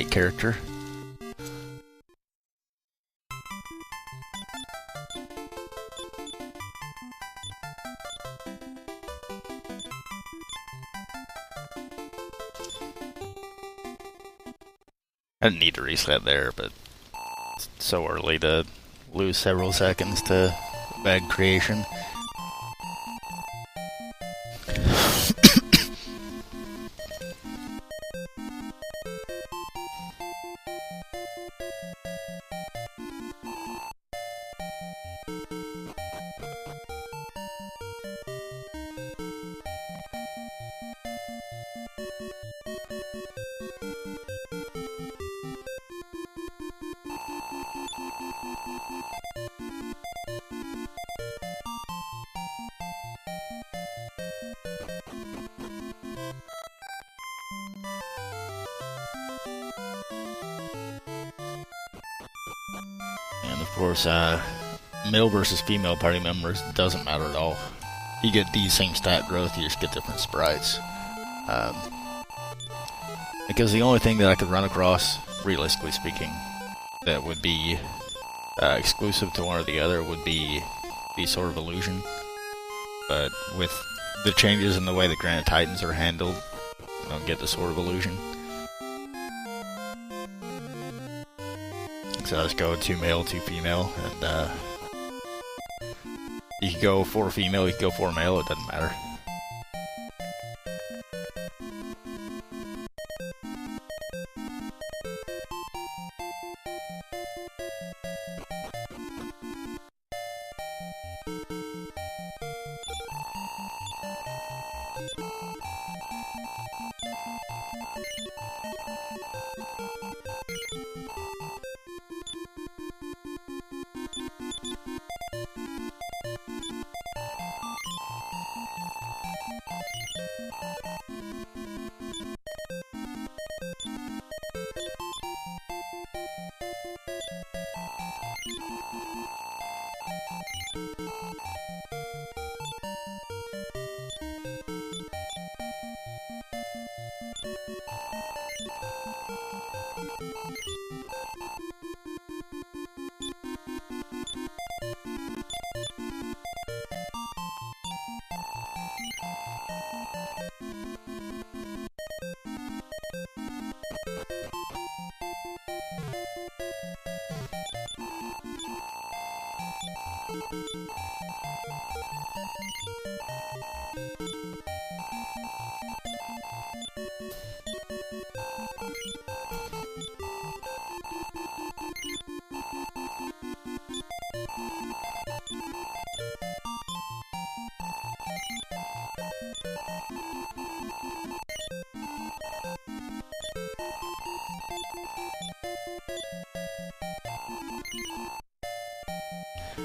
character. I didn't need to reset there, but it's so early to lose several seconds to bad creation. And of course, male versus female party members doesn't matter at all. You get the same stat growth, you just get different sprites. Because the only thing that I could run across, realistically speaking, that would be exclusive to one or the other would be the Sword of Illusion. But with the changes in the way the Granite Titans are handled, you don't get the Sword of Illusion. So I just go 2 male, 2 female, and you can go 4 female, you can go 4 male, it doesn't matter.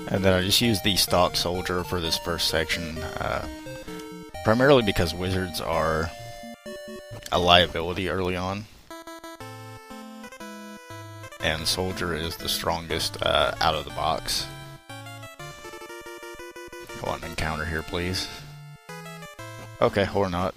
And then I just used the stock soldier for this first section, primarily because wizards are a liability early on, and soldier is the strongest out of the box. I want an encounter here, please. Okay, or not.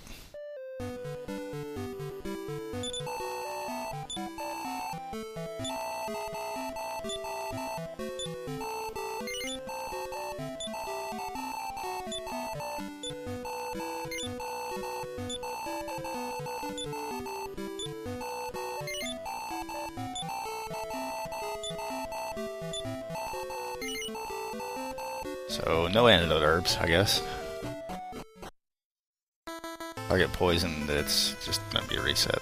So, no antidote herbs, I guess. If I get poisoned, it's just gonna be a reset.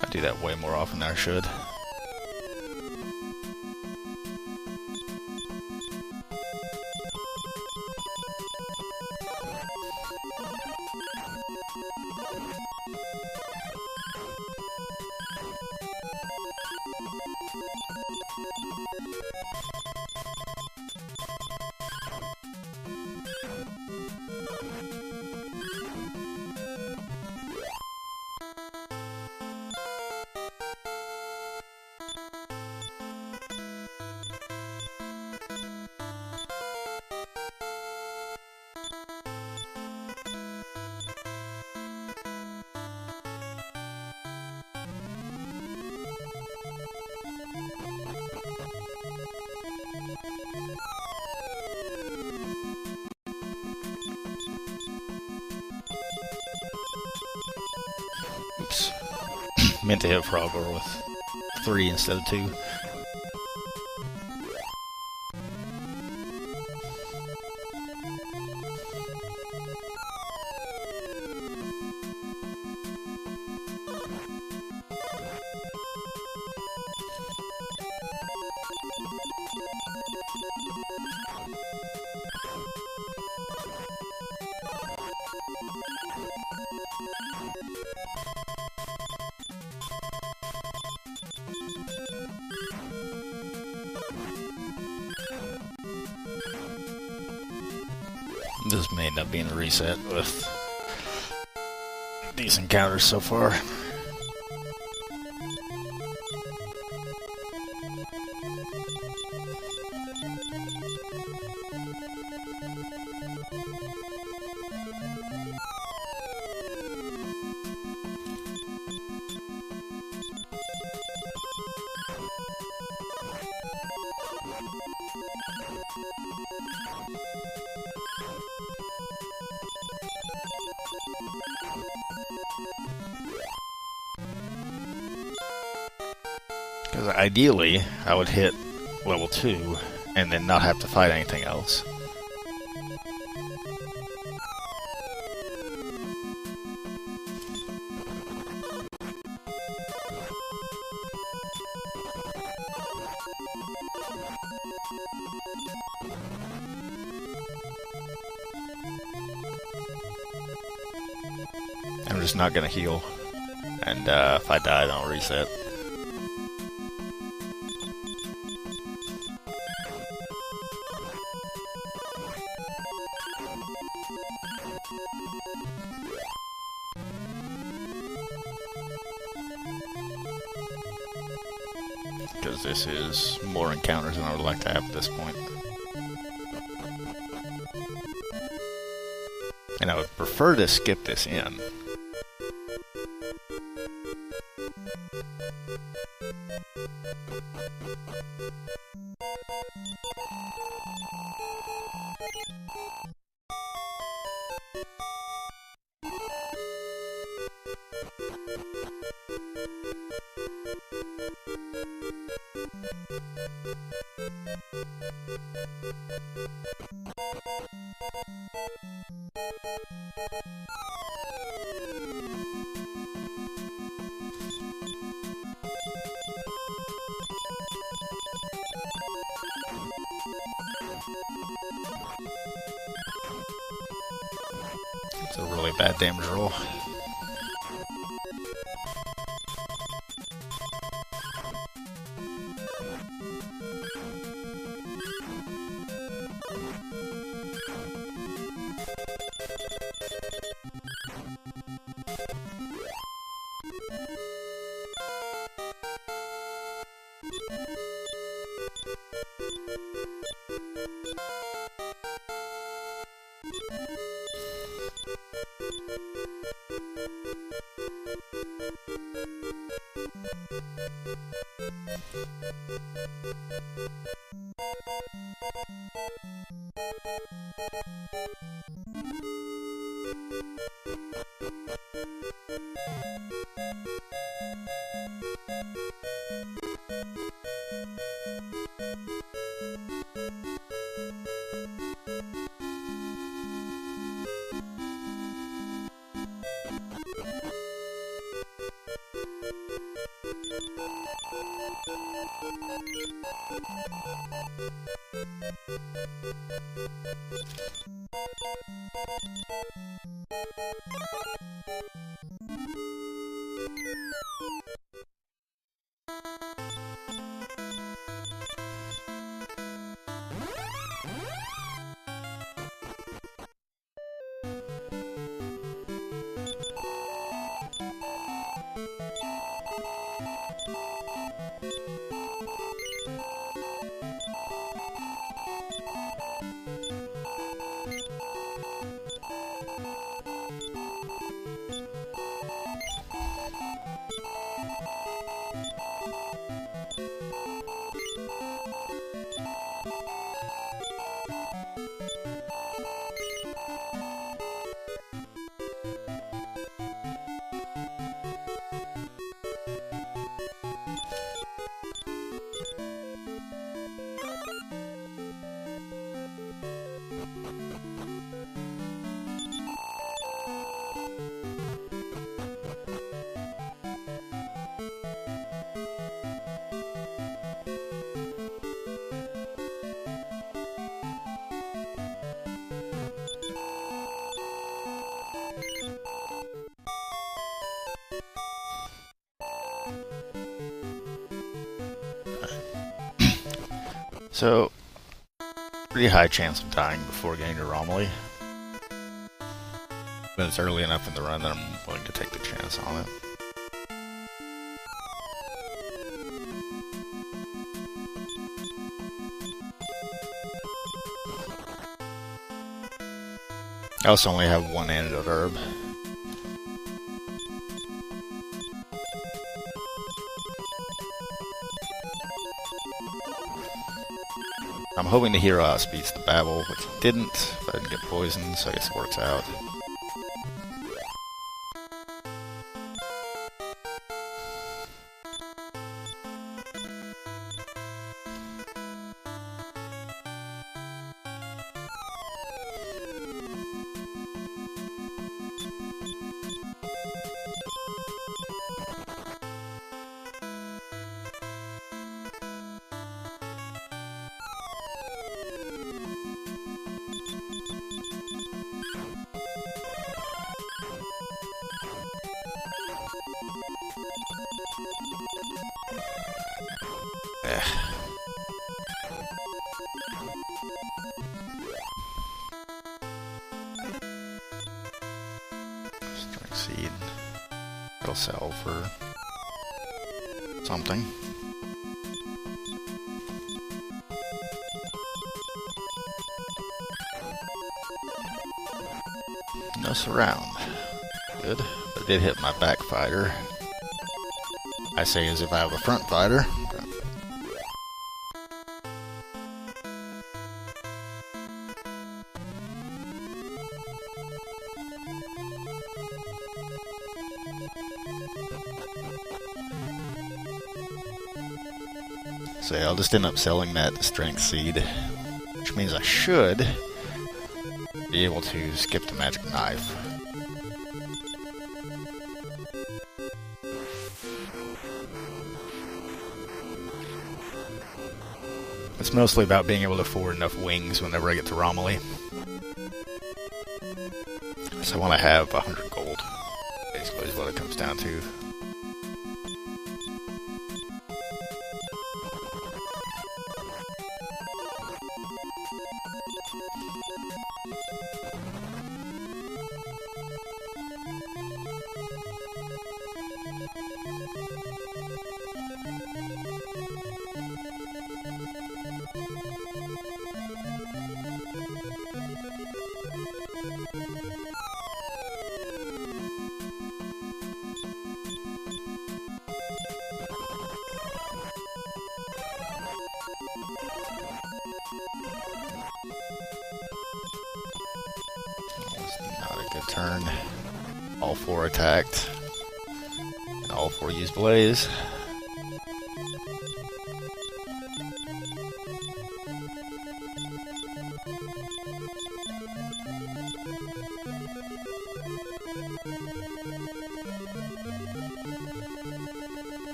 I do that way more often than I should. meant to hit Frogor with 3 instead of 2. This may end up being a reset with decent counters so far. Because ideally, I would hit level 2 and then not have to fight anything else. I'm just not going to heal. And if I die, then I'll reset. Because this is more encounters than I would like to have at this point. And I would prefer to skip this in. It's a really bad damage roll. So, pretty high chance of dying before getting to Romilly. But it's early enough in the run that I'm willing to take the chance on it. I also only have one antidote herb. I'm hoping the hero outspeeds the Babel, which it didn't, but I didn't get poisoned, so I guess it works out. Strike seed. It'll sell for something. No surround. Good. But it did hit my back fighter. I say as if I have a front fighter. So yeah, I'll just end up selling that strength seed, which means I should be able to skip the magic knife. It's mostly about being able to afford enough wings whenever I get to Romilly. So I want to have 100 gold, basically is what it comes down to. Not a good turn. All four attacked. And all four used Blaze.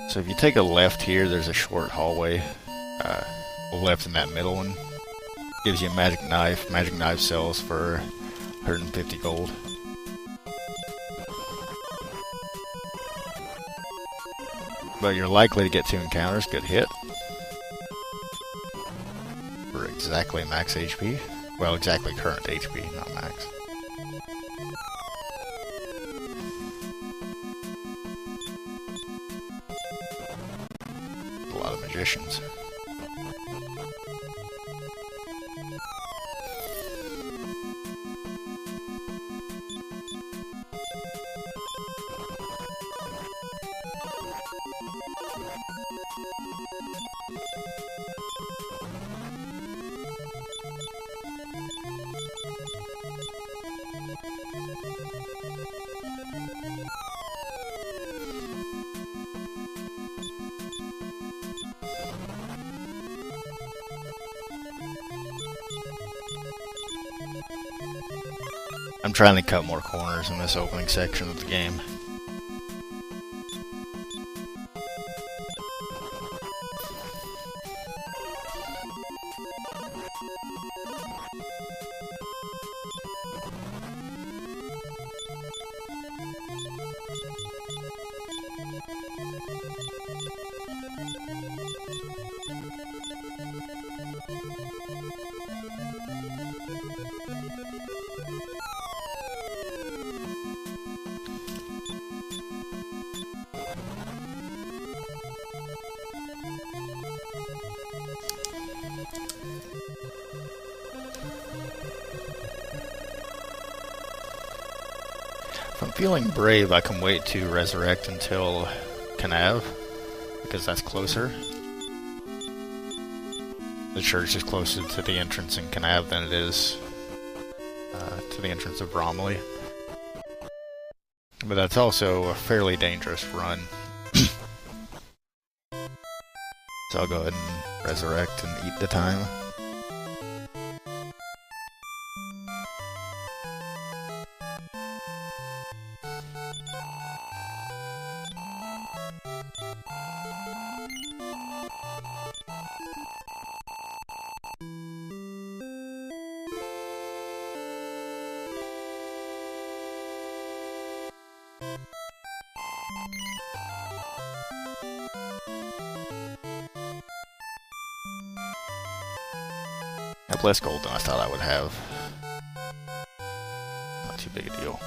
So if you take a left here, there's a short hallway. Left in that middle one. Gives you a magic knife. Magic knife sells for 150 gold. But you're likely to get 2 encounters. Good hit. For exactly max HP. Well, exactly current HP, not max. A lot of magicians. I'm trying to cut more corners in this opening section of the game. I'm feeling brave, I can wait to resurrect until Canav, because that's closer. The church is closer to the entrance in Canav than it is to the entrance of Bromley. But that's also a fairly dangerous run. So I'll go ahead and resurrect and eat the time. I have less gold than I thought I would have. Not too big a deal.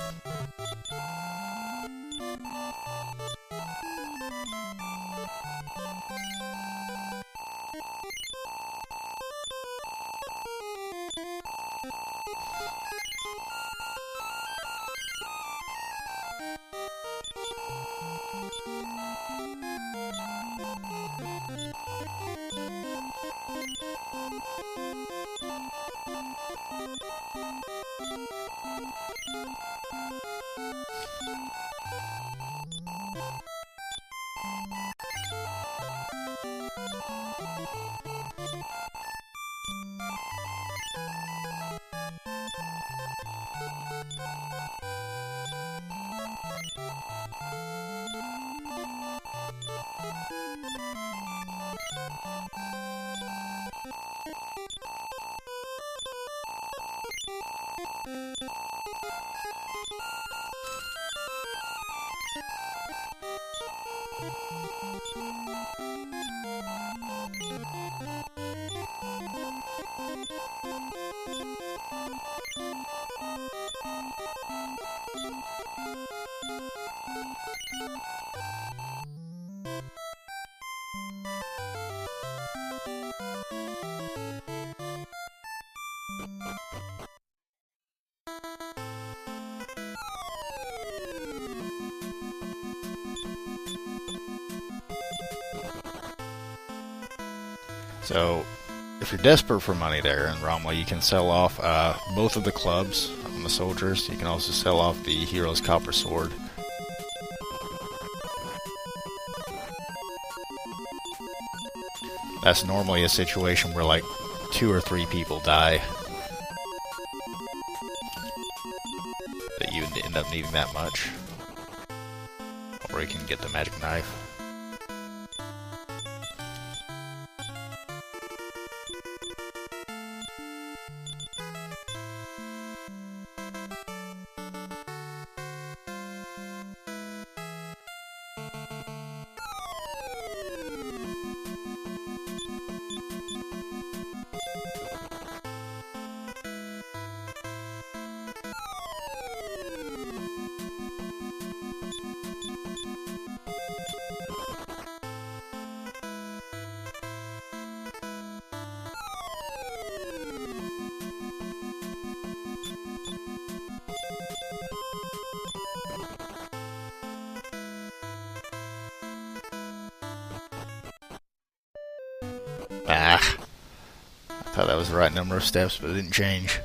So, if you're desperate for money there in Romley, you can sell off both of the clubs on the soldiers. You can also sell off the hero's copper sword. That's normally a situation where like 2 or 3 people die. That you end up needing that much. Or you can get the magic knife. Ah, I thought that was the right number of steps, but it didn't change.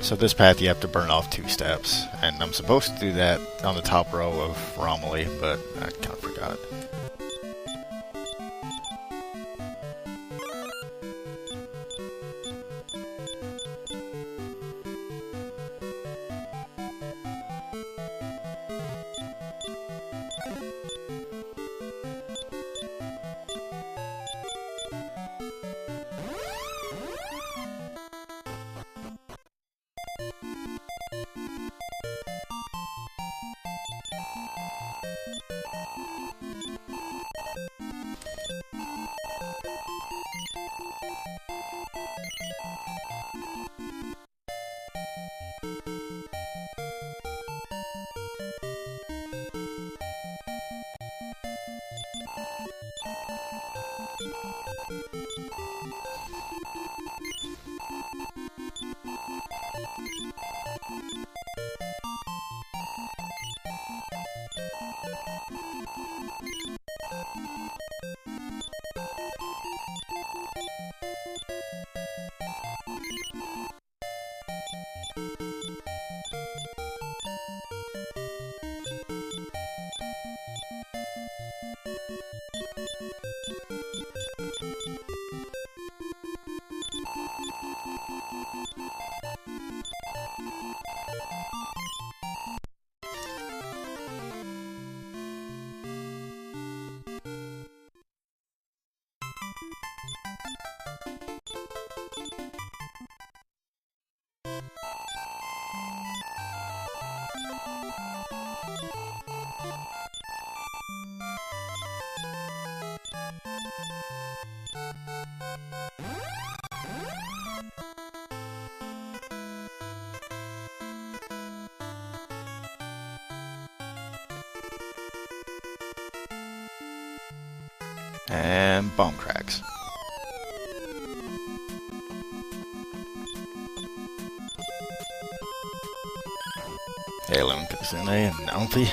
So this path you have to burn off 2 steps, and I'm supposed to do that on the top row of Romilly, but I kind of forgot. And bomb cracks. Hey, Lemon Kazune and Alfie.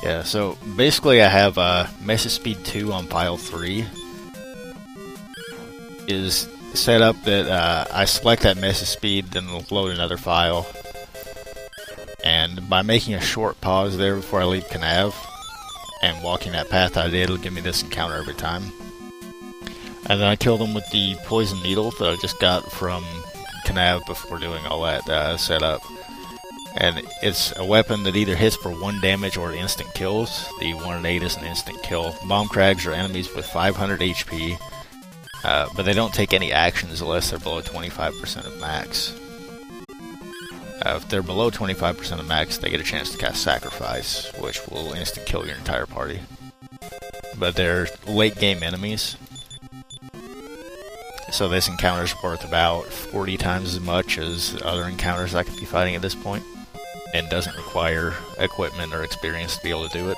Yeah, so basically I have Message Speed 2 on file 3 is set up that I select that message speed, then load another file. And by making a short pause there before I leave Canav and walking that path I did, it'll give me this encounter every time. And then I kill them with the poison needle that I just got from Canav before doing all that setup. And it's a weapon that either hits for 1 damage or instant kills. The 1 and 8 is an instant kill. Bomb Crags are enemies with 500 HP, but they don't take any actions unless they're below 25% of max. If they're below 25% of max, they get a chance to cast Sacrifice, which will instant kill your entire party. But they're late game enemies, so this encounter is worth about 40 times as much as other encounters I could be fighting at this point, and doesn't require equipment or experience to be able to do it.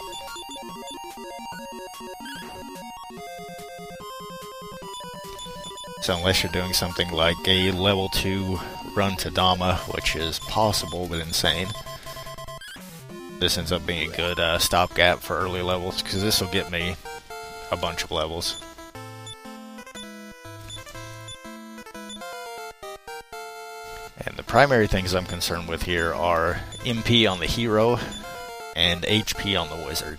So unless you're doing something like a level 2 run to Dama, which is possible but insane, this ends up being a good stopgap for early levels, because this will get me a bunch of levels. And the primary things I'm concerned with here are MP on the hero and HP on the wizard.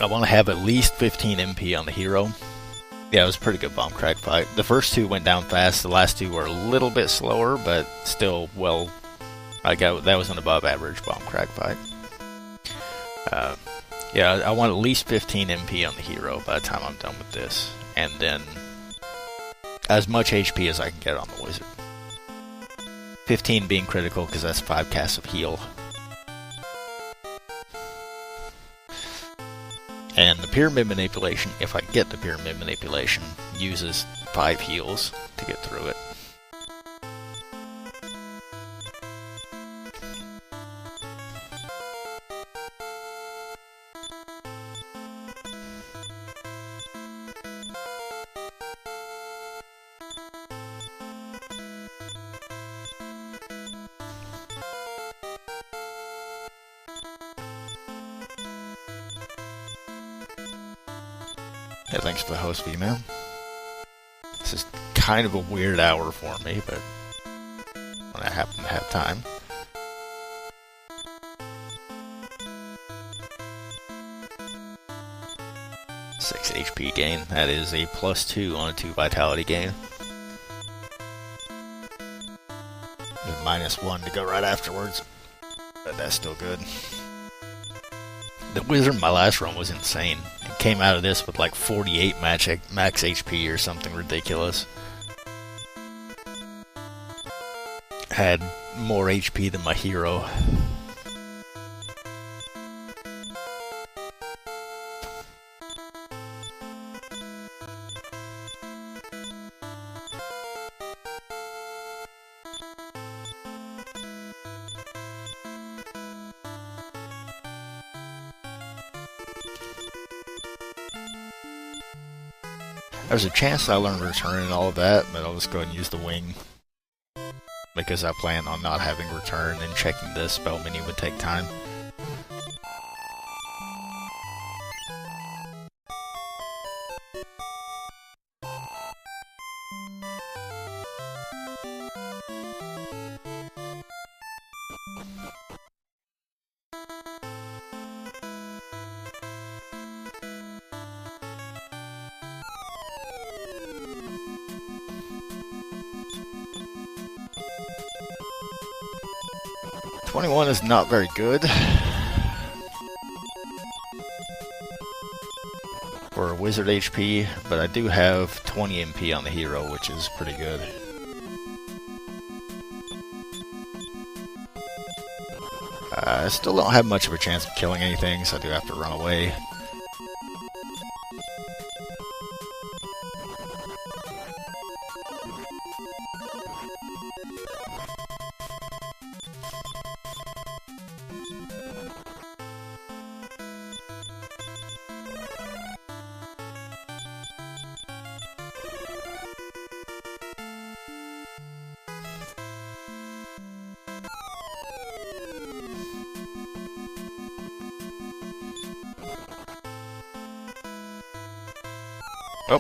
I want to have at least 15 MP on the hero. Yeah, it was a pretty good bomb crack fight. The first 2 went down fast, the last 2 were a little bit slower, but still, well, that was an above average bomb crack fight. Yeah, I want at least 15 MP on the hero by the time I'm done with this, and then as much HP as I can get on the wizard. 15 being critical because that's 5 casts of heal. And the pyramid manipulation, if I get the pyramid manipulation, uses 5 heals to get through it. Yeah, thanks for the host fee, man. This is kind of a weird hour for me, but when I happen to have time. Six HP gain. That is a +2 on a 2 vitality gain. And -1 to go right afterwards, but that's still good. The wizard in my last run was insane. It came out of this with like 48 max HP or something ridiculous. Had more HP than my hero. There's a chance I learn return and all of that, but I'll just go ahead and use the wing. Because I plan on not having return, and checking the spell menu would take time. 21 is not very good for wizard HP, but I do have 20 MP on the hero, which is pretty good. I still don't have much of a chance of killing anything, so I do have to run away. Oh.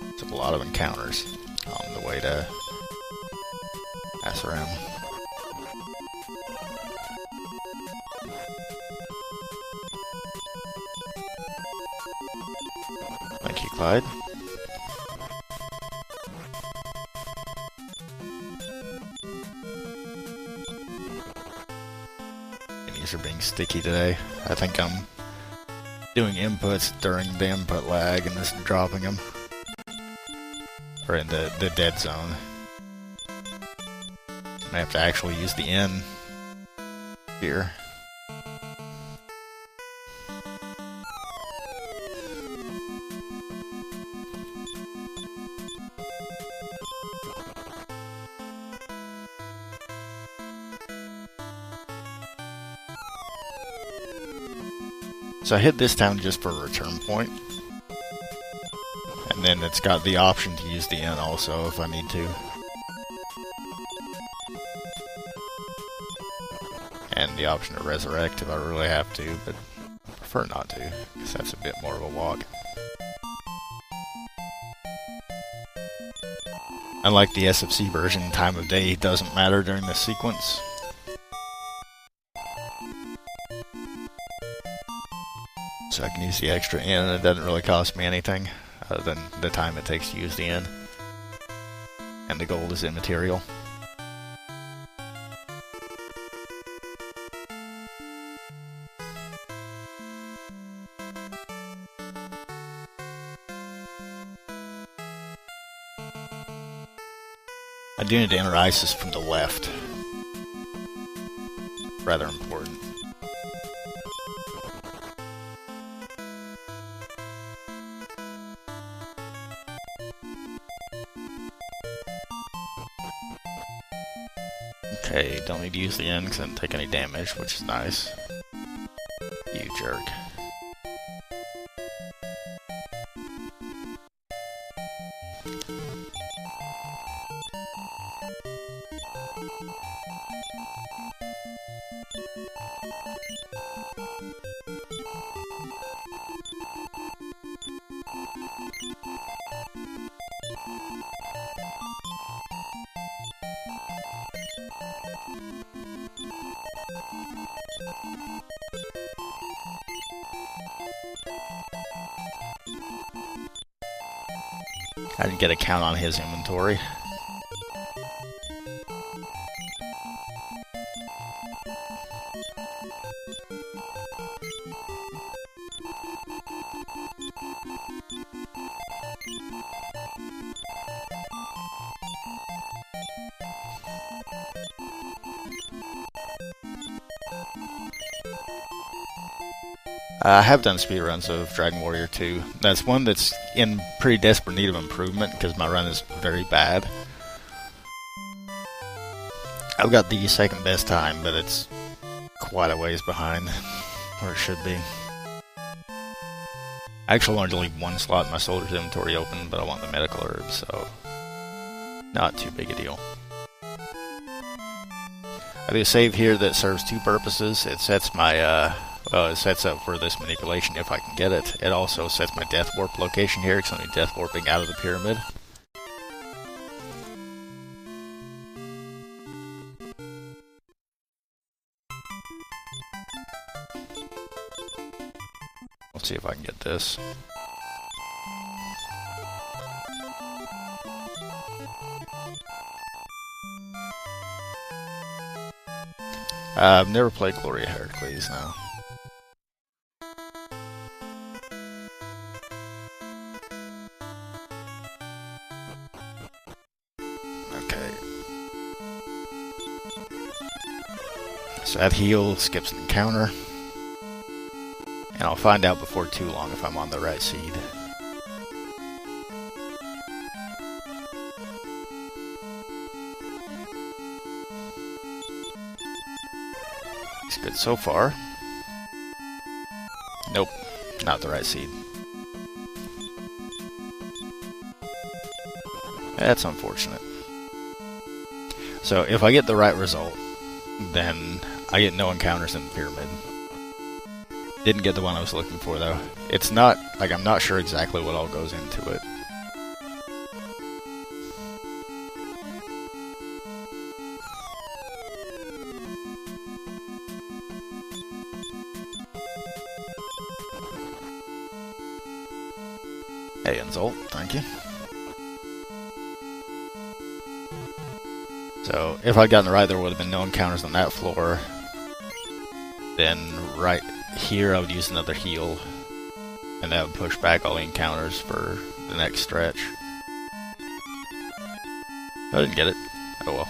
It's a lot of encounters on the way to Asaram. Thank you, Clyde. Are being sticky today. I think I'm doing inputs during the input lag and just dropping them. Or in the dead zone. I have to actually use the N here. So I hit this town just for a return point. And then it's got the option to use the N also if I need to. And the option to resurrect if I really have to, but I prefer not to, because that's a bit more of a walk. Unlike the SFC version, time of day doesn't matter during this sequence. So I can use the extra N, and it doesn't really cost me anything other than the time it takes to use the N. And the gold is immaterial. I do need to enter ISIS from the left. Rather important. Okay, don't need to use the N because I didn't take any damage, which is nice. You jerk. I didn't get a count on his inventory. I have done speedruns of Dragon Warrior 2. That's one that's in pretty desperate need of improvement because my run is very bad. I've got the second best time, but it's quite a ways behind where it should be. I actually wanted to leave one slot in my soldier's inventory open, but I want the medical herb, so not too big a deal. I do a save here that serves two purposes. It sets my it sets up for this manipulation if I can get it. It also sets my death warp location here because I'm going to be death warping out of the pyramid. see if I can get this. I've never played Gloria Heracles now. Okay. So that heal skips an encounter. And I'll find out before too long if I'm on the right seed. It's good so far. Nope, not the right seed. That's unfortunate. So if I get the right result, then I get no encounters in the pyramid. Didn't get the one I was looking for though. It's not, like, I'm not sure exactly what all goes into it. Hey, Insult, thank you. So, if I'd gotten it right, there would have been no encounters on that floor. Then, right here, I would use another heal. And that would push back all the encounters for the next stretch. I didn't get it. Oh well.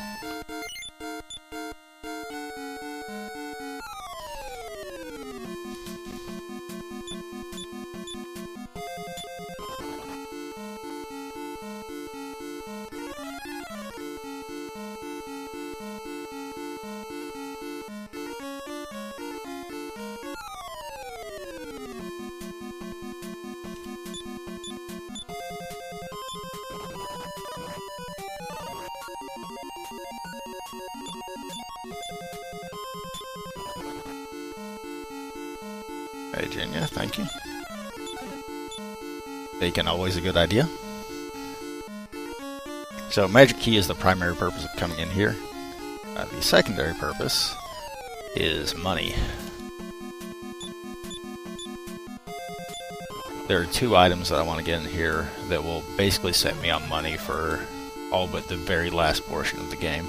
Hey, Jenya, thank you. Bacon, always a good idea. So, magic key is the primary purpose of coming in here. The secondary purpose is money. There are two items that I want to get in here that will basically set me on money for all but the very last portion of the game.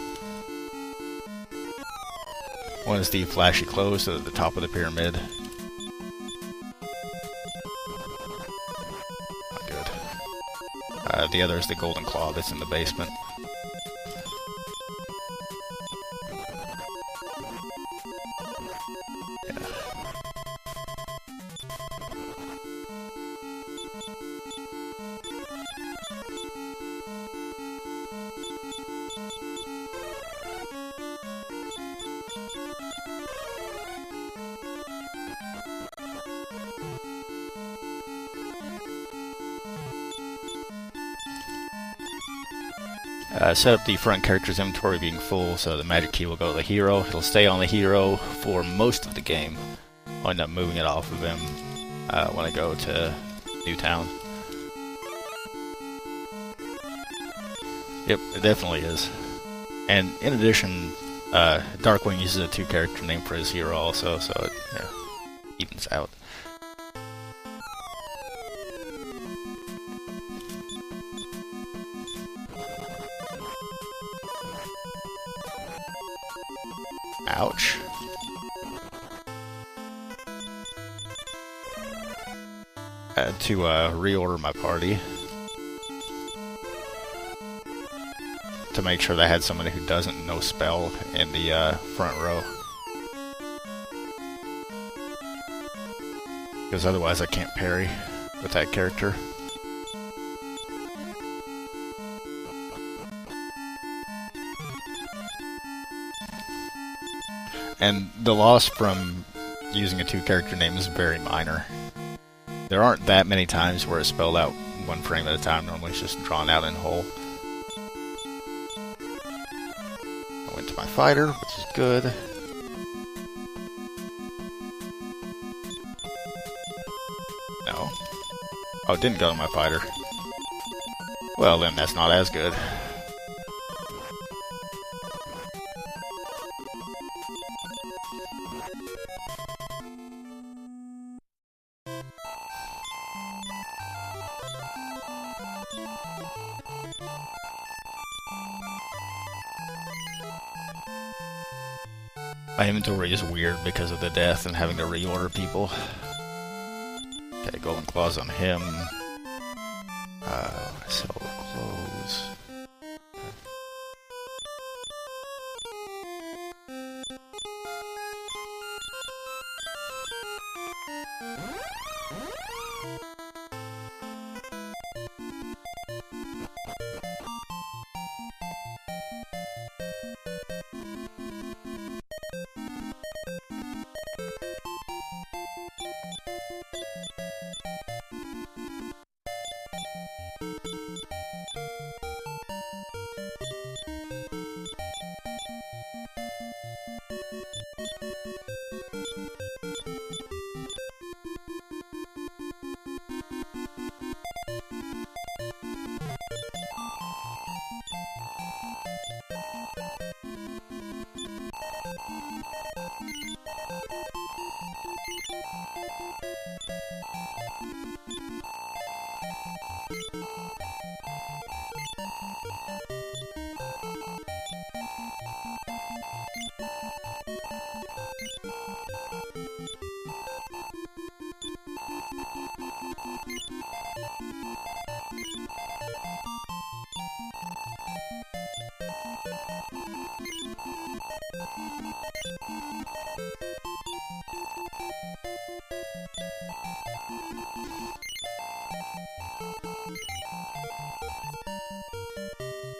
One is the flashy clothes at the top of the pyramid. Not good. The other is the golden claw that's in the basement. Set up the front character's inventory being full, so the magic key will go to the hero. It'll stay on the hero for most of the game. I'll end up moving it off of him when I go to Newtown. Yep, it definitely is. And in addition, Darkwing uses a two-character name for his hero also, so it evens out. Ouch. I had to reorder my party to make sure that I had somebody who doesn't know spell in the front row. Because otherwise I can't parry with that character. And the loss from using a two-character name is very minor. There aren't that many times where it's spelled out one frame at a time. Normally it's just drawn out in whole. I went to my fighter, which is good. No. Oh, it didn't go to my fighter. Well, then that's not as good. My inventory is weird because of the death and having to reorder people. Okay, golden claws on him. Sell clothes.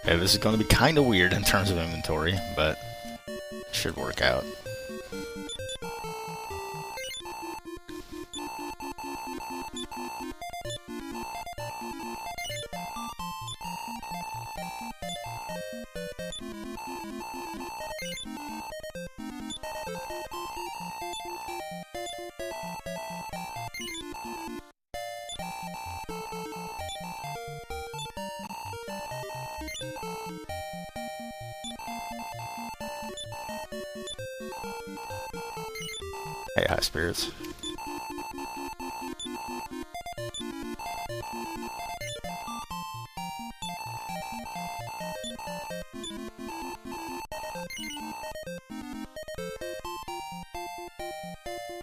Okay, this is going to be kind of weird in terms of inventory, but it should work out. Hey, high spirits.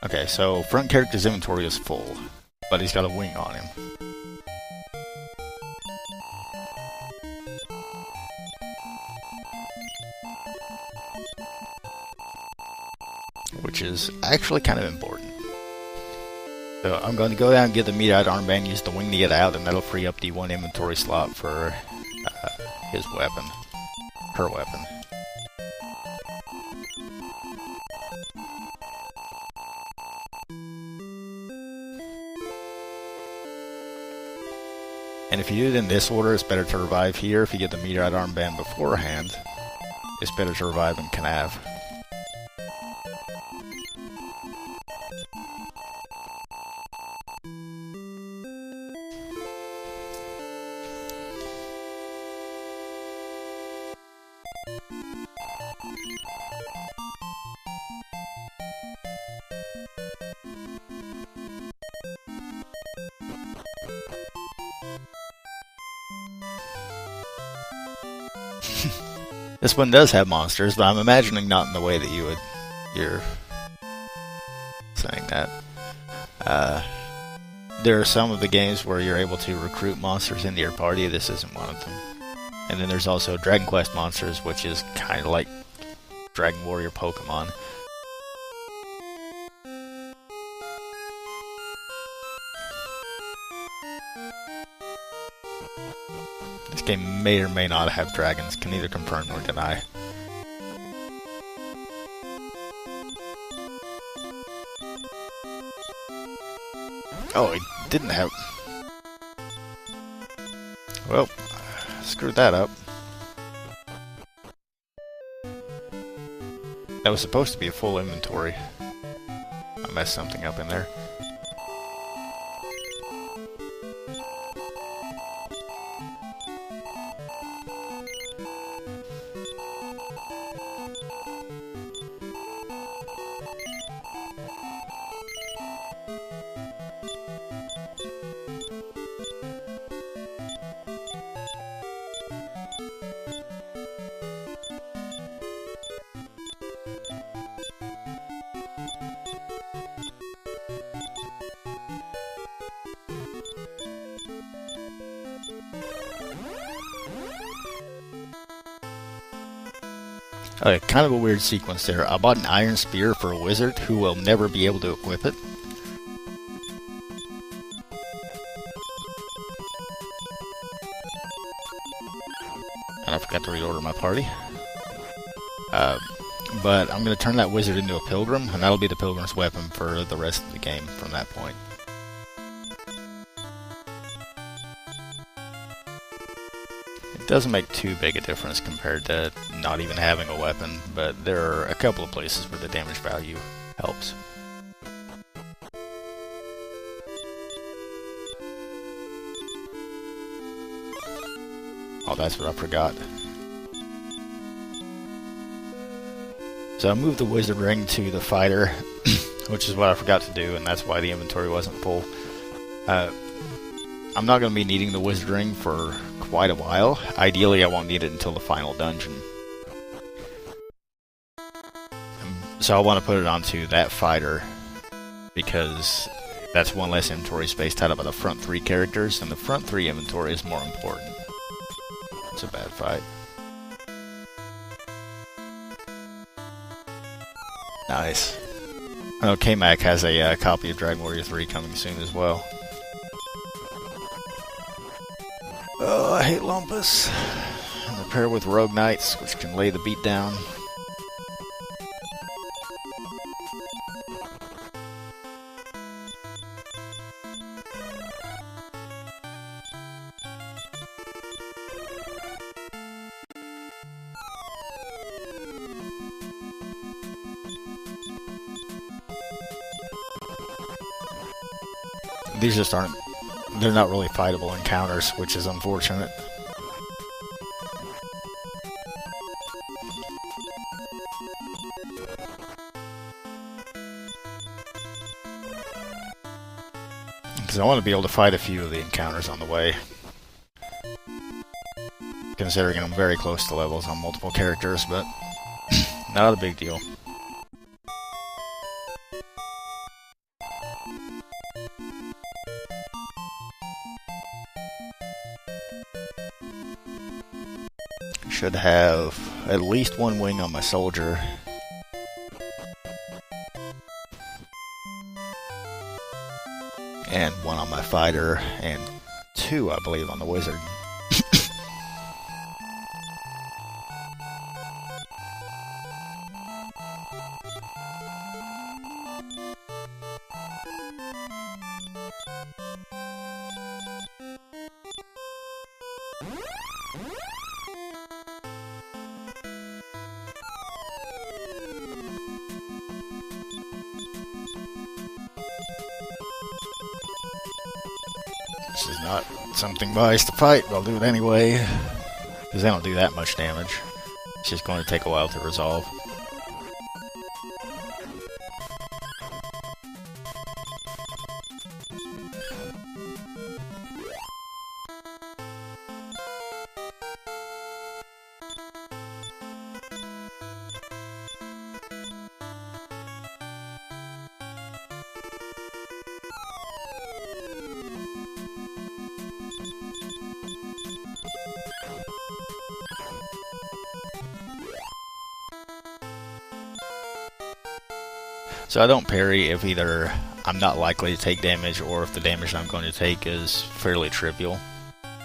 Okay, so front character's inventory is full, but he's got a wing on him. Which is actually kind of important. So I'm going to go down and get the meteorite armband, use the wing to get out, and that'll free up the one inventory slot for his weapon. Her weapon. And if you do it in this order, it's better to revive here. If you get the meteorite armband beforehand, it's better to revive in Canav. This one does have monsters, but I'm imagining not in the way that you're saying that. There are some of the games where you're able to recruit monsters into your party. This isn't one of them. And then there's also Dragon Quest monsters, which is kind of like Dragon Warrior Pokemon. This game may or may not have dragons, can neither confirm nor deny. Oh, it didn't have... Well, screwed that up. That was supposed to be a full inventory. I messed something up in there. Kind of a weird sequence there. I bought an iron spear for a wizard who will never be able to equip it. And I forgot to reorder my party. But I'm going to turn that wizard into a pilgrim, and that'll be the pilgrim's weapon for the rest of the game from that point. It doesn't make too big a difference compared to not even having a weapon, but there are a couple of places where the damage value helps. Oh, that's what I forgot. So I moved the wizard ring to the fighter, which is what I forgot to do, and that's why the inventory wasn't full. I'm not going to be needing the wizard ring for quite a while. Ideally, I won't need it until the final dungeon. So I want to put it onto that fighter, because that's one less inventory space tied up by the front 3 characters, and the front 3 inventory is more important. It's a bad fight. Nice. I know K-Mac has a copy of Dragon Warrior 3 coming soon as well. Oh, I hate Lumpus. And the pair with Rogue Knights, which can lay the beat down. These just aren't, they're not really fightable encounters, which is unfortunate. Because I want to be able to fight a few of the encounters on the way. Considering I'm very close to levels on multiple characters, but not a big deal. Should have at least 1 wing on my soldier. And 1 on my fighter, and 2, I believe, on the wizard. This is not something wise to fight, but I'll do it anyway. Because they don't do that much damage. It's just going to take a while to resolve. So I don't parry if either I'm not likely to take damage or if the damage I'm going to take is fairly trivial.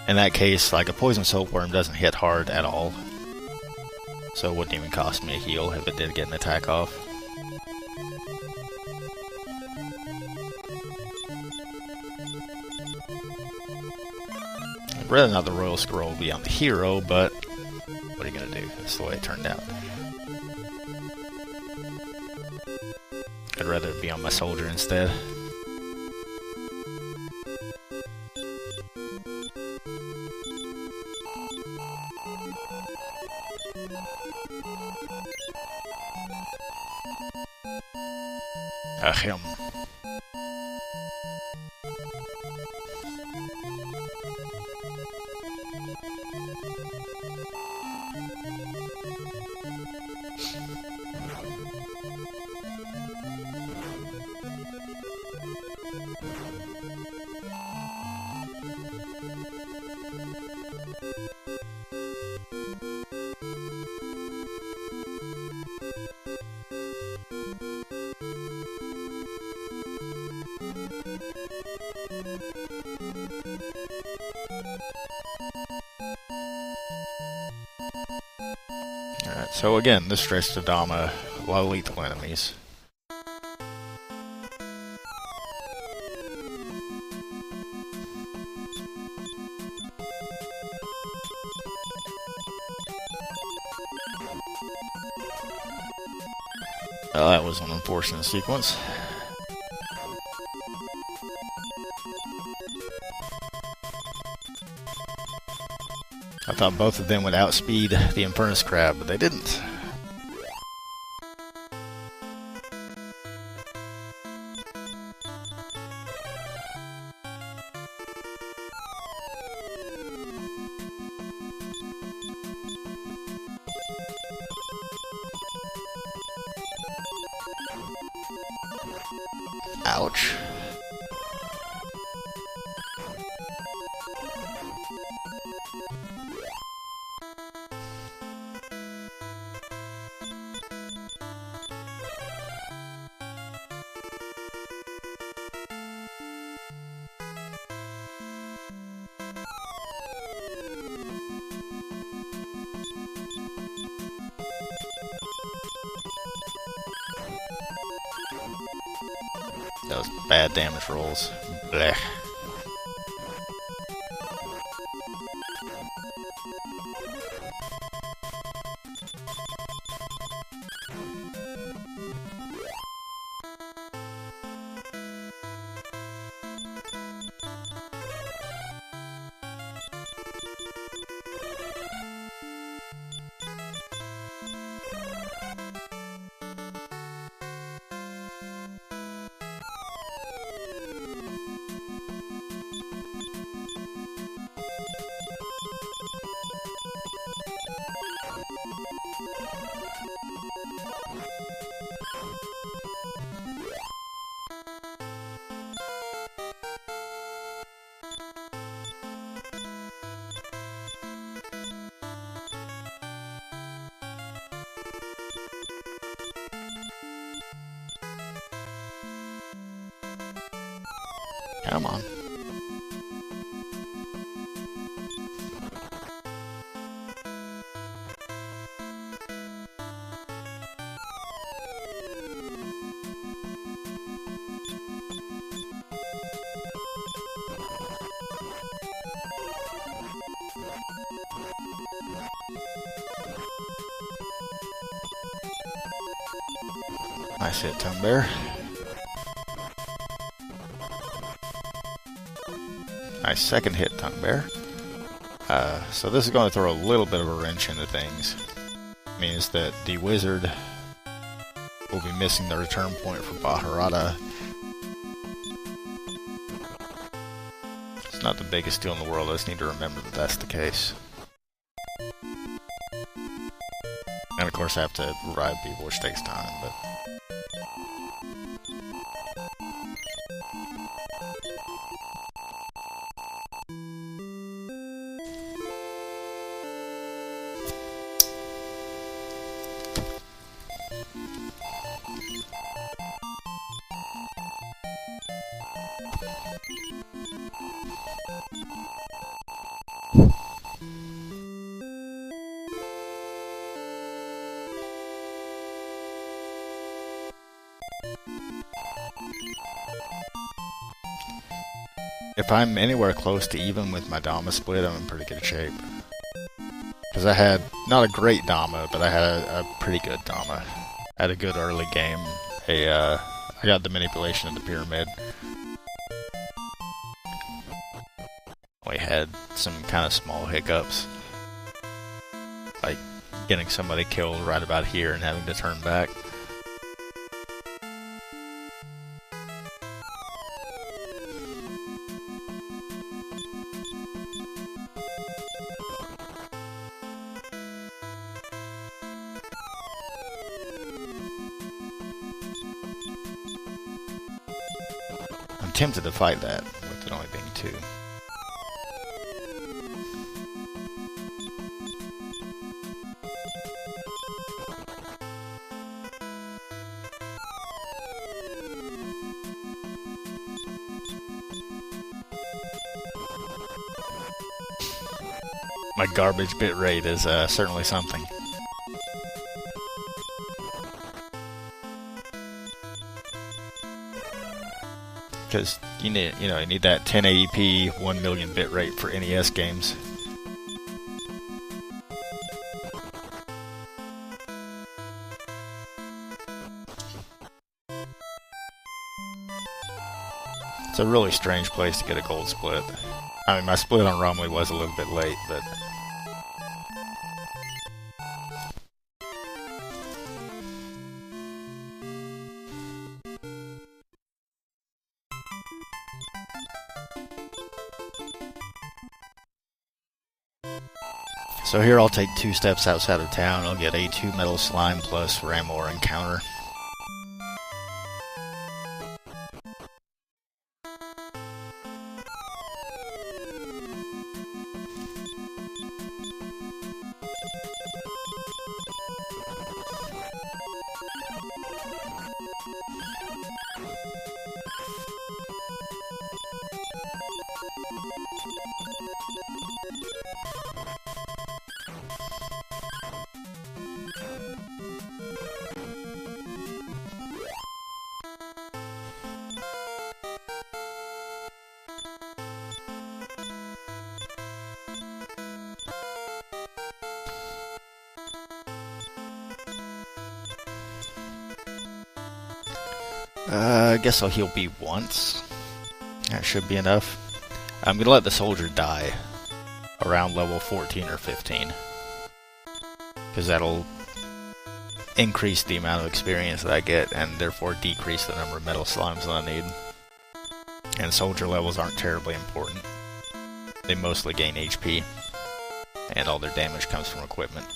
In that case, like a poison silkworm doesn't hit hard at all. So it wouldn't even cost me a heal if it did get an attack off. I'd rather not the Royal Scroll be on the hero, but what are you going to do? That's the way it turned out. I'd rather it be on my soldier instead. Ahem. Alright, so again, this stretch to Dama low lethal enemies. Well, that was an unfortunate sequence. I thought both of them would outspeed the Infernus Crab, but they didn't. Ouch. Those bad damage rolls. Blech. Come on. Nice hit, Tongue Bear. Nice second hit, Tongue Bear. So this is going to throw a little bit of a wrench into things. It means that the wizard will be missing the return point for Baharata. It's not the biggest deal in the world, I just need to remember that that's the case. And of course I have to ride people, which takes time, but... If I'm anywhere close to even with my Dama split, I'm in pretty good shape. Because I had, not a great Dama, but I had a pretty good Dama. I had a good early game. I got the manipulation of the pyramid. We had some kind of small hiccups. Like getting somebody killed right about here and having to turn back. I'm tempted to fight that, with it only being 2. my garbage bit rate is certainly something. Because you need that 1080p 1 million bit rate for NES games. It's a really strange place to get a gold split. I mean, my split on Romley was a little bit late, but... So here I'll take 2 steps outside of town. I'll get a 2 metal slime plus Ramor encounter. I guess I'll heal B once. That should be enough. I'm gonna let the soldier die around level 14 or 15. Because that'll increase the amount of experience that I get and therefore decrease the number of metal slimes that I need. And soldier levels aren't terribly important. They mostly gain HP. And all their damage comes from equipment.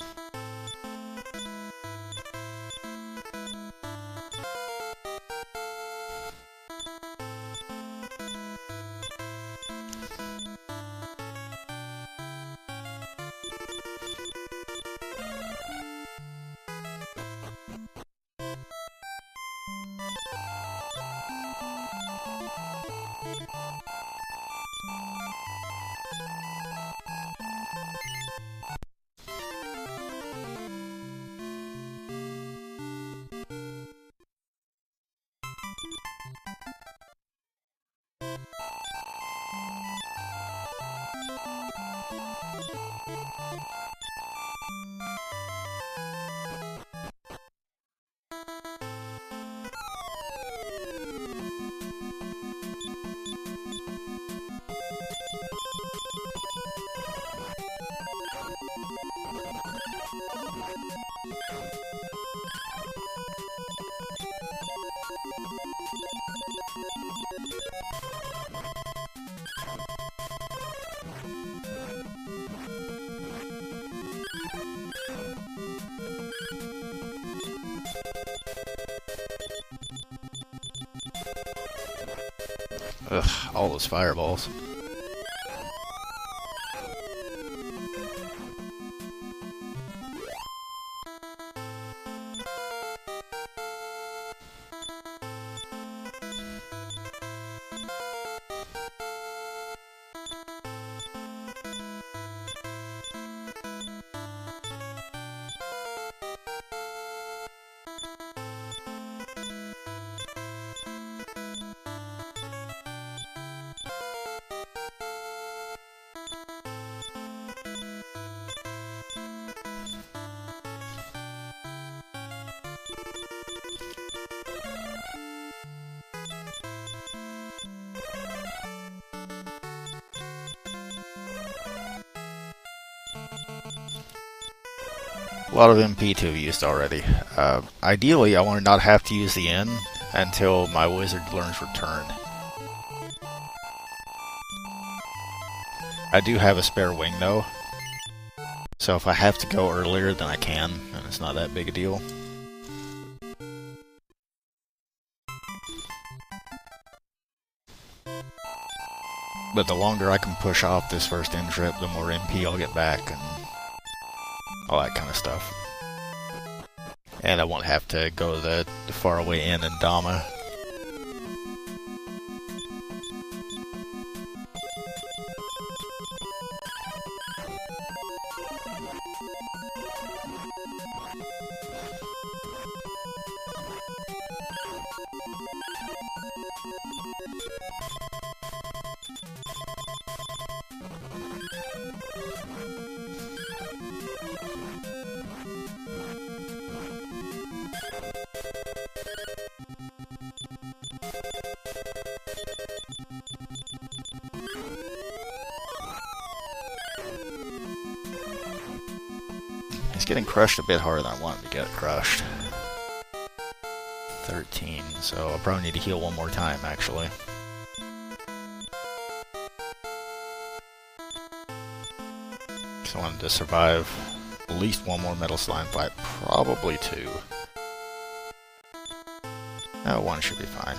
Ugh, all those fireballs. A lot of MP to have used already. Ideally, I want to not have to use the N until my wizard learns Return. I do have a spare wing though, so if I have to go earlier then I can, and it's not that big a deal. But the longer I can push off this first end trip, the more MP I'll get back, and all that kind of stuff. And I won't have to go to the faraway inn in Dama. It's getting crushed a bit harder than I want it to get crushed. 13, so I'll probably need to heal one more time, actually. So I wanted to survive at least one more metal slime fight, probably 2. No, 1 should be fine.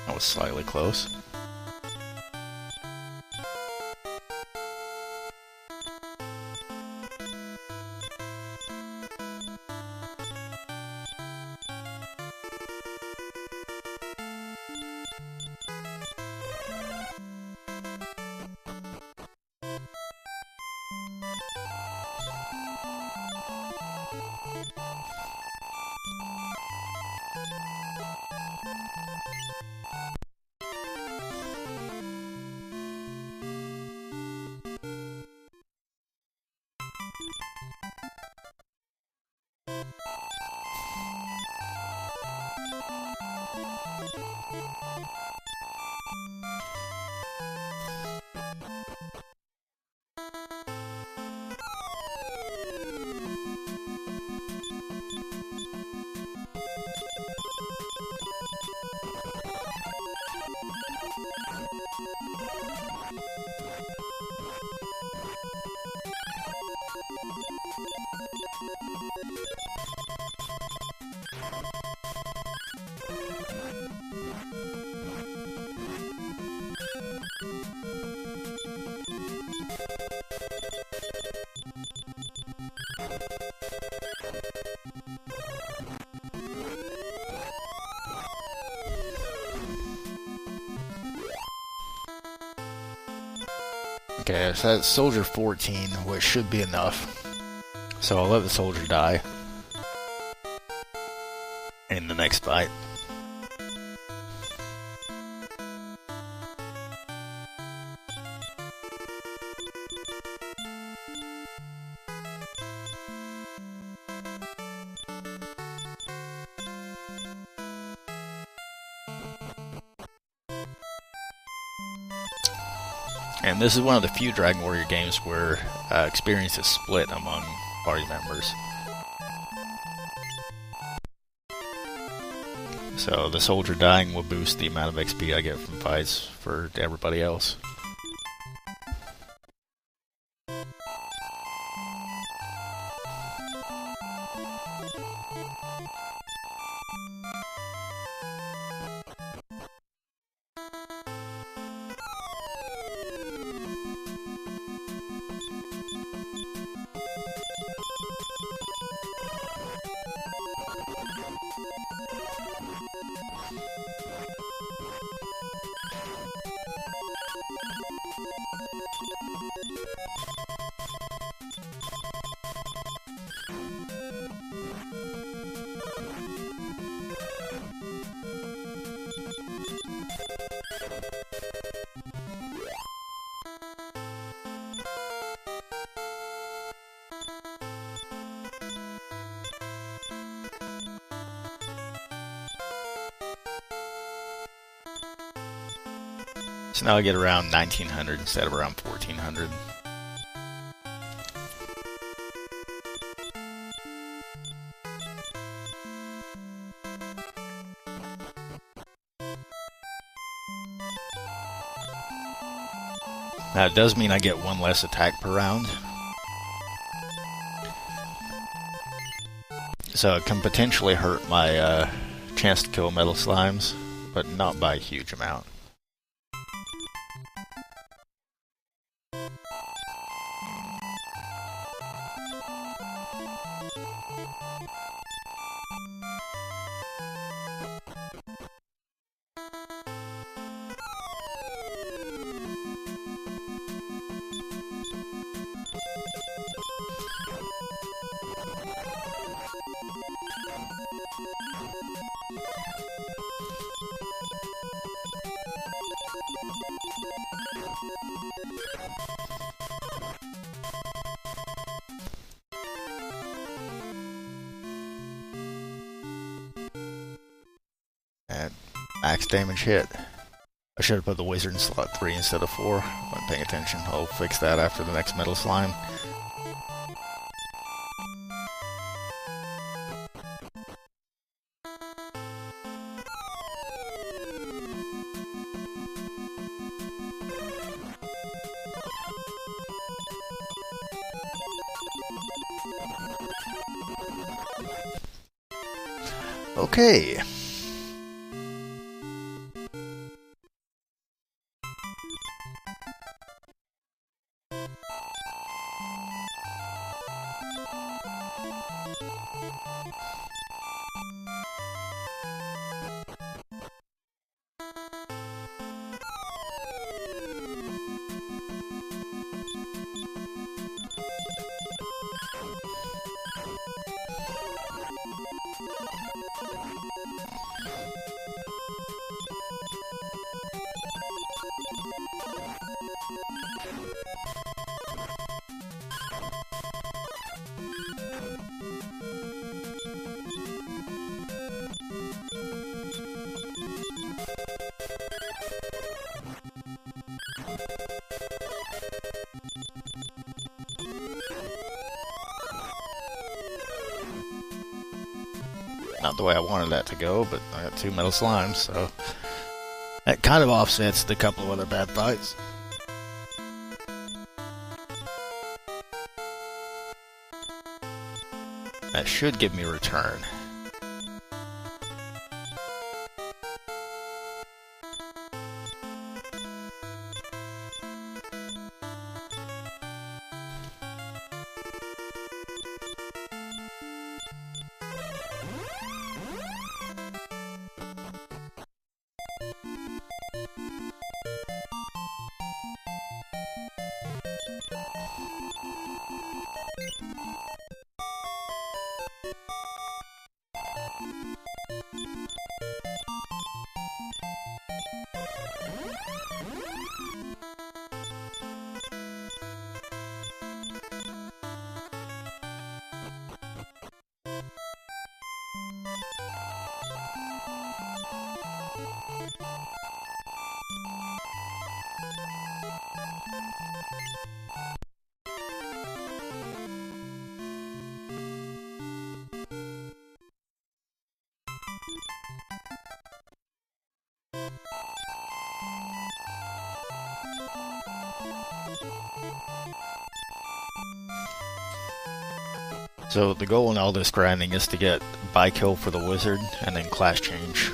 That was slightly close. Okay, so that's soldier 14, which should be enough. So I'll let the soldier die in the next fight. And this is one of the few Dragon Warrior games where experience is split among party members. So the soldier dying will boost the amount of XP I get from fights for everybody else. So now I get around 1900 instead of around 1400. Now it does mean I get one less attack per round. So it can potentially hurt my chance to kill metal slimes, but not by a huge amount. And max damage hit. I should have put the wizard in slot 3 instead of 4. Wasn't paying attention. I'll fix that after the next metal slime. Okay. Not the way I wanted that to go, but I got 2 metal slimes, so that kind of offsets the couple of other bad fights. That should give me a return. So the goal in all this grinding is to get by kill for the wizard and then class change.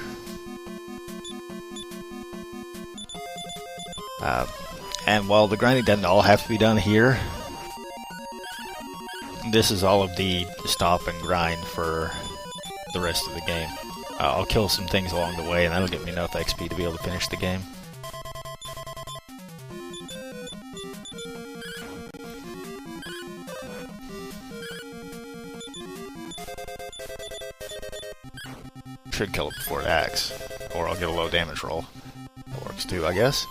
And while the grinding doesn't all have to be done here, this is all of the stop and grind for the rest of the game. I'll kill some things along the way and that'll get me enough XP to be able to finish the game. Should kill it before it acts, or I'll get a low damage roll. That works too, I guess.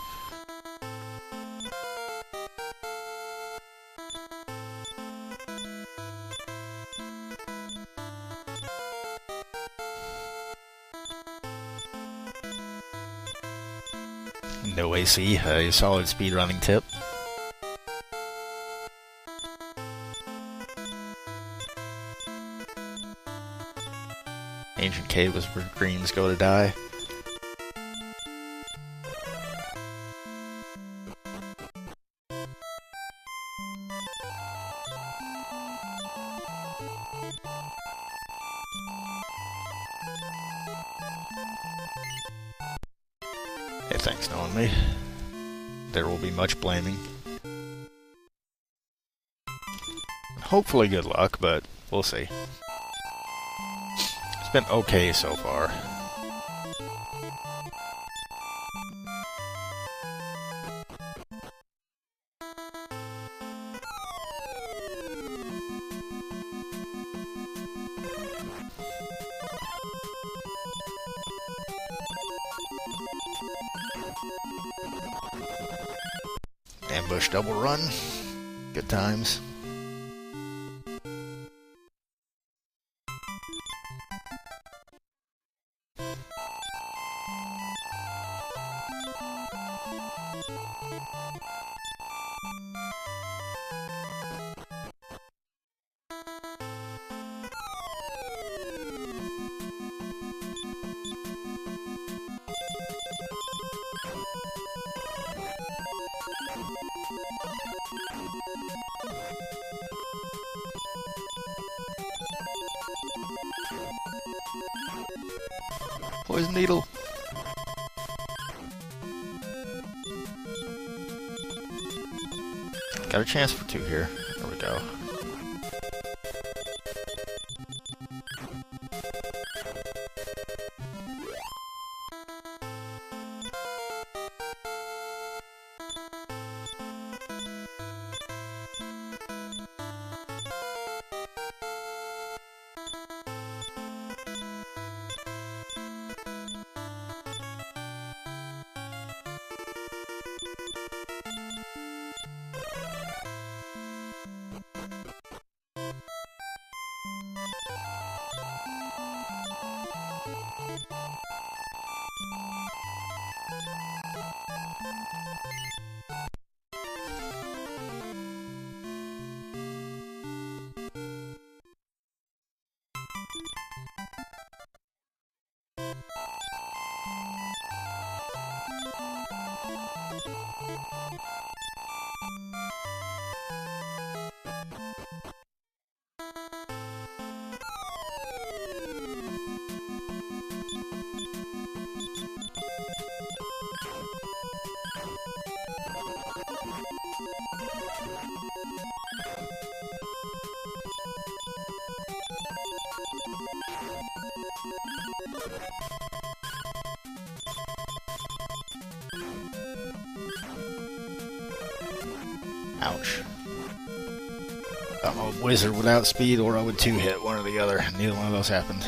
AC, a solid speedrunning tip. Ancient cave was where dreams go to die. Hey, thanks knowing me. There will be much blaming. Hopefully good luck, but we'll see. It's been okay so far. Ambush double run. Good times. Poison needle. Got a chance for 2 here. There we go. Ouch. I'm a wizard without speed, or I would 2-hit one or the other. Neither one of those happened.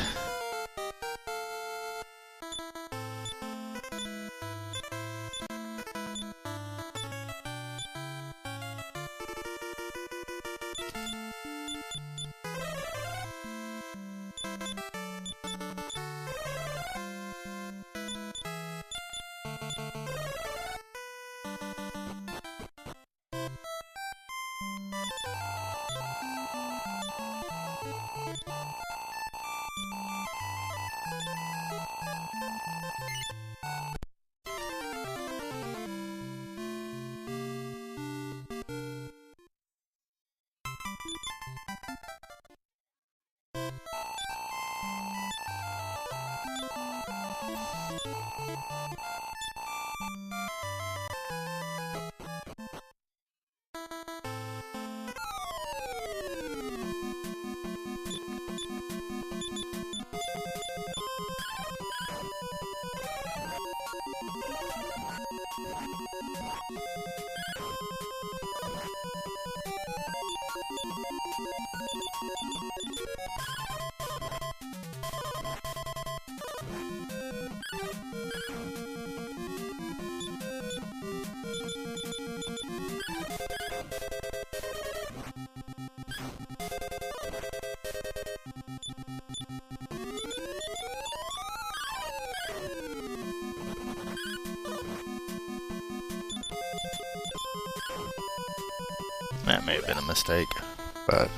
That may have been a mistake, but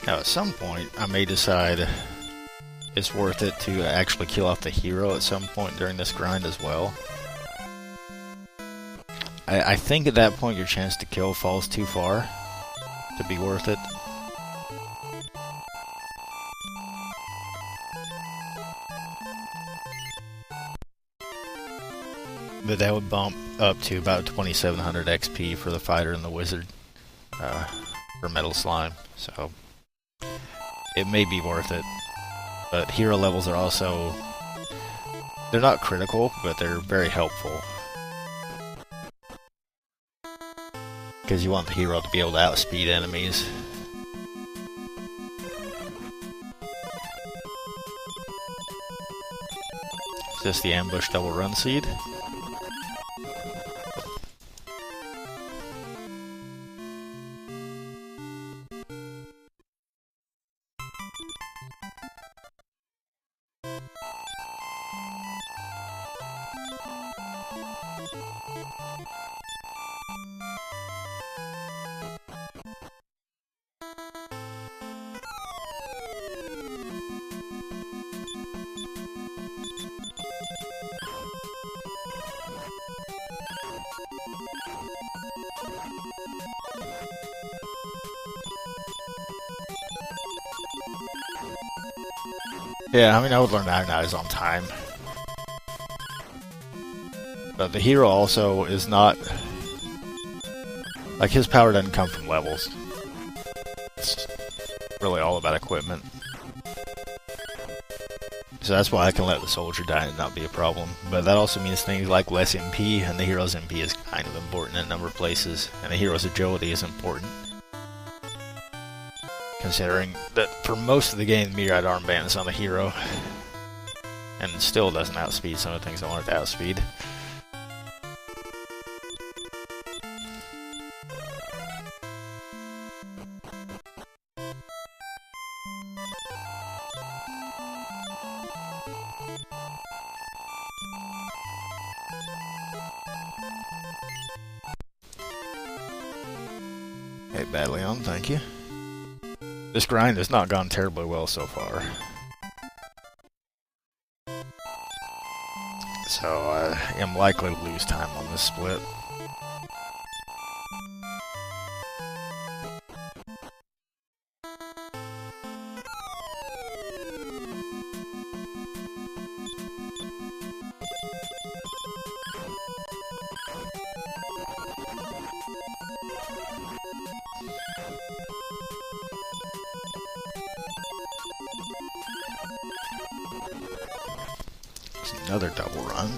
now at some point I may decide it's worth it to actually kill off the hero at some point during this grind as well. I think at that point your chance to kill falls too far to be worth it. But that would bump up to about 2700 XP for the fighter and the wizard for Metal Slime, so it may be worth it. But hero levels are also, they're not critical, but they're very helpful. Because you want the hero to be able to outspeed enemies. Is this the ambush double run seed? Yeah, I mean, I would learn Agonize on time. But the hero also is not... like, his power doesn't come from levels. It's really all about equipment. So that's why I can let the soldier die and not be a problem. But that also means things like less MP, and the hero's MP is kind of important in a number of places. And the hero's agility is important. Considering that for most of the game, the Meteorite Armband is on the hero. And still doesn't outspeed some of the things I want it to outspeed. Hey, Bad Leon, thank you. This grind has not gone terribly well so far. So I am likely to lose time on this split. Another double run.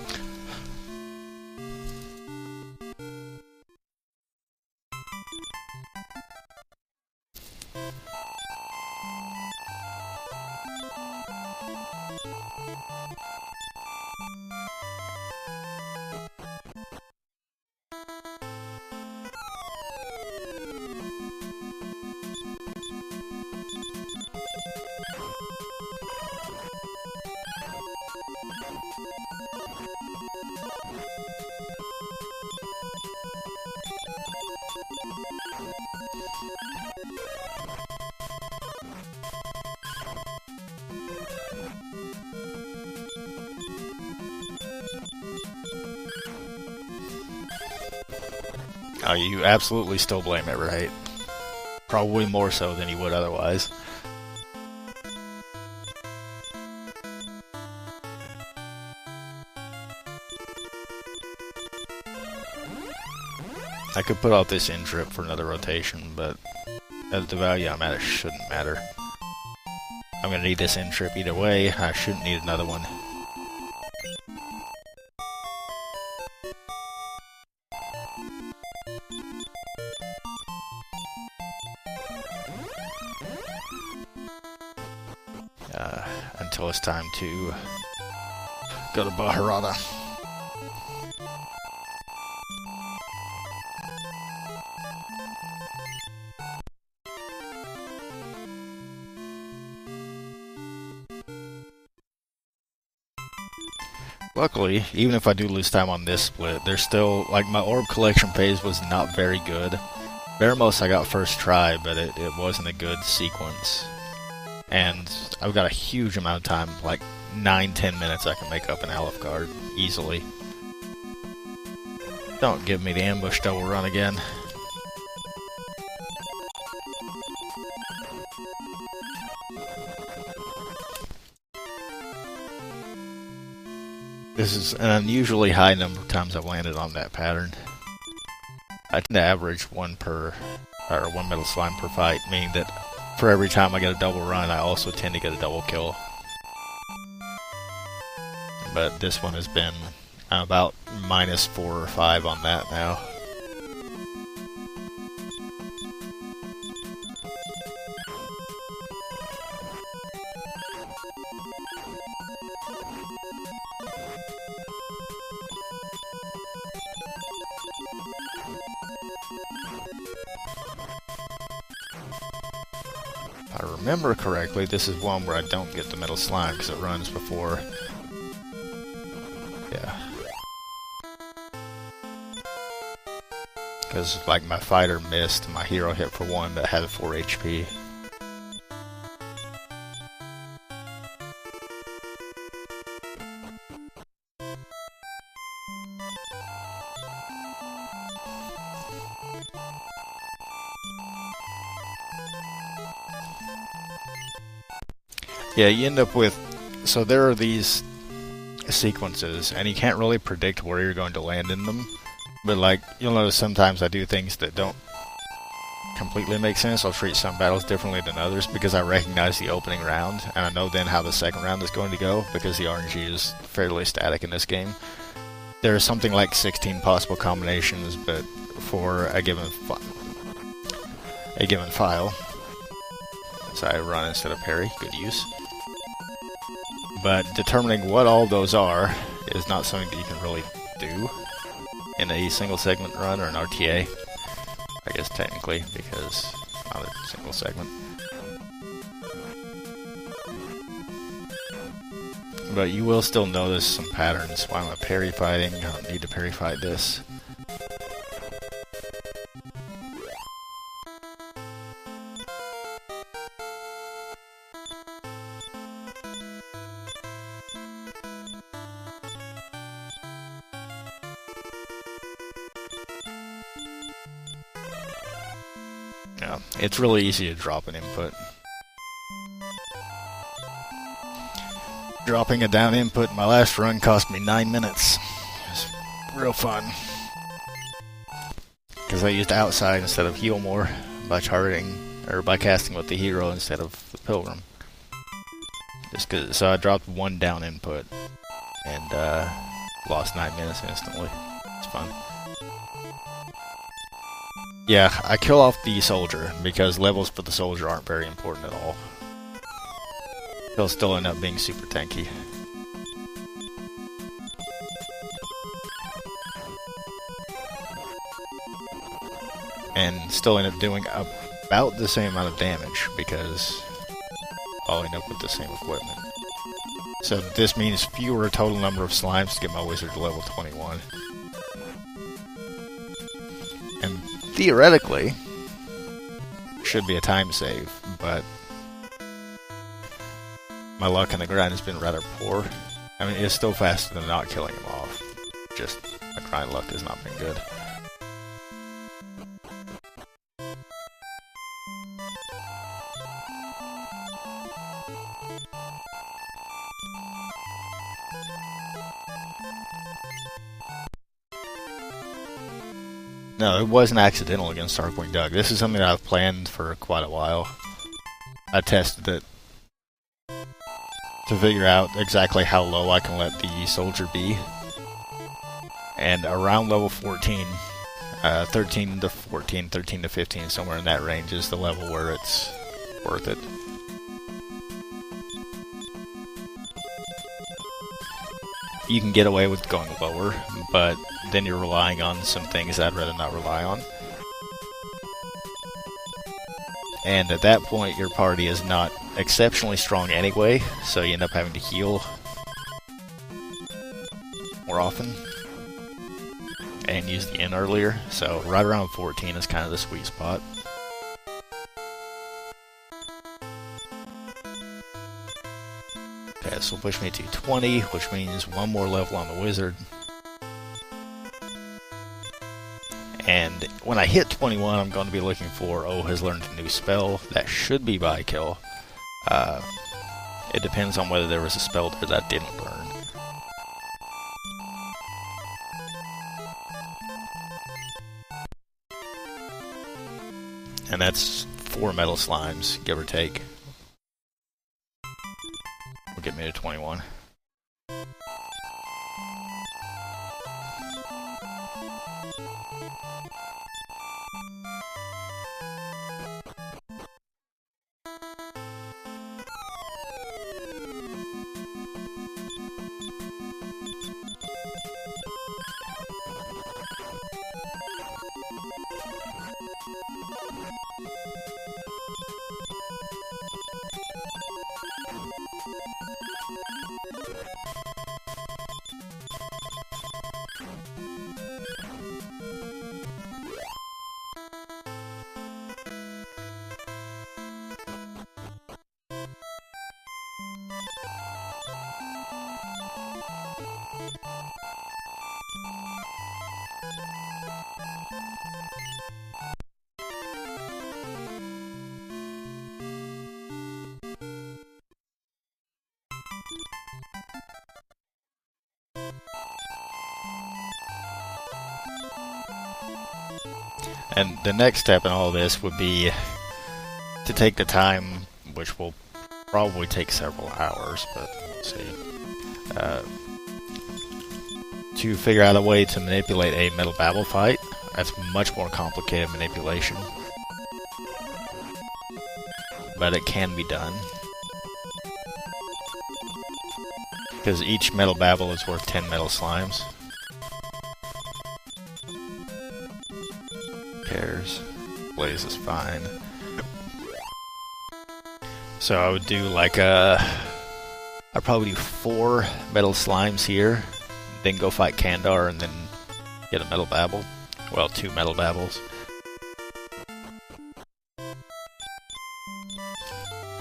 Oh, you absolutely still blame Everhate. Probably more so than you would otherwise. I could put out this in trip for another rotation, but at the value I'm at, it shouldn't matter. I'm gonna need this in trip either way. I shouldn't need another one. Until it's time to go to Baharada. Luckily, even if I do lose time on this split, there's still, like, my orb collection phase was not very good. Baremos I got first try, but it wasn't a good sequence. And I've got a huge amount of time, like 9-10 minutes I can make up an Aleph card easily. Don't give me the ambush double run again. This is an unusually high number of times I've landed on that pattern. I tend to average one metal slime per fight, meaning that for every time I get a double run, I also tend to get a double kill. But this one has been, I'm about -4 or 5 on that now. If I remember correctly, this is one where I don't get the metal slime because it runs before. Yeah. Because, like, my fighter missed and my hero hit for 1 but had 4 HP. Yeah, you end up with, so there are these sequences, and you can't really predict where you're going to land in them, but like, you'll notice sometimes I do things that don't completely make sense. I'll treat some battles differently than others because I recognize the opening round, and I know then how the second round is going to go, because the RNG is fairly static in this game. There's something like 16 possible combinations, but for a given file. So I run instead of parry, good use. But determining what all those are is not something that you can really do in a single segment run or an RTA. I guess technically, because it's not a single segment. But you will still notice some patterns. While I'm parry fighting, I don't need to parry fight this. Yeah, it's really easy to drop an input. Dropping a down input in my last run cost me 9 minutes. It's real fun. Because I used outside instead of heal more by by casting with the hero instead of the pilgrim. So I dropped 1 down input and lost 9 minutes instantly. It's fun. Yeah, I kill off the soldier because levels for the soldier aren't very important at all. He'll still end up being super tanky. And still end up doing about the same amount of damage because I'll end up with the same equipment. So this means fewer total number of slimes to get my wizard to level 21. And theoretically, should be a time save, but my luck in the grind has been rather poor. I mean, it's still faster than not killing him off. Just my grind luck has not been good. No, it wasn't accidental against Darkwing Duck. This is something that I've planned for quite a while. I tested it to figure out exactly how low I can let the soldier be. And around level 14, 13 to 14, 13 to 15, somewhere in that range is the level where it's worth it. You can get away with going lower, but then you're relying on some things I'd rather not rely on. And at that point, your party is not exceptionally strong anyway, so you end up having to heal more often and use the N earlier. So right around 14 is kind of the sweet spot. Okay, this will push me to 20, which means one more level on the wizard. And when I hit 21, I'm going to be looking for, has learned a new spell. That should be by kill. It depends on whether there was a spell there that didn't learn. And that's 4 metal slimes, give or take. Will get me to 21. And the next step in all this would be to take the time, which will probably take several hours, but we'll see, to figure out a way to manipulate a metal babble fight. That's much more complicated manipulation, but it can be done. Because each metal babble is worth 10 metal slimes. Cares. Blaze is fine. So I would do like I'd probably do 4 metal slimes here, then go fight Kandar and then get a metal babble. Well, 2 metal babbles.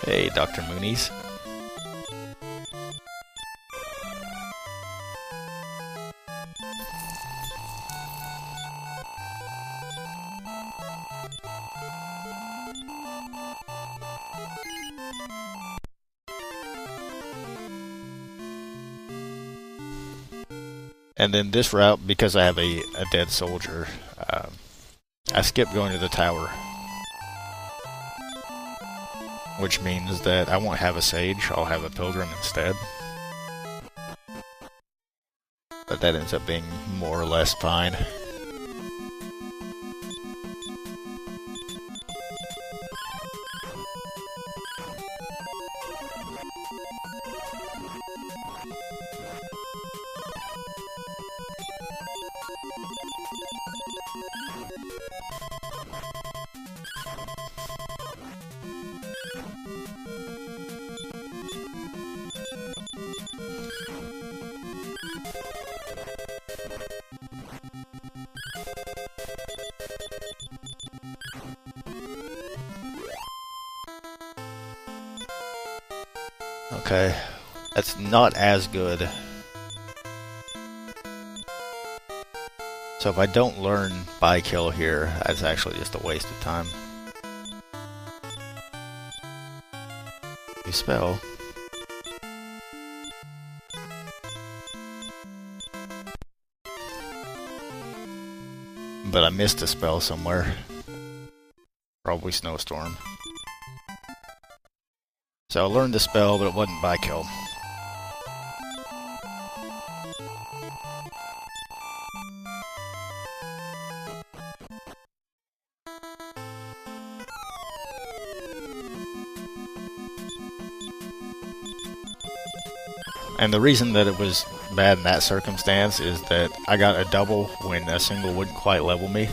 Hey, Dr. Moonies. And then this route, because I have a dead soldier, I skip going to the tower. Which means that I won't have a sage, I'll have a pilgrim instead. But that ends up being more or less fine. Okay, that's not as good. So if I don't learn by kill here, that's actually just a waste of time. You spell. But I missed a spell somewhere. Probably Snowstorm. So I learned the spell, but it wasn't by kill. And the reason that it was bad in that circumstance is that I got a double when a single wouldn't quite level me.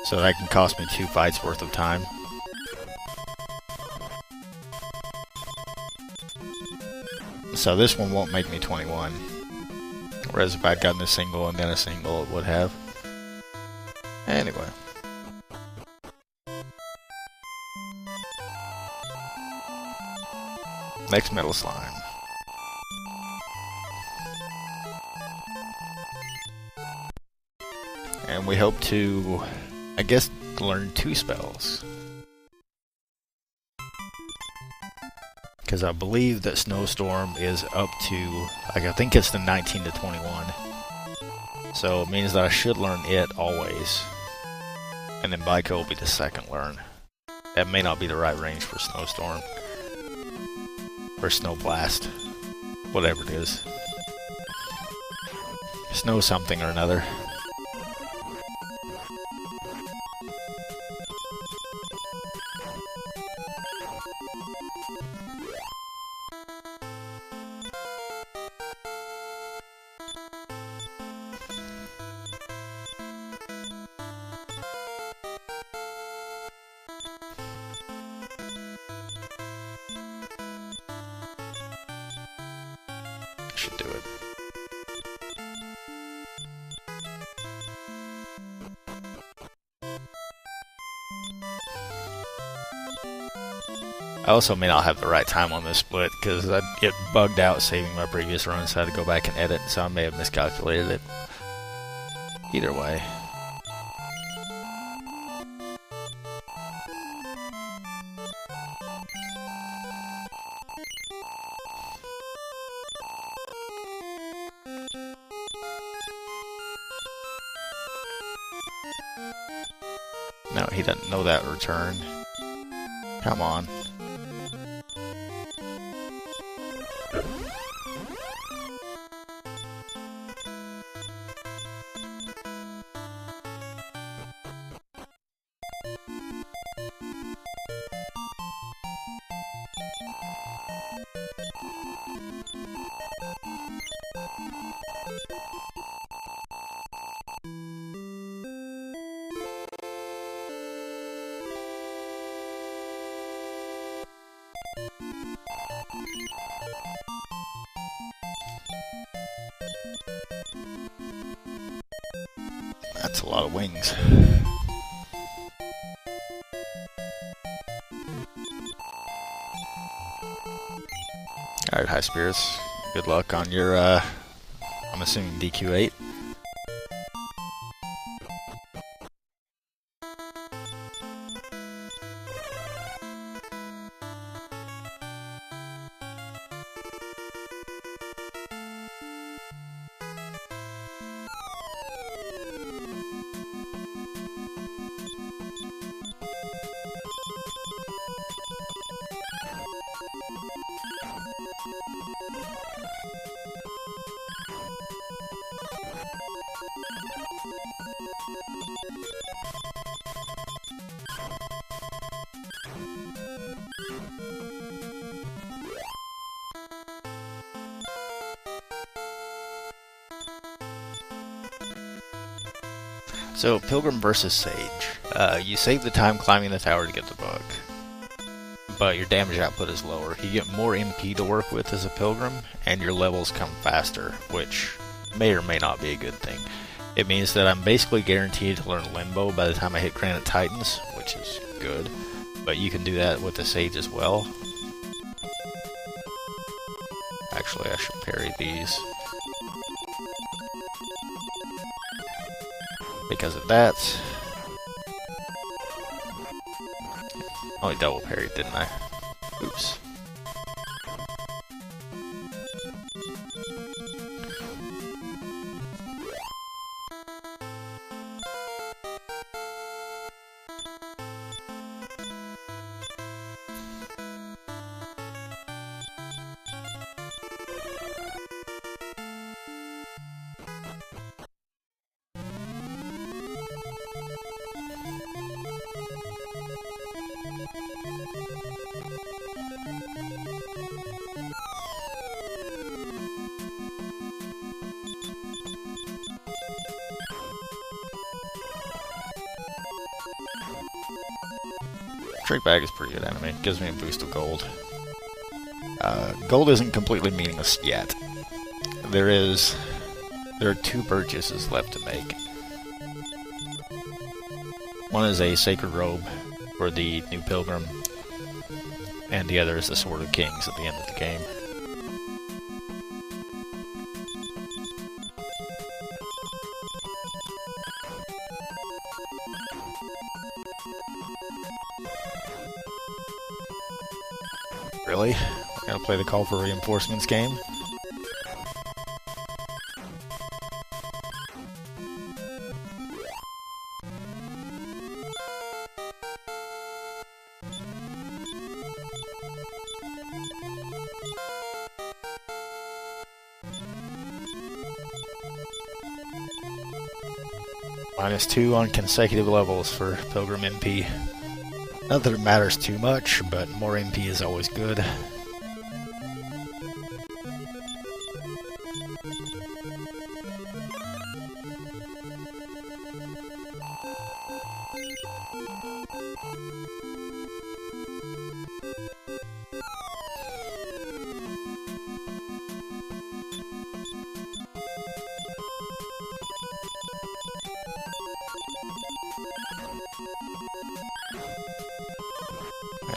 So that can cost me 2 fights worth of time. So this one won't make me 21. Whereas if I'd gotten a single and then a single, it would have. Anyway. Next metal slime. And we hope to, I guess, learn 2 spells. Because I believe that Snowstorm is up to, like, I think it's the 19 to 21. So it means that I should learn it always. And then Baiko will be the second learn. That may not be the right range for Snowstorm. Or Snow Blast. Whatever it is. Snow something or another. Should do it. I also may not have the right time on this split because I get bugged out saving my previous run, so I had to go back and edit, so I may have miscalculated it. Either way. No, he doesn't know that return. Come on. That's a lot of wings. Alright, High Spirits. Good luck on your, I'm assuming DQ8. So, Pilgrim versus Sage. You save the time climbing the tower to get the book. but your damage output is lower. You get more MP to work with as a pilgrim, and your levels come faster, which may or may not be a good thing. It means that I'm basically guaranteed to learn Limbo by the time I hit Granite Titans, which is good, but you can do that with the Sage as well. Actually, I should parry these. Because of that. Only double parried, didn't I? Oops. Trick Bag is pretty good enemy. It gives me a boost of gold. Gold isn't completely meaningless yet. There are 2 purchases left to make. One is a Sacred Robe for the new Pilgrim, and the other is the Sword of Kings at the end of the game. Really? I gotta play the Call for Reinforcements game? -2 on consecutive levels for Pilgrim MP. Not that it matters too much, but more MP is always good.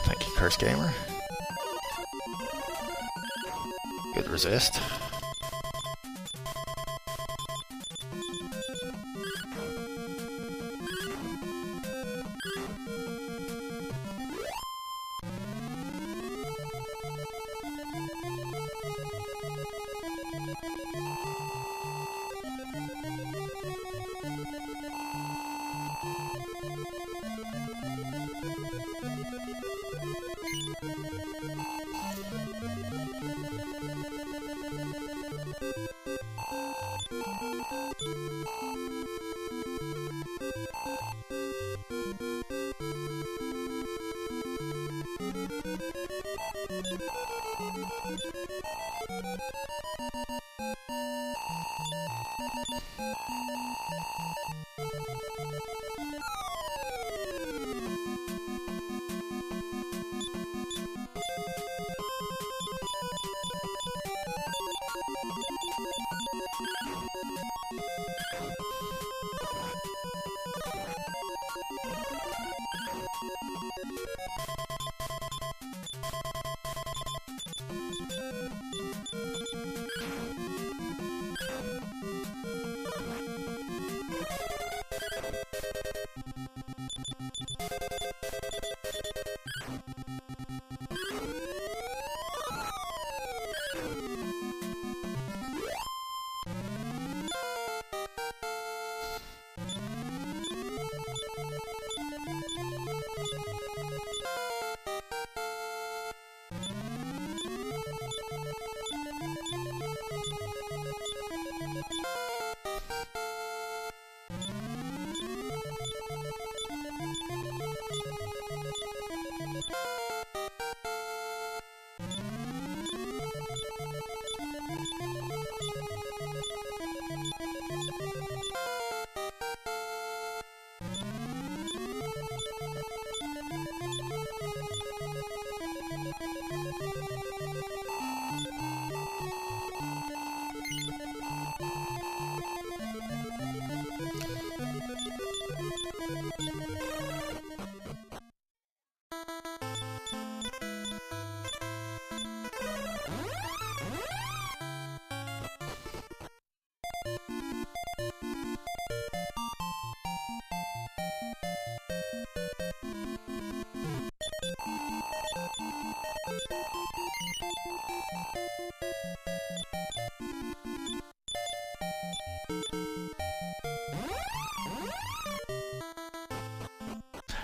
Thank you, Curse Gamer. Good resist.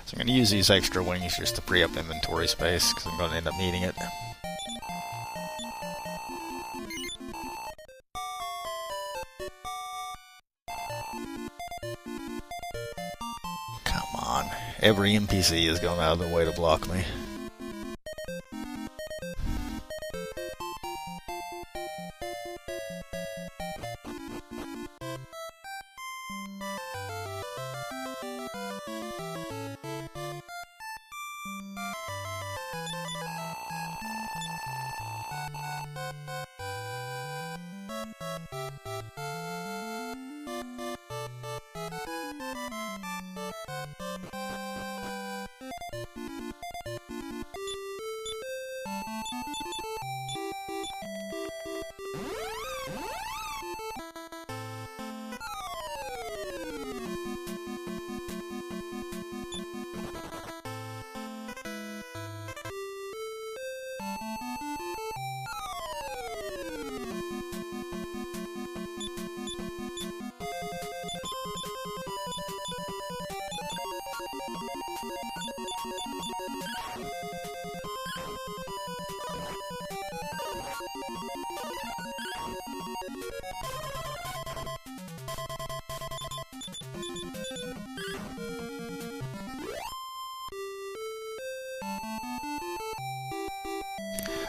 So I'm going to use these extra wings just to free up inventory space, because I'm going to end up needing it. Come on. Every NPC is going out of the way to block me.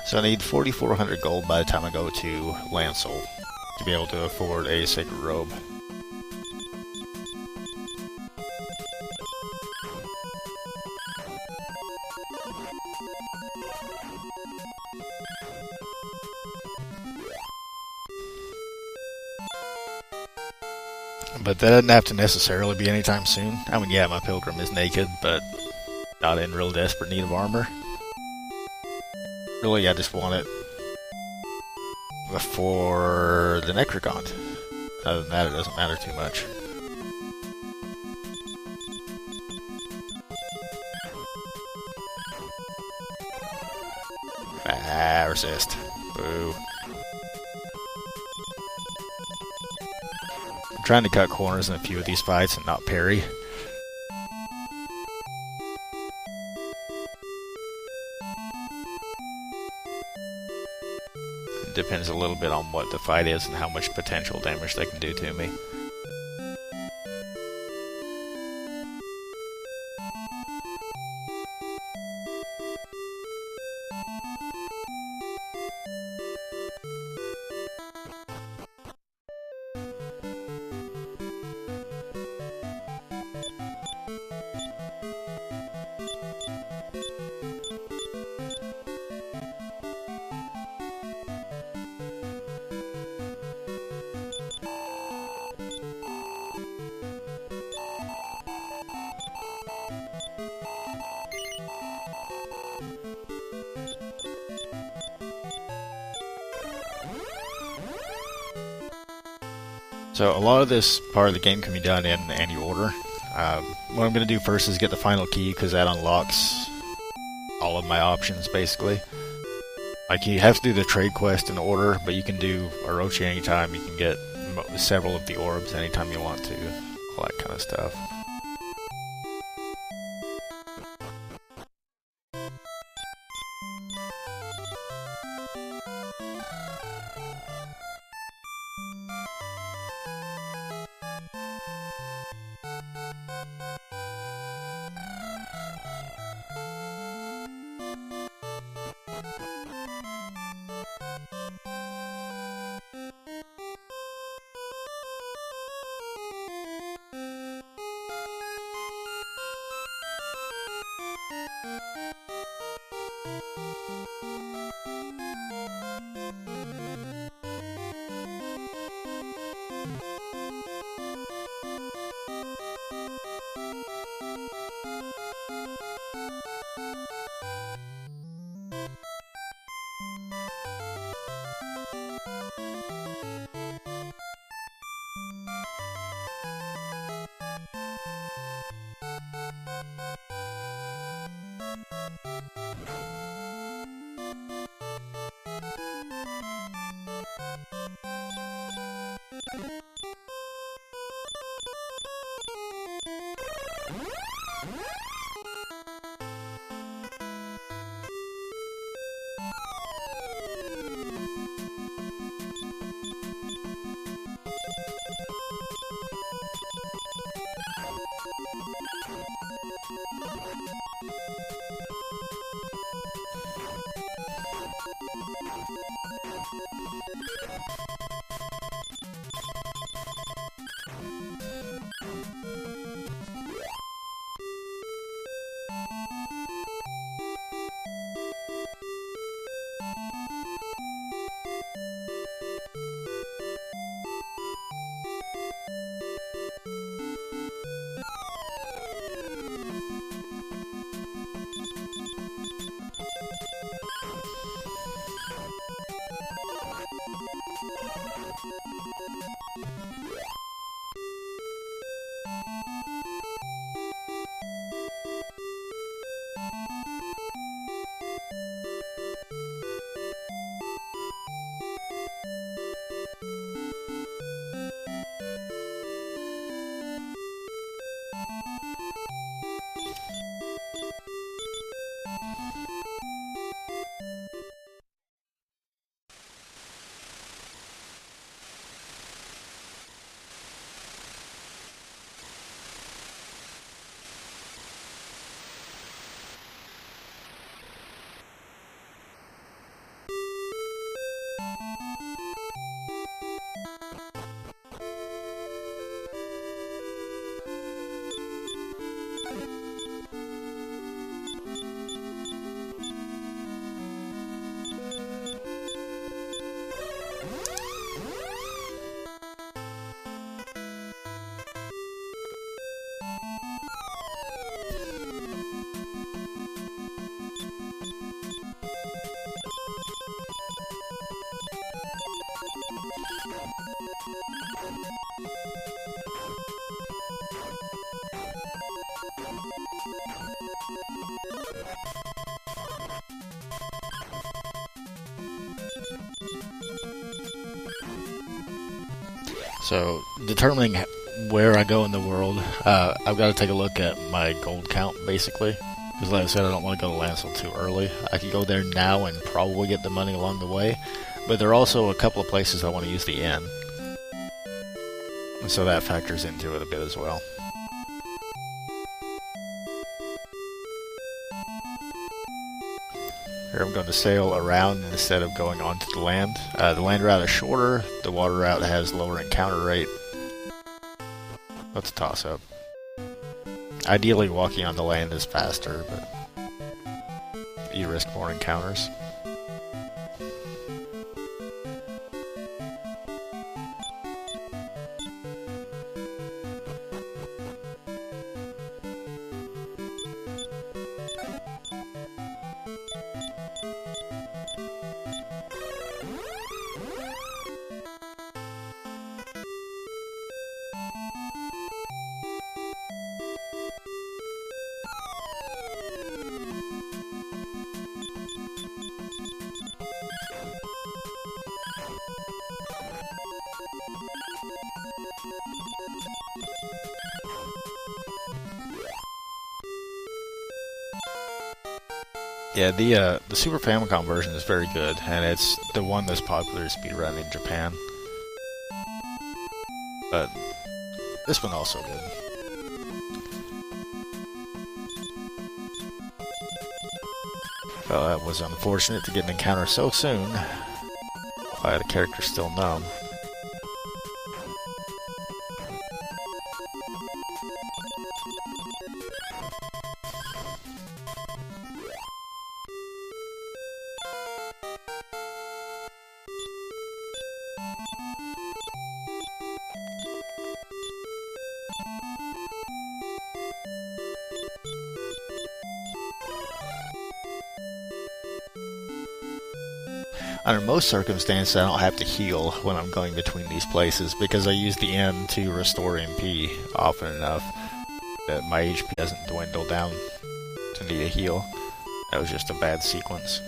So I need 4,400 gold by the time I go to Lancel to be able to afford a sacred robe. But that doesn't have to necessarily be anytime soon. I mean, yeah, my pilgrim is naked, but not in real desperate need of armor. Really, I just want it before the Necrocon. Other than that, it doesn't matter too much. Ah, resist. Boo. I'm trying to cut corners in a few of these fights and not parry. Depends a little bit on what the fight is and how much potential damage they can do to me. So a lot of this part of the game can be done in any order. What I'm going to do first is get the final key, because that unlocks all of my options, basically. Like, you have to do the trade quest in order, but you can do Orochi anytime. You can get several of the orbs anytime you want to. All that kind of stuff. So, determining where I go in the world, I've got to take a look at my gold count, basically. Because like I said, I don't want to go to Lancel too early. I could go there now and probably get the money along the way. But there are also a couple of places I want to use the inn. And so that factors into it a bit as well. Here I'm going to sail around instead of going onto the land. The land route is shorter, the water route has lower encounter rate. That's a toss-up. Ideally walking on the land is faster, but you risk more encounters. Yeah, the Super Famicom version is very good, and it's the one that's popular to speedrun in Japan. But this one also good. Well, that was unfortunate to get an encounter so soon. Why the character's still numb. Under most circumstances, I don't have to heal when I'm going between these places because I use the inn to restore MP often enough that my HP doesn't dwindle down to need a heal. That was just a bad sequence.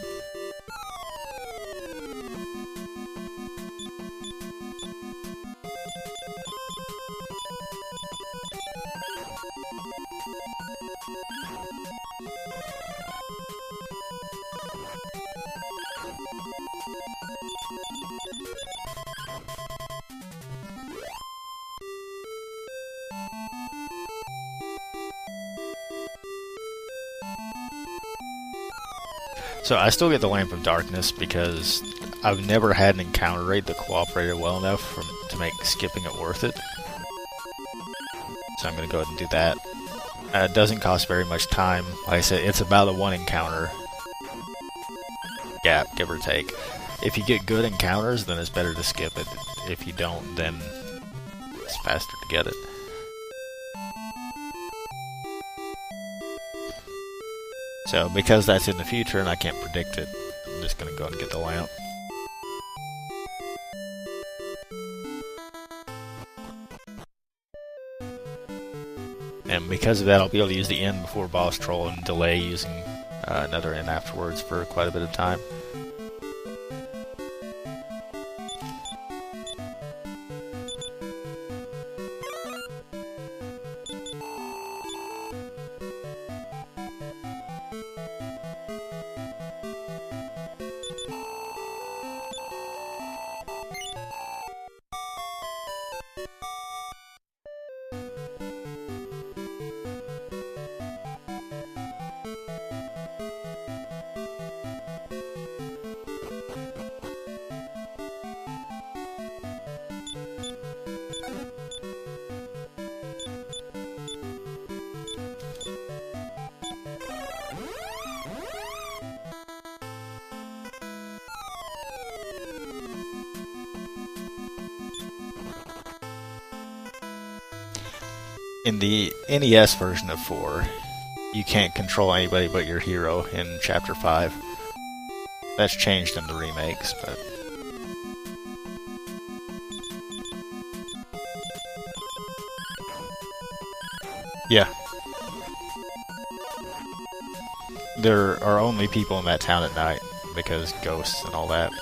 So I still get the Lamp of Darkness because I've never had an encounter rate that cooperated well enough to make skipping it worth it. So I'm going to go ahead and do that. It doesn't cost very much time. Like I said, it's about a 1 encounter gap, give or take. If you get good encounters, then it's better to skip it. If you don't, then it's faster to get it. So, because that's in the future and I can't predict it, I'm just going to go and get the lamp. And because of that, I'll be able to use the N before boss troll and delay using another N afterwards for quite a bit of time. In the NES version of 4, you can't control anybody but your hero in Chapter 5. That's changed in the remakes, but... yeah. There are only people in that town at night, because ghosts and all that.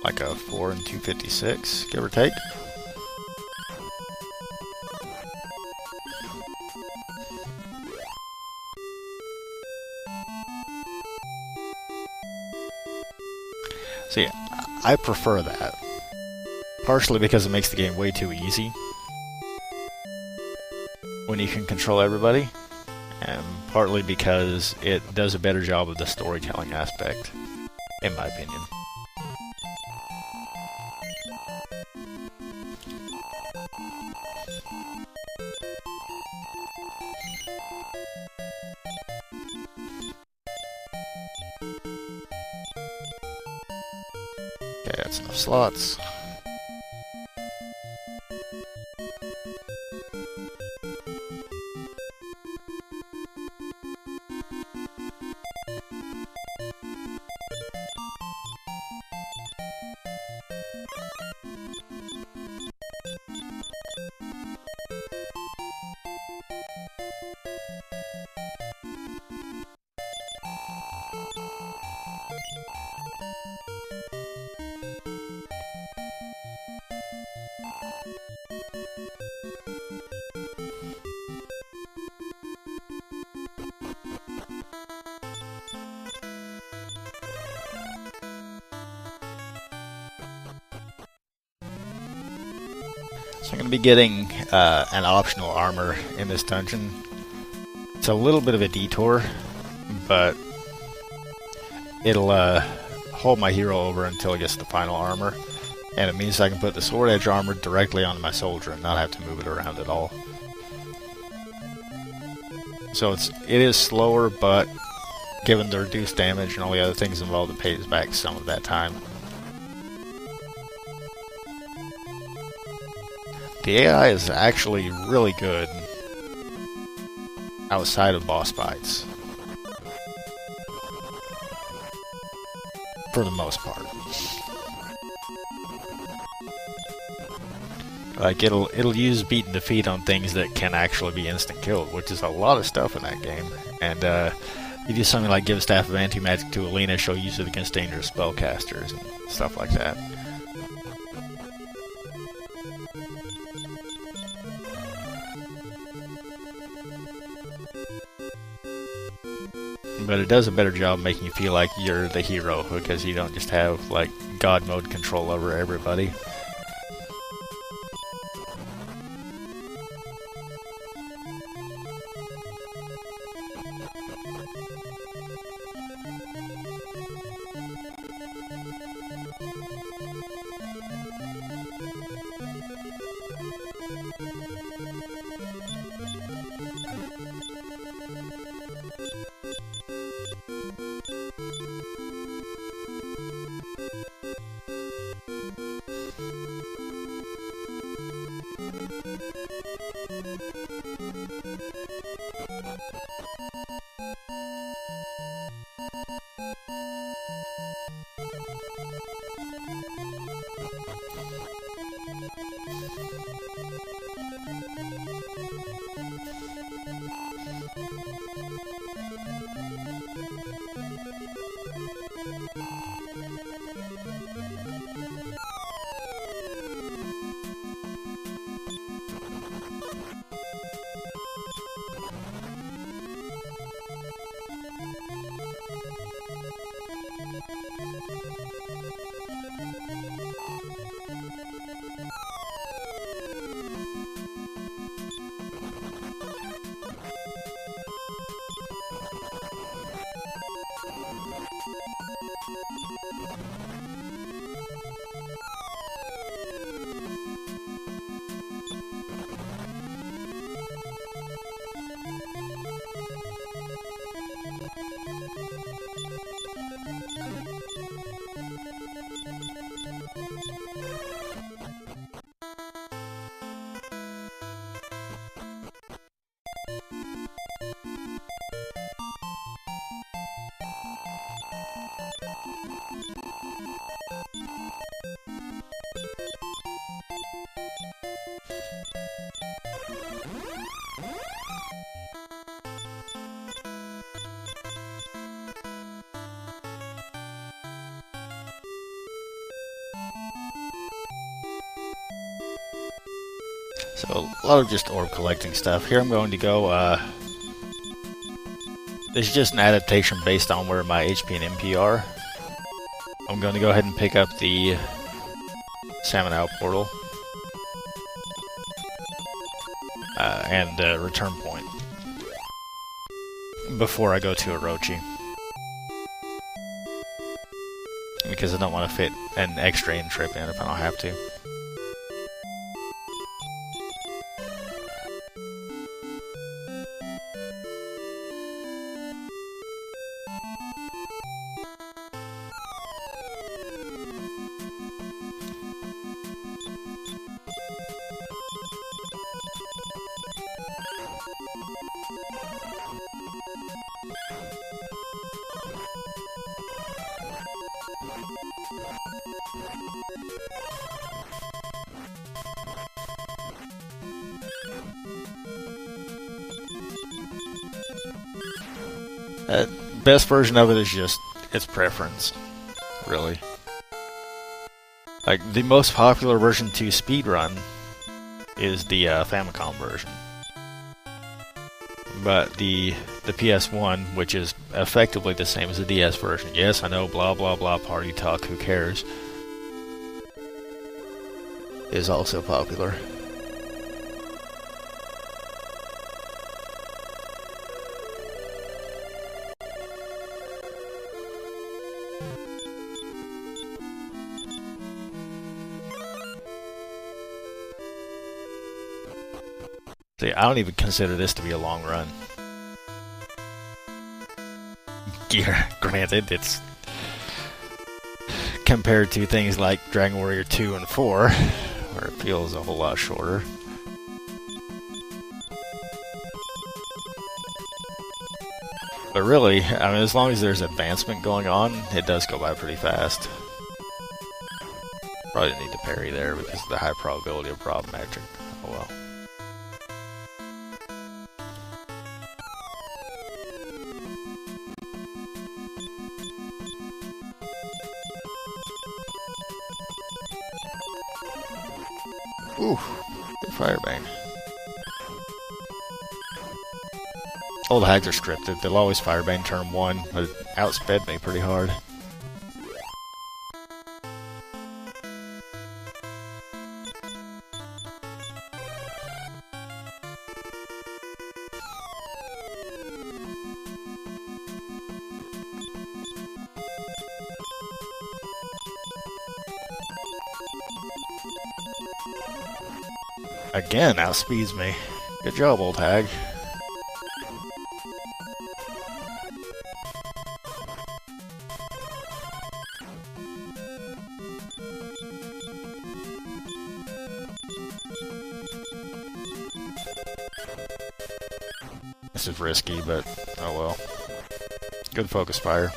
Like a 4 and 256, give or take. See, I prefer that. Partially because it makes the game way too easy when you can control everybody, and partly because it does a better job of the storytelling aspect, in my opinion. Okay, that's enough slots. So I'm going to be getting an optional armor in this dungeon. It's a little bit of a detour, but it'll hold my hero over until he gets the final armor, and it means I can put the sword edge armor directly onto my soldier and not have to move it around at all. So it is slower, but given the reduced damage and all the other things involved, it pays back some of that time. The AI is actually really good outside of boss fights, for the most part. Like it'll use beat and defeat on things that can actually be instant killed, which is a lot of stuff in that game. And you do something like give a staff of anti-magic to Alina, she'll use it against dangerous spellcasters and stuff like that. But it does a better job making you feel like you're the hero, because you don't just have, like, God mode control over everybody. So, a lot of just orb collecting stuff. Here I'm going to go, this is just an adaptation based on where my HP and MP are. I'm going to go ahead and pick up the Salmon Owl portal. And return point. Before I go to Orochi. Because I don't want to fit an extra in trip in if I don't have to. Best version of it is just its preference, really. Like, the most popular version to speedrun is the Famicom version. But the PS1, which is effectively the same as the DS version, yes, I know, blah blah blah, party talk, who cares, is also popular. See, I don't even consider this to be a long run. Granted, it's compared to things like Dragon Warrior 2 and 4, where it feels a whole lot shorter. But really, I mean, as long as there's advancement going on, it does go by pretty fast. Probably didn't need to parry there because of the high probability of problem magic. Oh well. Ooh, good firebang. Old hags are scripted. They'll always firebang turn 1, but it outsped me pretty hard. Again, outspeeds me. Good job, old hag. This is risky, but oh well. Good focus fire.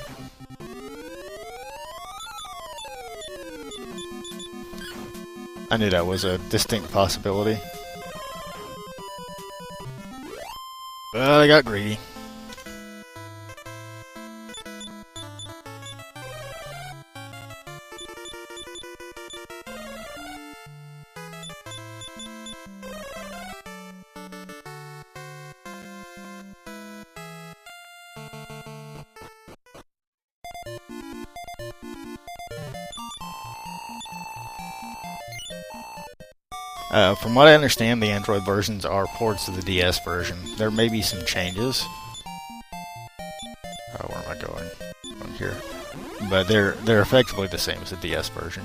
I knew that was a distinct possibility. But I got greedy. From what I understand, the Android versions are ports of the DS version. There may be some changes. Where am I going? Going here. But they're effectively the same as the DS version.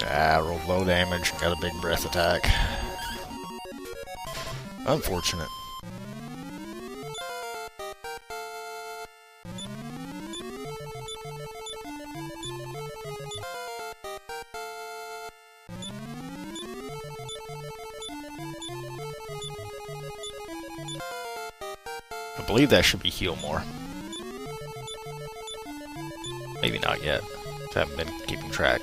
Ah, rolled low damage and got a big breath attack. Unfortunate. I believe that should be heal more. Maybe not yet. I haven't been keeping track.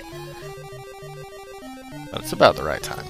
But it's about the right time.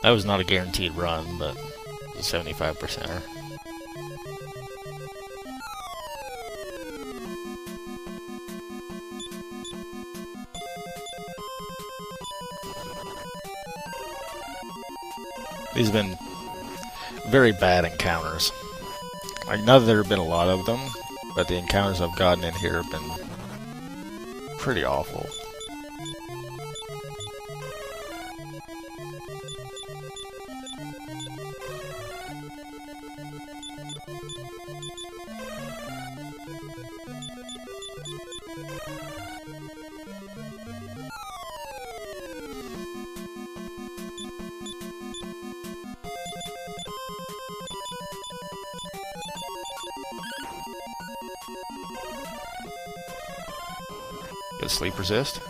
That was not a guaranteed run, but it was a 75%er. These have been very bad encounters. Like, not that there have been a lot of them, but the encounters I've gotten in here have been pretty awful. Good sleep resist.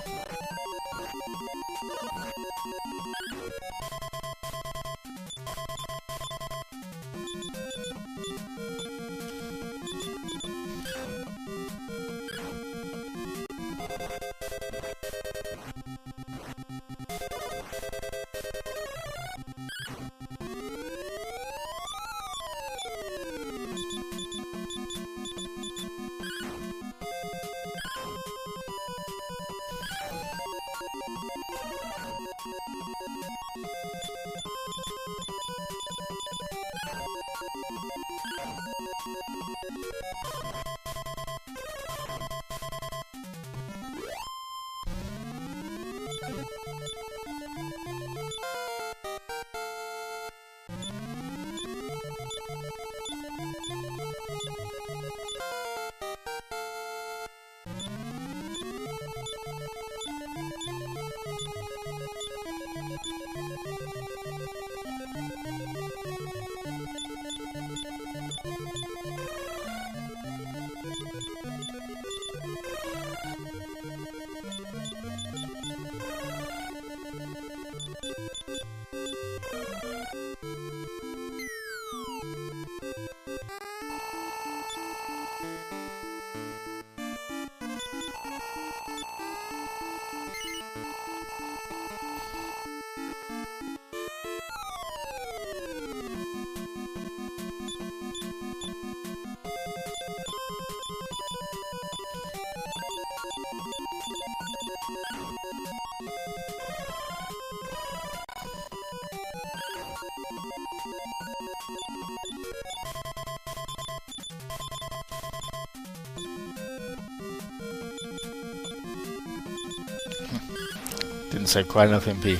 Didn't save quite enough MP.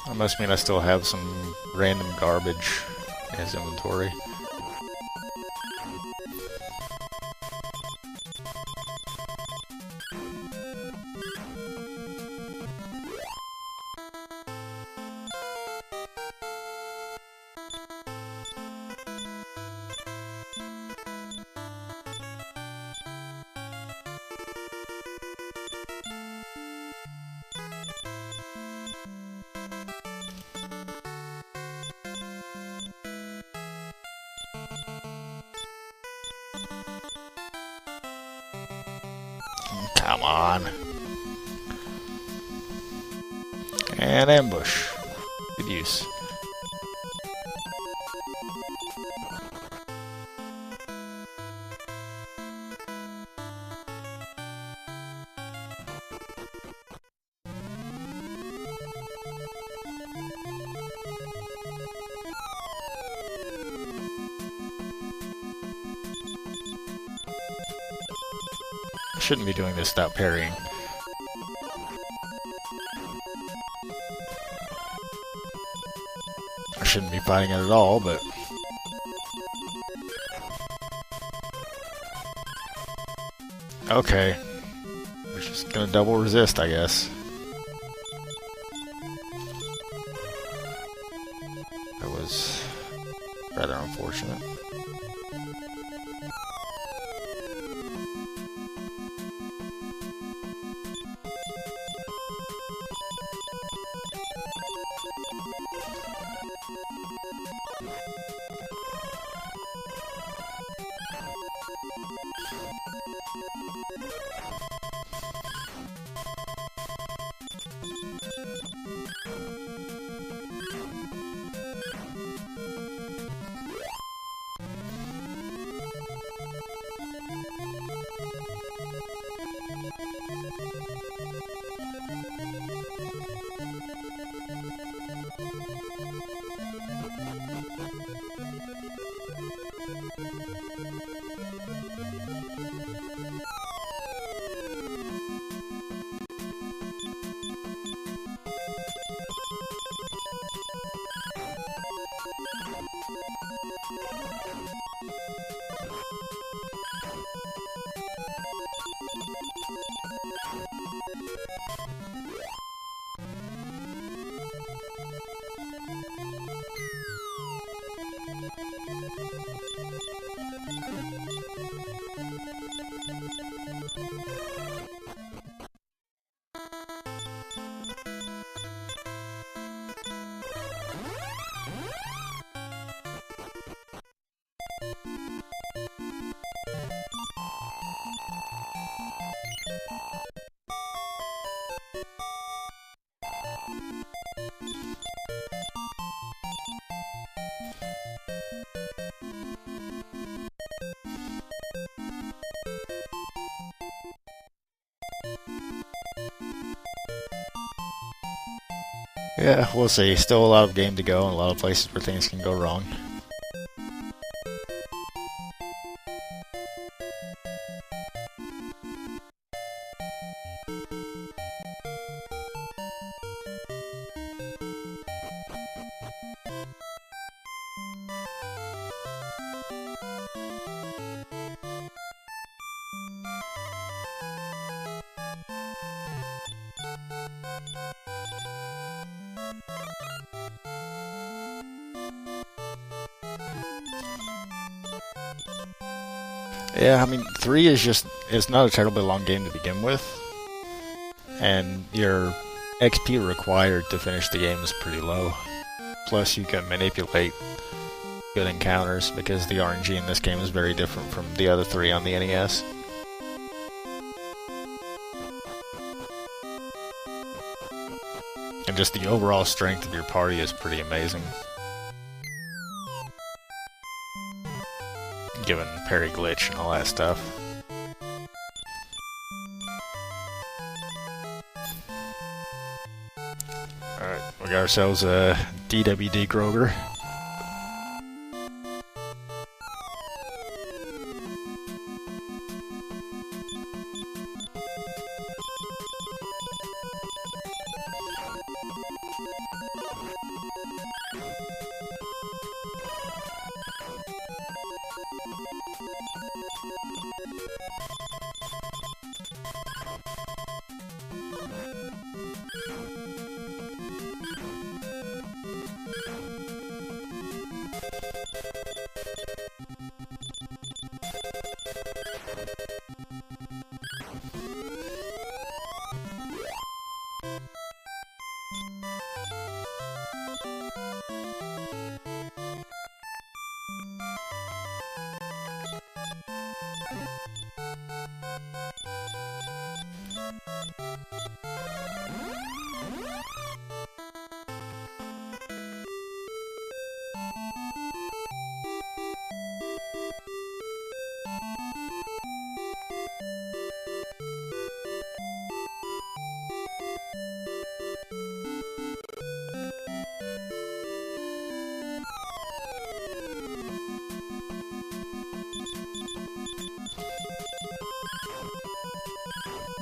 That must mean I still have some random garbage in his inventory. Come on. And ambush. Good use. I shouldn't be doing this without parrying. I shouldn't be fighting it at all, but... Okay. We're just gonna double resist, I guess. That was rather unfortunate. Yeah, we'll see. Still a lot of game to go and a lot of places where things can go wrong. Yeah, I mean, 3 is just, it's not a terribly long game to begin with. And your XP required to finish the game is pretty low. Plus, you can manipulate good encounters because the RNG in this game is very different from the other 3 on the NES. And just the overall strength of your party is pretty amazing. Given parry glitch and all that stuff. Alright, we got ourselves a DWD Grover.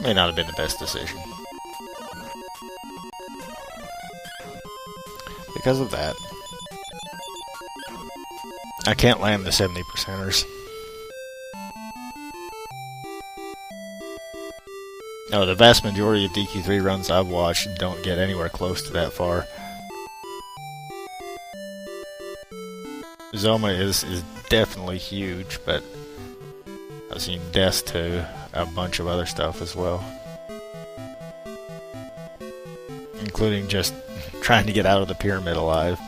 May not have been the best decision. Because of that, I can't land the 70%ers. No, the vast majority of DQ3 runs I've watched don't get anywhere close to that far. Zoma is definitely huge, but I've seen deaths to a bunch of other stuff as well. Including just trying to get out of the pyramid alive.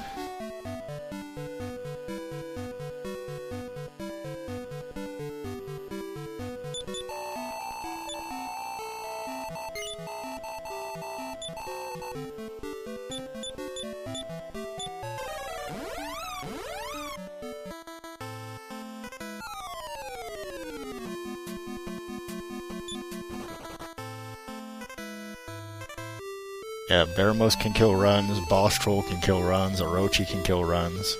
Yeah, Baramos can kill runs, Boss Troll can kill runs, Orochi can kill runs.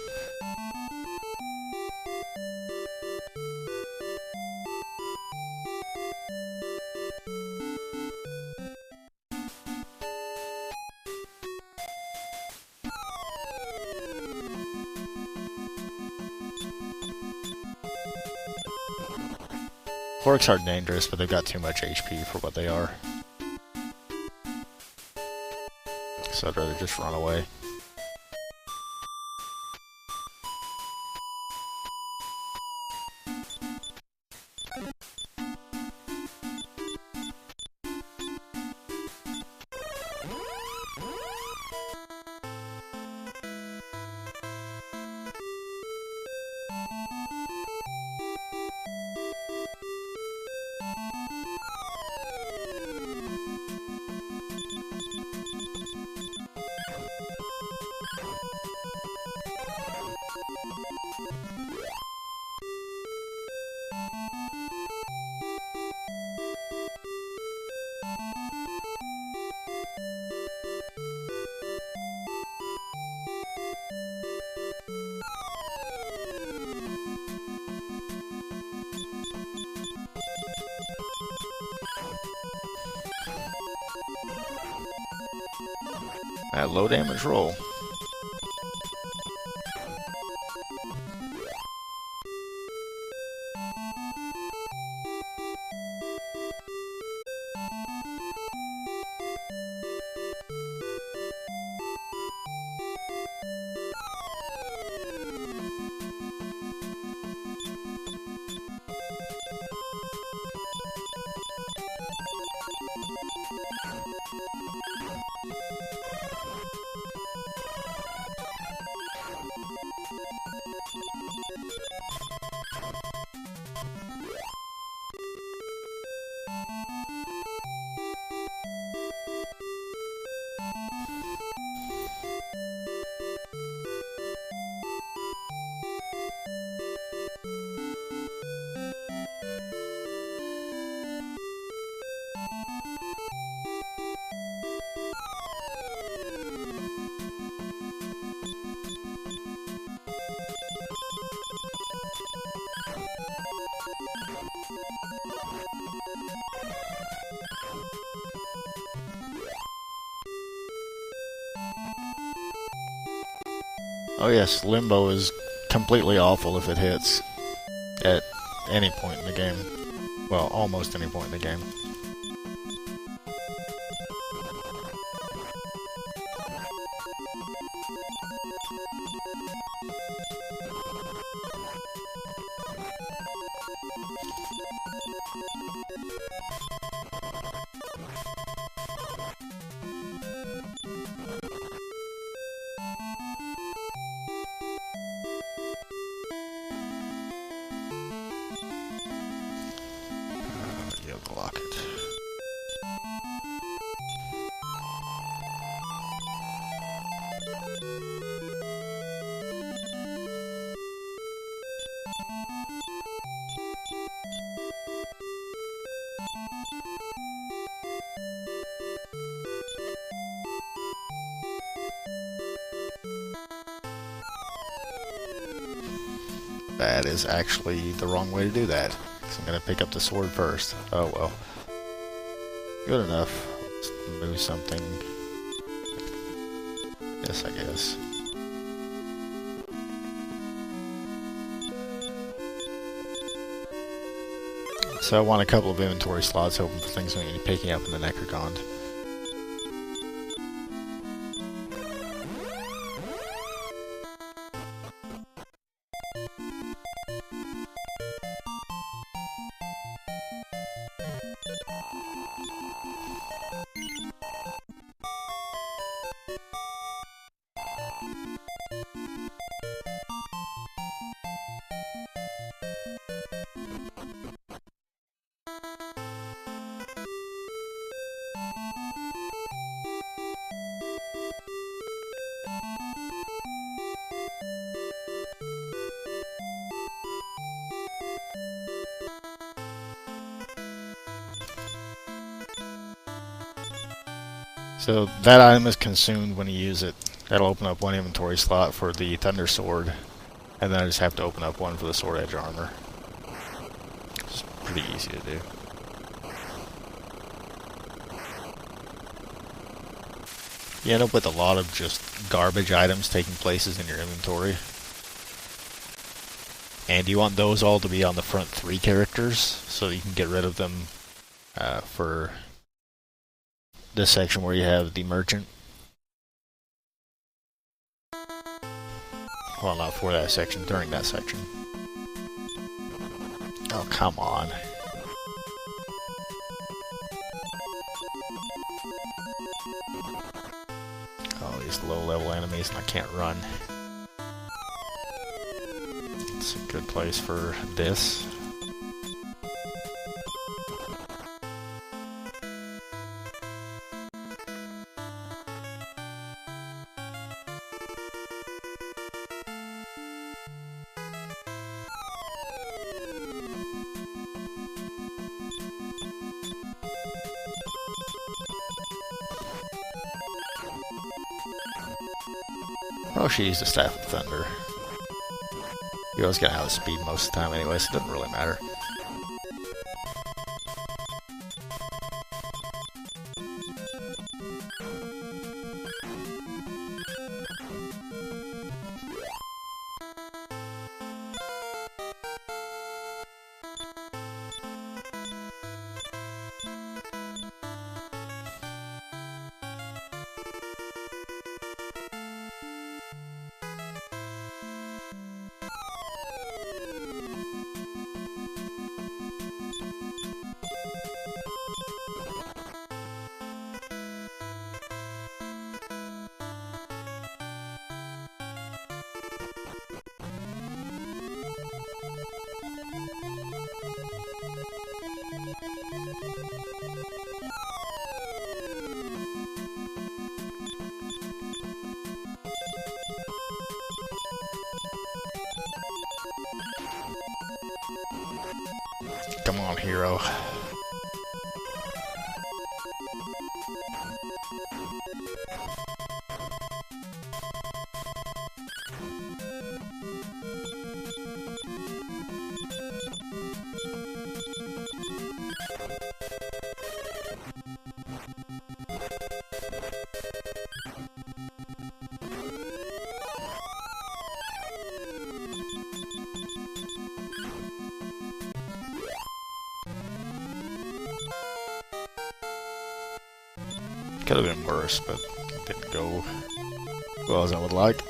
Horks are dangerous, but they've got too much HP for what they are. So I'd rather just run away. That low damage roll. Oh yes, Limbo is completely awful if it hits at any point in the game. Well, almost any point in the game. Lock it. That is actually the wrong way to do that. So I'm going to pick up the sword first. Oh well. Good enough. Let's move something. Yes, I guess. So I want a couple of inventory slots open for things I'm going to be picking up in the Necrocon. So that item is consumed when you use it. That'll open up one inventory slot for the Thunder Sword, and then I just have to open up one for the Sword Edge Armor. It's pretty easy to do. You end up with a lot of just garbage items taking places in your inventory. And you want those all to be on the front 3 characters, so you can get rid of them for this section where you have the merchant. Well, not for that section, during that section. Oh, come on. Oh, these low-level enemies, and I can't run. It's a good place for this. Oh, she used the Staff of Thunder. You're always gonna have speed most of the time anyway, so it doesn't really matter. Come on, hero. Could have been worse, but it didn't go as well as I would like.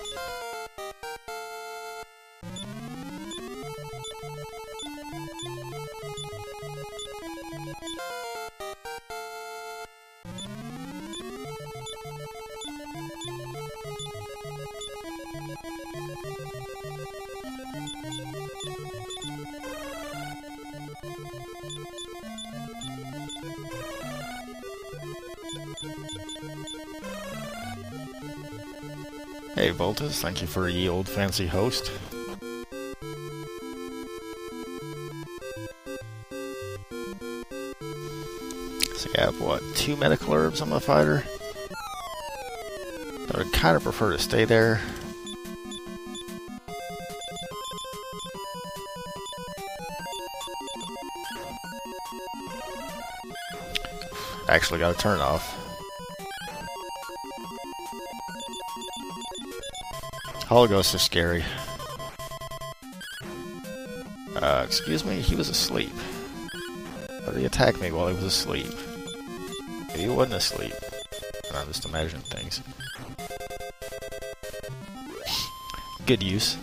Hey Voltus, thank you for ye old fancy host. So you have what, 2 medical herbs on my fighter? I would kind of prefer to stay there. Actually got to turn it off. Hologhosts are scary. Excuse me, he was asleep. But he attacked me while he was asleep. Maybe he wasn't asleep. And I'm just imagining things. Good use.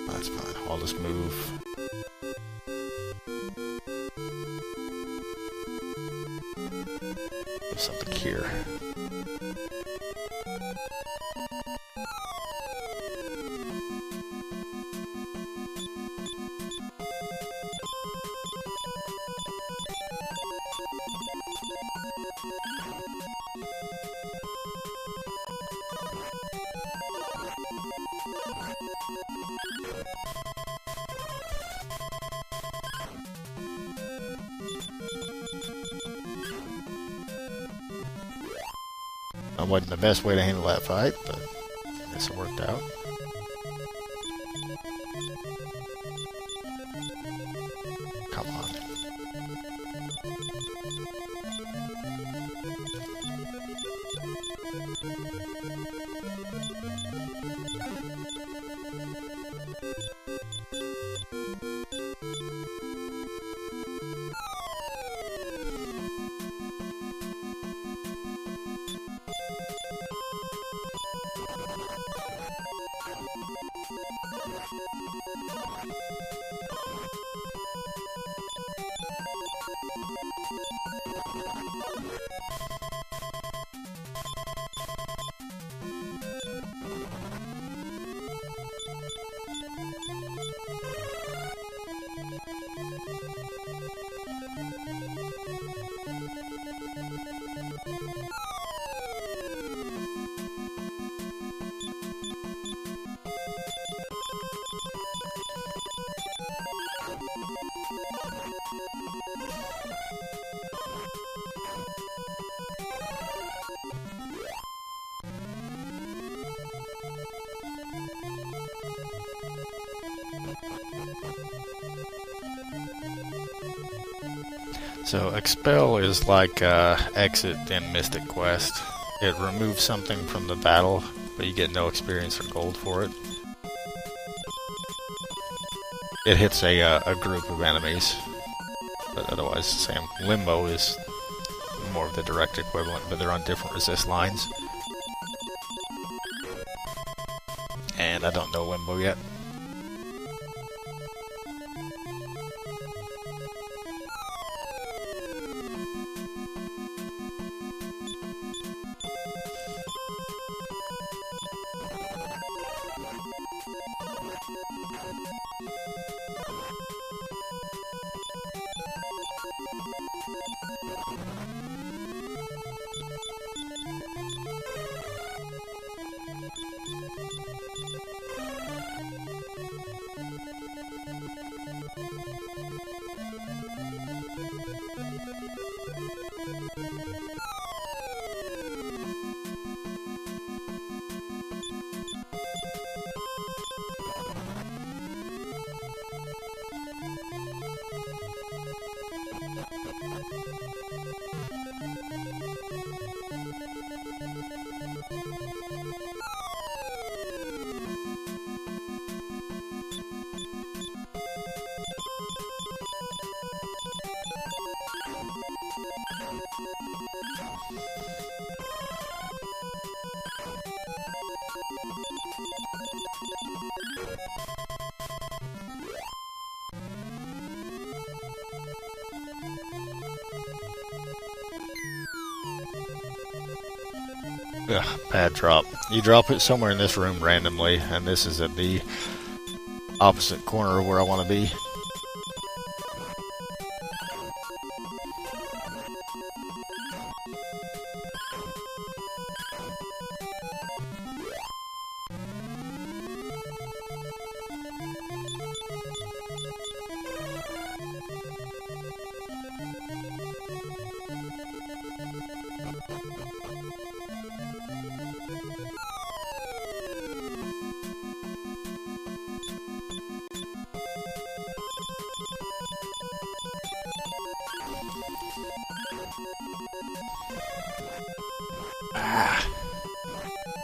That's fine. I'll just move. There's something here. That wasn't the best way to handle that fight, but I guess it worked out. Come on. So expel is like exit in Mystic Quest. It removes something from the battle, but you get no experience or gold for it. It hits a group of enemies, but otherwise the same. Limbo is more of the direct equivalent, but they're on different resist lines. And I don't know Limbo yet. Ugh, bad drop. You drop it somewhere in this room randomly, and this is at the opposite corner of where I want to be.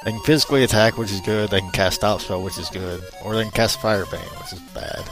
They can physically attack, which is good. They can cast Stop Spell, which is good. Or they can cast Fire Bane, which is bad.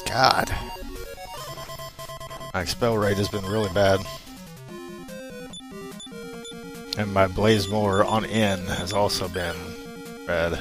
God. My spell rate has been really bad. And my Blazemore on N has also been bad.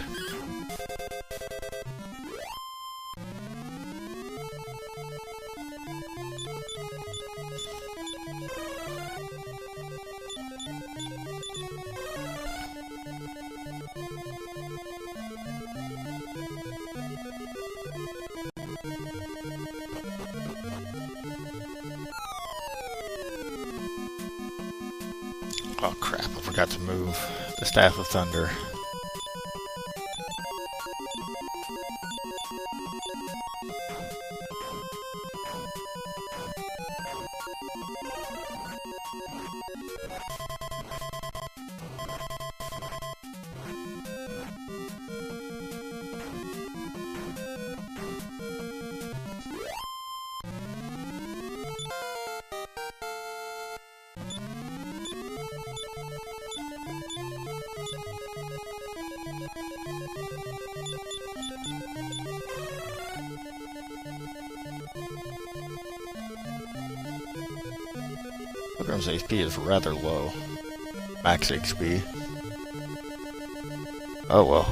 Oh crap, I forgot to move the Staff of Thunder. Pilgrim's HP is rather low. Max HP. Oh well.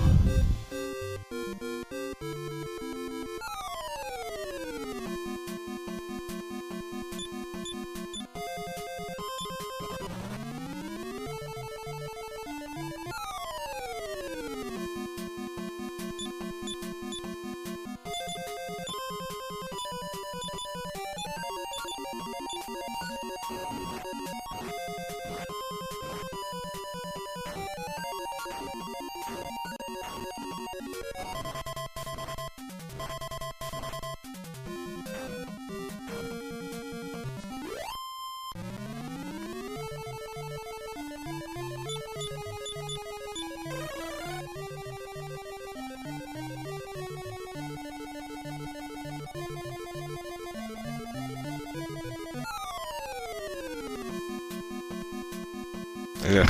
Ugh.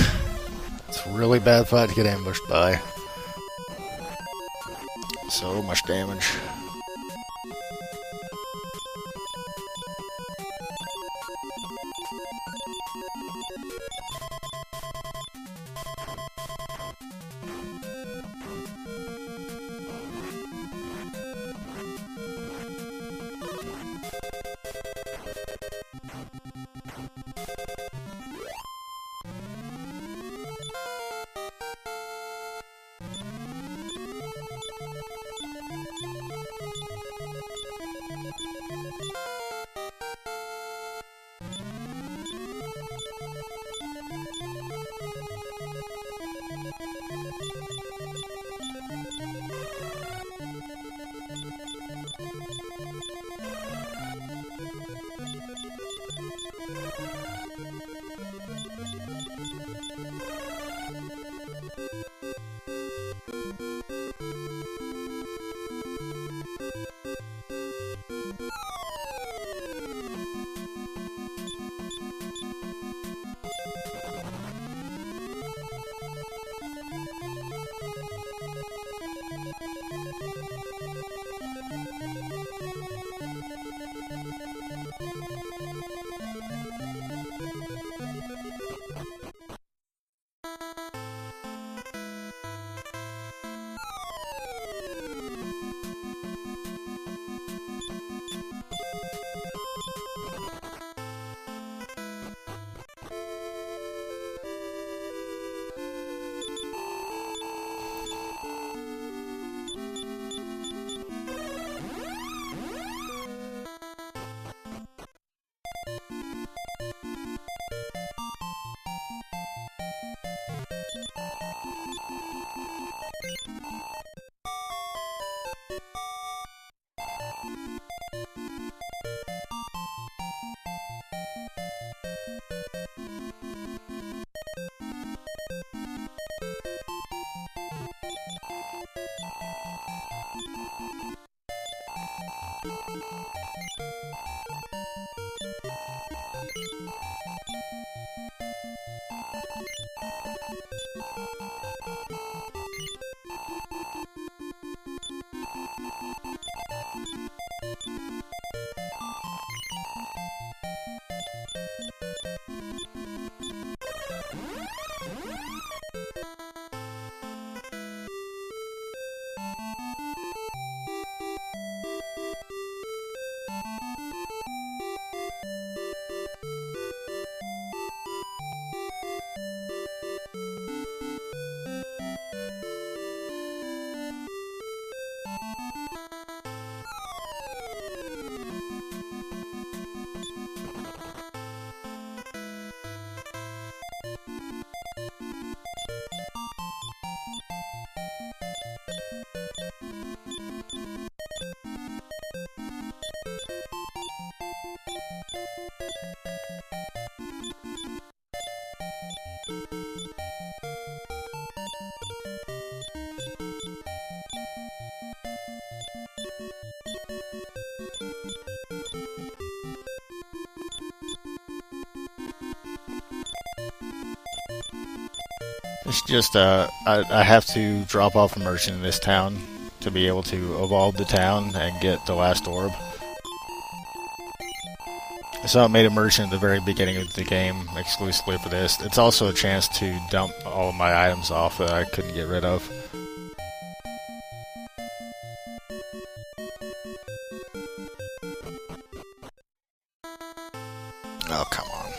It's a really bad fight to get ambushed by. So much damage. It's just, I have to drop off a merchant in this town to be able to evolve the town and get the last orb. So I made a merchant at the very beginning of the game exclusively for this. It's also a chance to dump all of my items off that I couldn't get rid of. Oh, come on.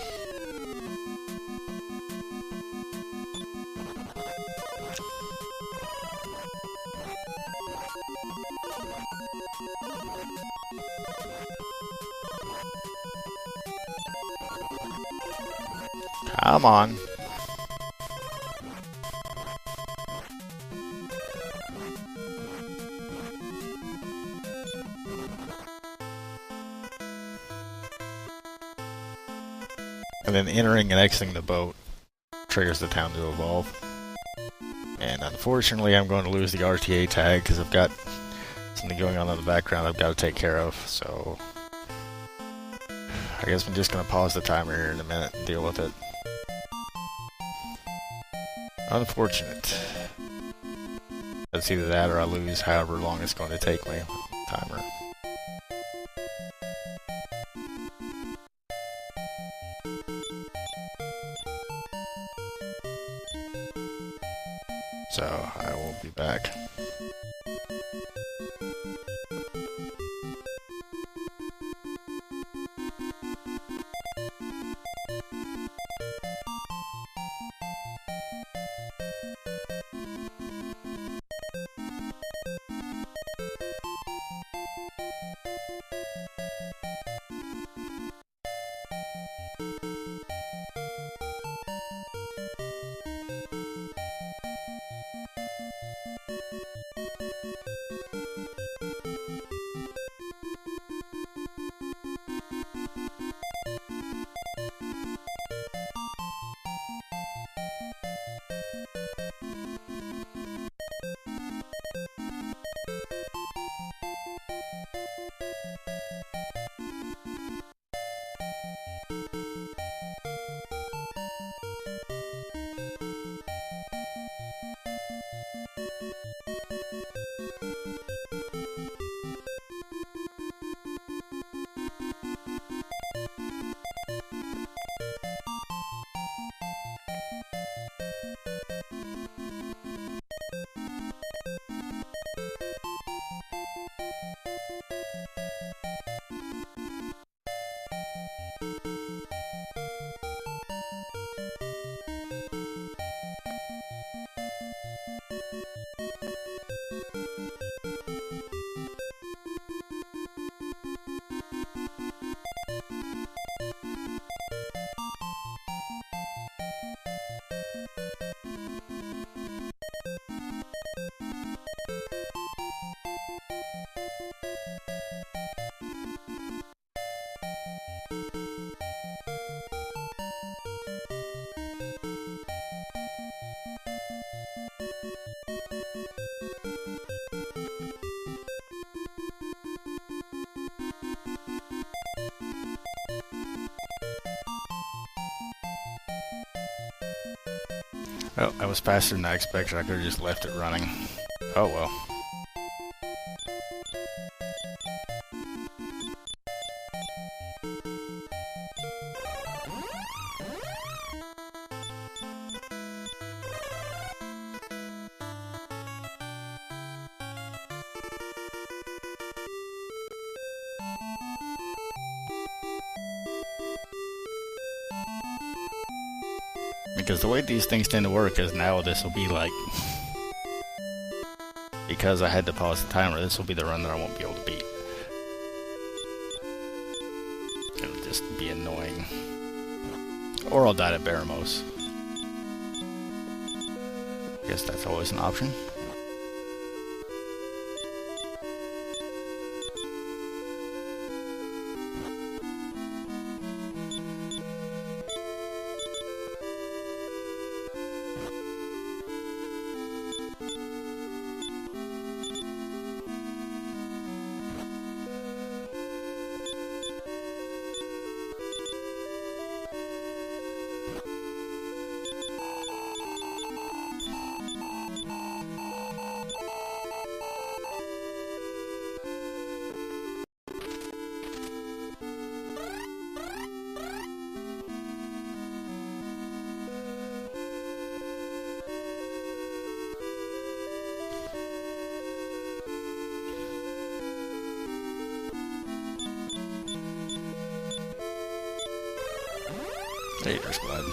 Come on. And then entering and exiting the boat triggers the town to evolve. And unfortunately, I'm going to lose the RTA tag because I've got something going on in the background I've got to take care of. So I guess I'm just going to pause the timer here in a minute and deal with it. Unfortunate. It's either that or I lose however long it's going to take me. Timer. So I will be back. Well, that was faster than I expected. I could have just left it running. Oh well. Because the way these things tend to work is now this will be like, because I had to pause the timer, this will be the run that I won't be able to beat. It'll just be annoying. Or I'll die at Baramos. I guess that's always an option. There's blood.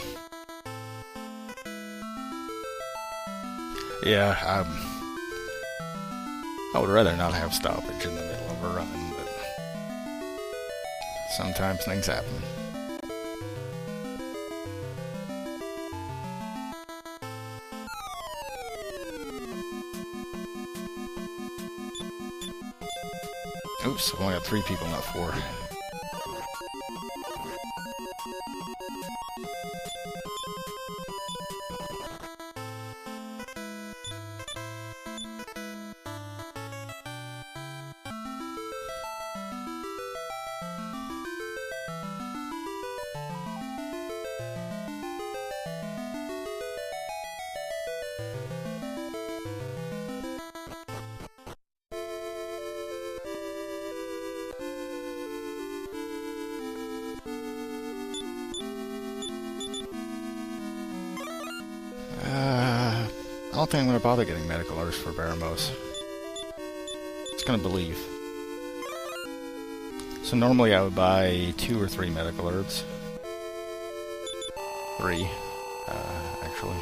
Yeah, I would rather not have stoppage in the middle of a run, but sometimes things happen. Oops, I've only got 3 people, not 4. I don't think I'm going to bother getting medical herbs for Baramos. Just going to believe. So normally I would buy 2 or 3 medical herbs. 3, actually.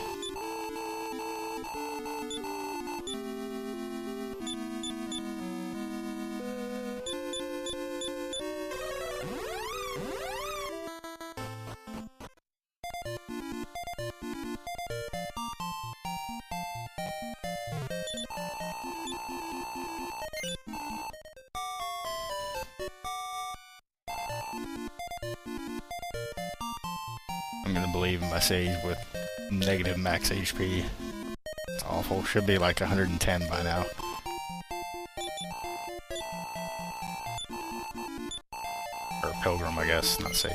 I'm gonna believe in my sage with negative max HP. It's awful. Should be like 110 by now. Or Pilgrim, I guess, not sage.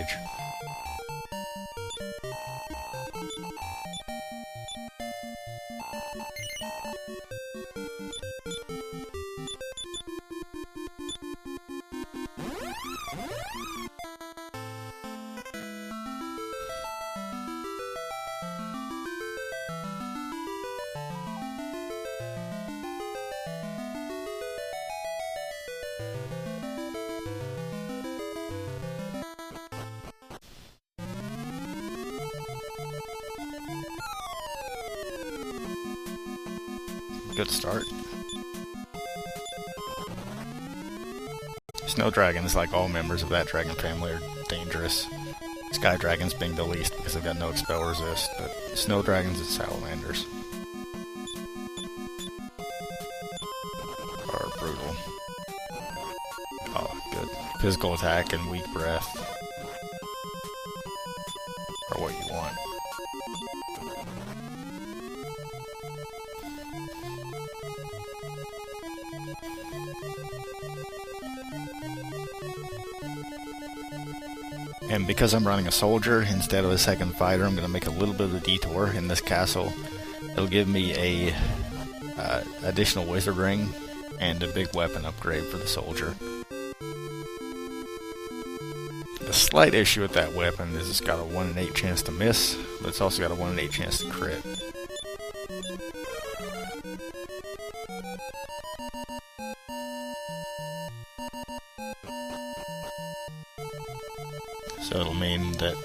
good start. Snow dragons, like all members of that dragon family, are dangerous. Sky dragons being the least because they've got no expel resist, but snow dragons and salamanders are brutal. Oh, good. Physical attack and weak breath are what you want. And because I'm running a soldier instead of a second fighter, I'm going to make a little bit of a detour in this castle. It'll give me a additional wizard ring and a big weapon upgrade for the soldier. The slight issue with that weapon is it's got a 1 in 8 chance to miss, but it's also got a 1 in 8 chance to crit. So it'll mean that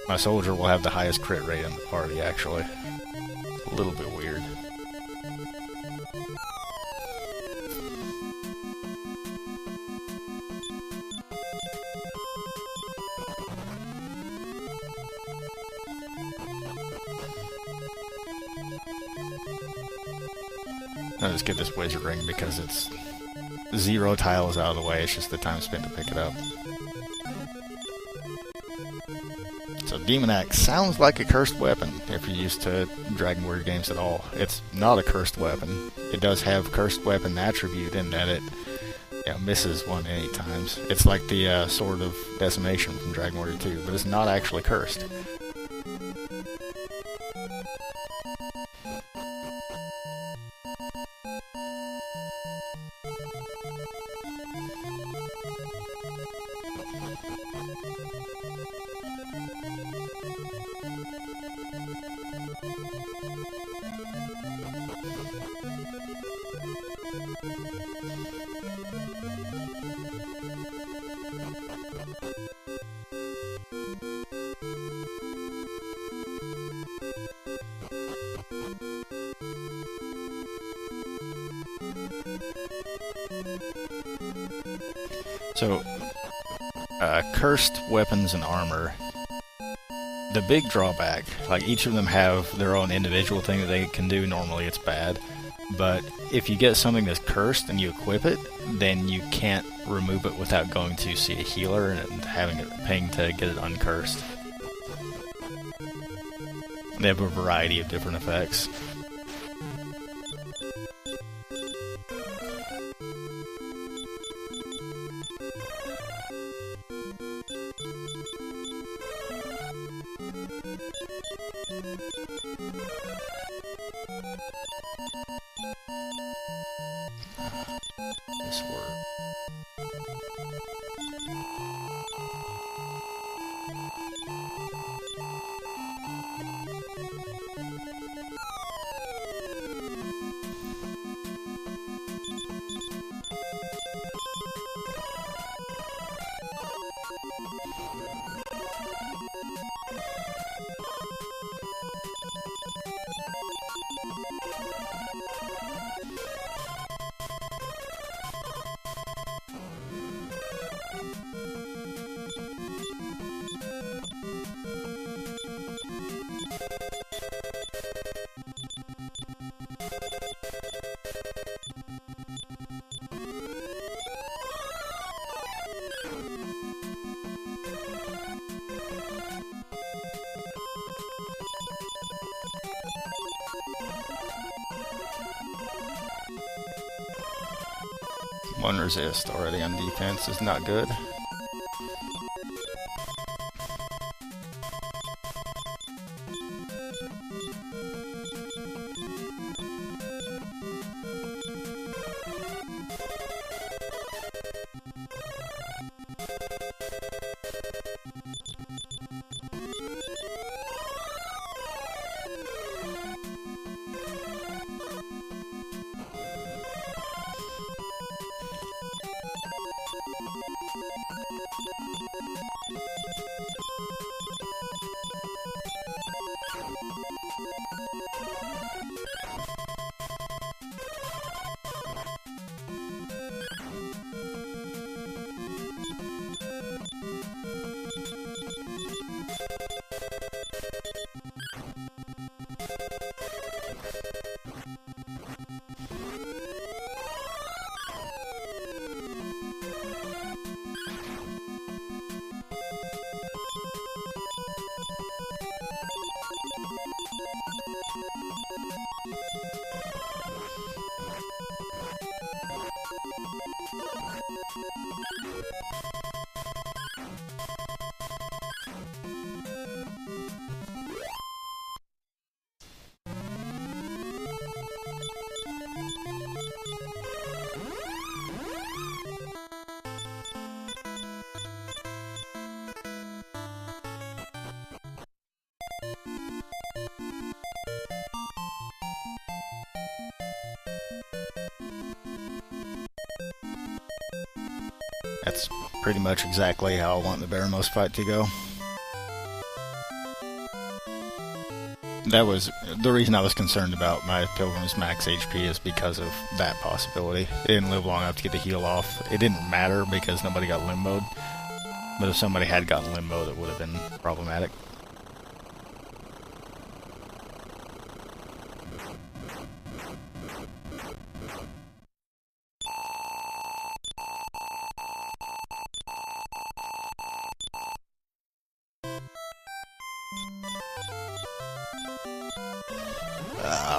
my soldier will have the highest crit rate in the party, actually. A little bit weird. I'll just get this wizard ring because it's 0 tiles out of the way, it's just the time spent to pick it up. So Demon Axe sounds like a cursed weapon if you're used to Dragon Warrior games at all. It's not a cursed weapon. It does have cursed weapon attribute in that it misses 1 in 8 times. It's like the Sword of Decimation from Dragon Warrior 2, but it's not actually cursed. So, cursed weapons and armor, the big drawback, like each of them have their own individual thing that they can do. Normally it's bad, but if you get something that's cursed and you equip it, then you can't remove it without going to see a healer and paying to get it uncursed. They have a variety of different effects. This work. One resist already on defense is not good. That's pretty much exactly how I want the Baramos fight to go. That was the reason I was concerned about my Pilgrim's max HP, is because of that possibility. It didn't live long enough to get the heal off. It didn't matter because nobody got limboed, but if somebody had gotten limboed, it would have been problematic.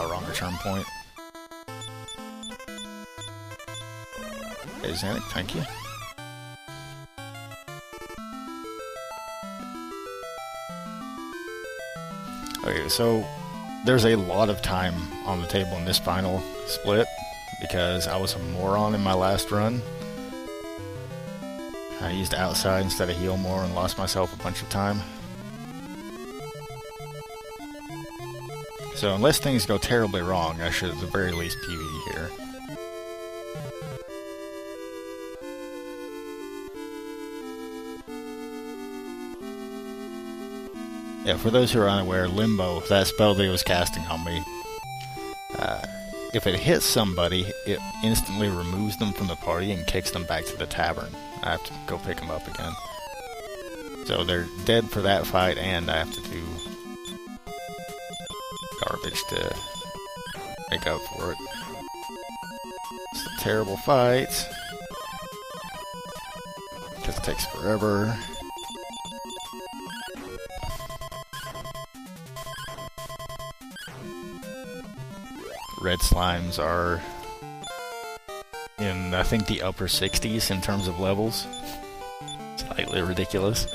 Wrong return point. Hey, Xanic, thank you. Okay, so there's a lot of time on the table in this final split because I was a moron in my last run. I used outside instead of heal more and lost myself a bunch of time. So unless things go terribly wrong, I should at the very least PvE here. Yeah, for those who are unaware, Limbo, that spell that he was casting on me, if it hits somebody, it instantly removes them from the party and kicks them back to the tavern. I have to go pick them up again. So they're dead for that fight, and I have to do garbage to make up for it. It's a terrible fight because it takes forever. Red slimes are in, I think, the upper 60s in terms of levels. Slightly ridiculous.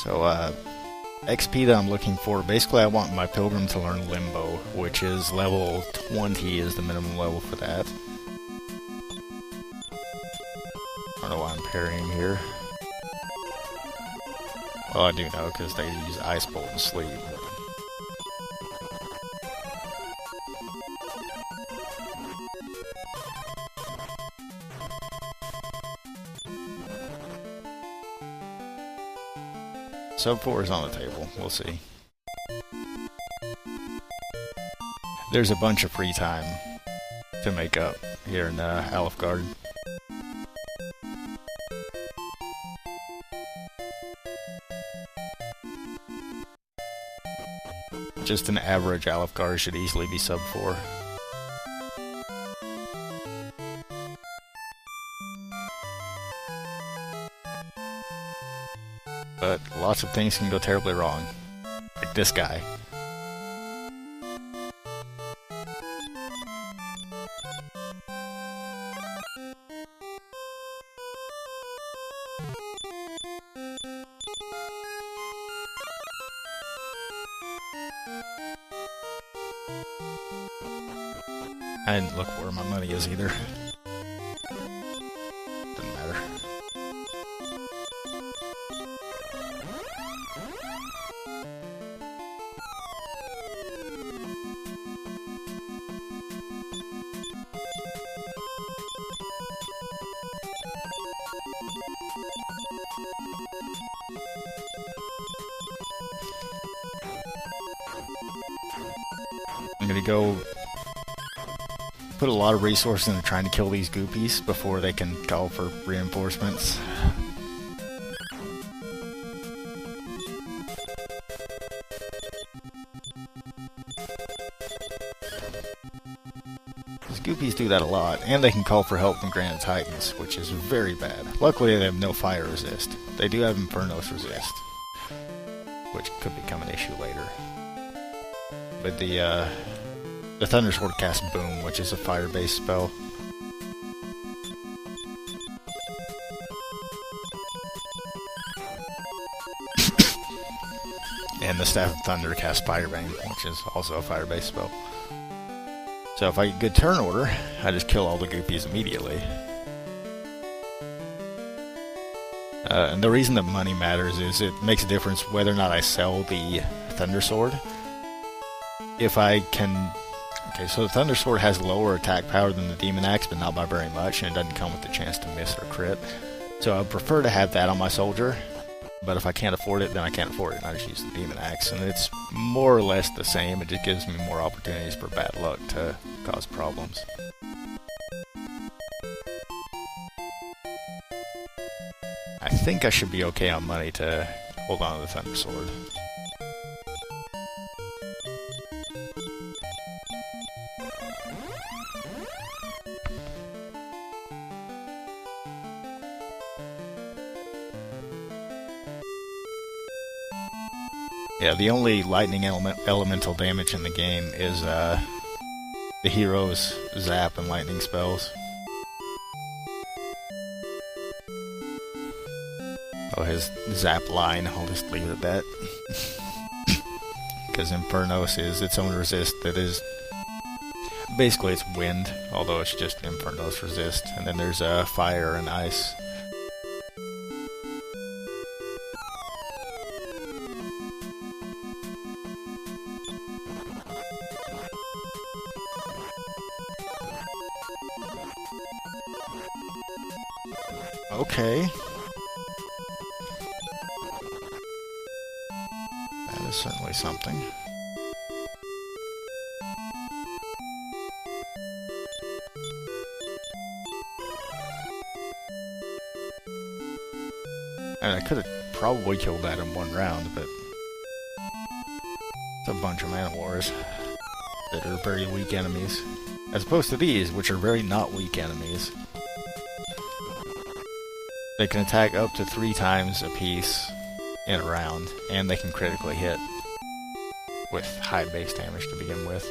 So, XP that I'm looking for, basically I want my Pilgrim to learn Limbo, which is level 20 is the minimum level for that. I don't know why I'm parrying here. Well, I do know, because they use Ice Bolt and Sleep. Sub 4 is on the table, we'll see. There's a bunch of free time to make up here in Alfgard. Just an average Alfgard should easily be sub 4. But lots of things can go terribly wrong. Like this guy. I didn't look where my money is either. Doesn't matter. I'm gonna go put a lot of resources into trying to kill these goopies before they can call for reinforcements. These goopies do that a lot, and they can call for help from Granite Titans, which is very bad. Luckily they have no fire resist. They do have Infernos resist, which could become an issue later. But the Thunder Sword casts Boom, which is a fire-based spell. And the Staff of Thunder casts Firebane, which is also a fire-based spell. So if I get good turn order, I just kill all the goopies immediately. And the reason that money matters is it makes a difference whether or not I sell the Thunder Sword. If I can... Okay, so the Thunder Sword has lower attack power than the Demon Axe, but not by very much, and it doesn't come with the chance to miss or crit. So I would prefer to have that on my soldier, but if I can't afford it, then I can't afford it, and I just use the Demon Axe. And it's more or less the same, it just gives me more opportunities for bad luck to cause problems. I think I should be okay on money to hold on to the Thunder Sword. Yeah, the only lightning elemental damage in the game is the hero's zap and lightning spells. Oh, his zap line, I'll just leave it at that. Because Infernos is its own resist that is... Basically it's wind, although it's just Infernos resist. And then there's fire and ice. Okay. That is certainly something. And I could have probably killed that in one round, but it's a bunch of Man-O-Wars that are very weak enemies, as opposed to these, which are very not weak enemies. They can attack up to 3 times a piece in a round, and they can critically hit with high base damage to begin with.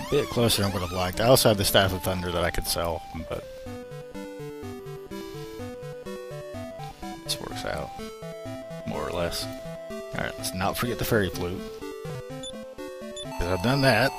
A bit closer than I would have liked. I also had the Staff of Thunder that I could sell, but this works out, more or less. Alright, let's not forget the Fairy Flute, because I've done that.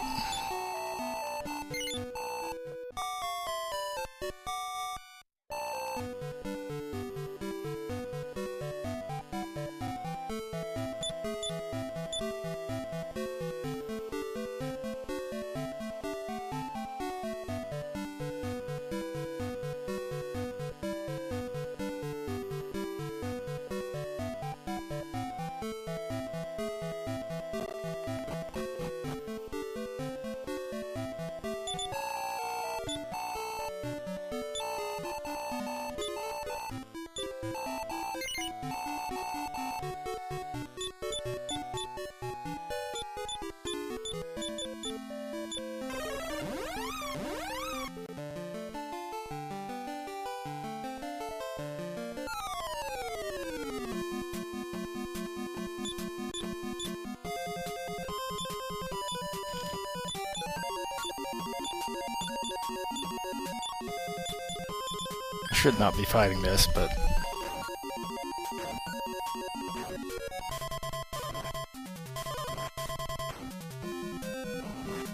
should not be fighting this, but...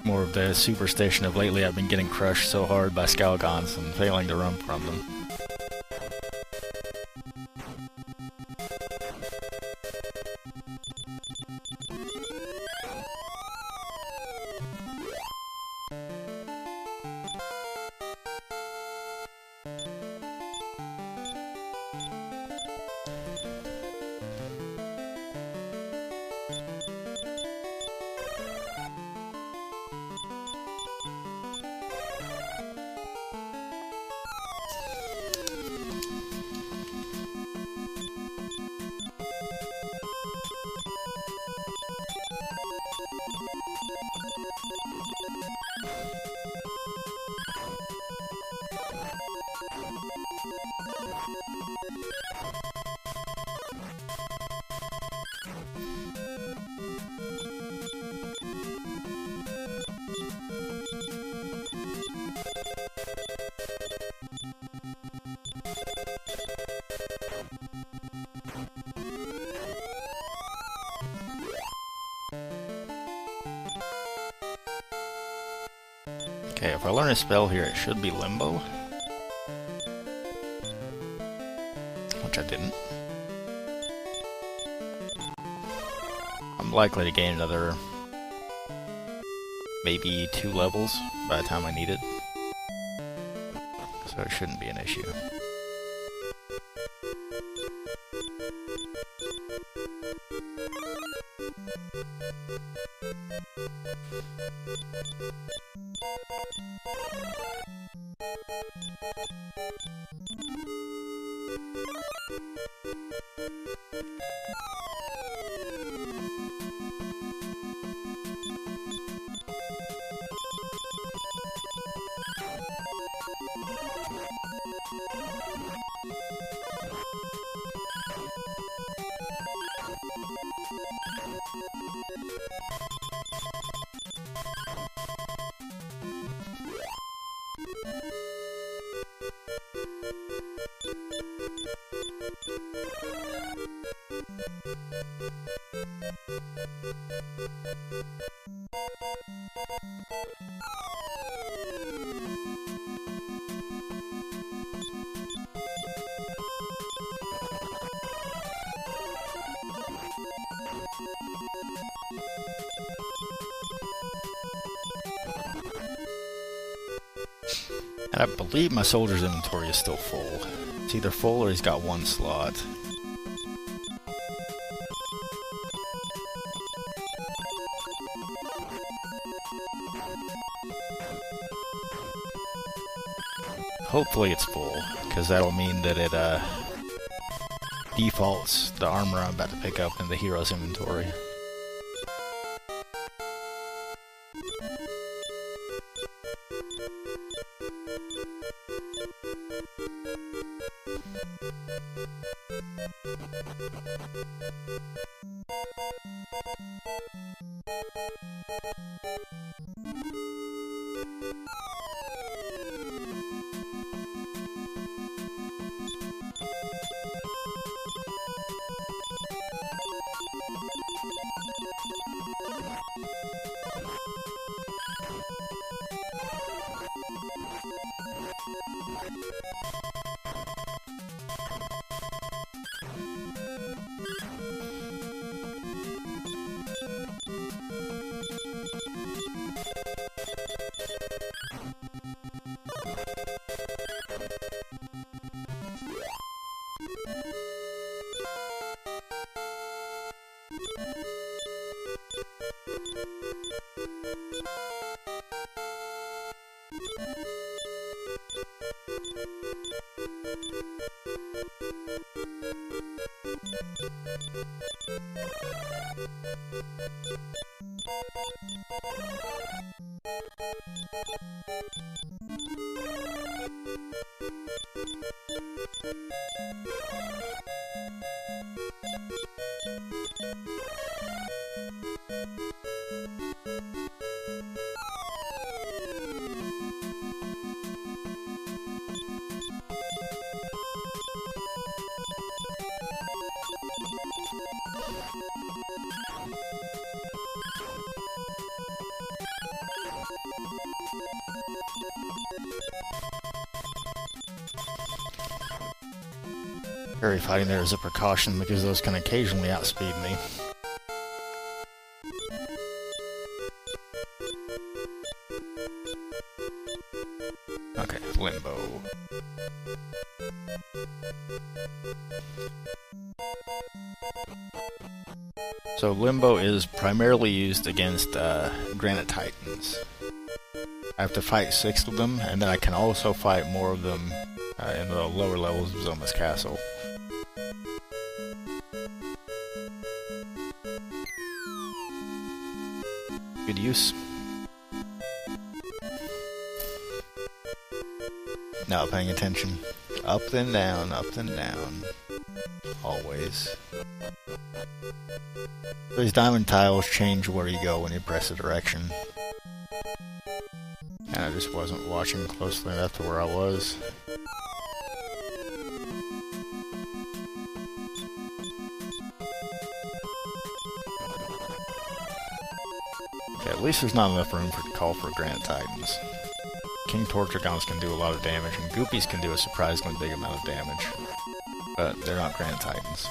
more of the superstition of lately I've been getting crushed so hard by Skalgons and failing to run from them. Okay, if I learn a spell here, it should be Limbo. Which I didn't. I'm likely to gain another... maybe 2 levels by the time I need it. So it shouldn't be an issue. And I believe my soldier's inventory is still full. It's either full or he's got 1 slot. Hopefully it's full, because that'll mean that it defaults the armor I'm about to pick up in the hero's inventory. Area fighting there is a precaution because those can occasionally outspeed me. Okay, Limbo. So Limbo is primarily used against Granite Titans. I have to fight 6 of them, and then I can also fight more of them in the lower levels of Zoma's Castle. Good use. Not paying attention. Up then down, up then down. Always. These diamond tiles change where you go when you press a direction. And I just wasn't watching closely enough to where I was. Okay, at least there's not enough room for to call for Granite Titans. King Tortragons can do a lot of damage, and Goopies can do a surprisingly big amount of damage. But they're not Granite Titans.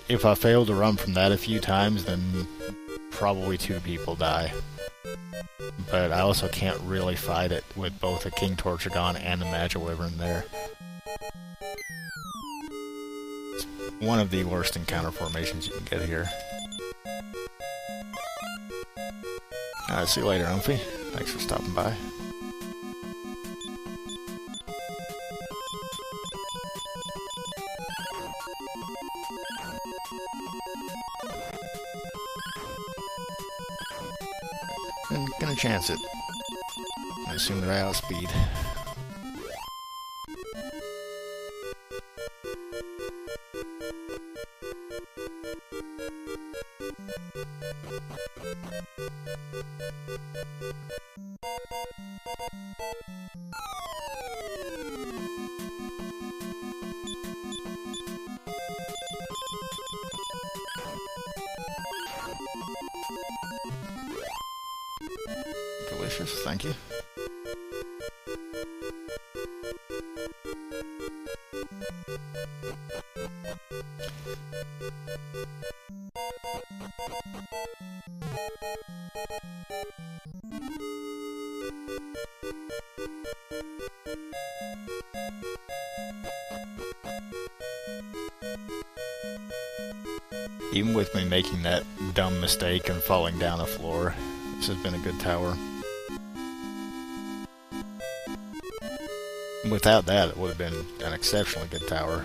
If I fail to run from that a few times, then probably 2 people die. But I also can't really fight it with both a King Tortragon and a Magic Wyvern there. It's one of the worst encounter formations you can get here. Alright, see you later, Umphy. Thanks for stopping by. I'm gonna chance it. I assume they're outspeed. Delicious, thank you. Even with me making that dumb mistake and falling down a floor, this has been a good tower. Without that, it would have been an exceptionally good tower.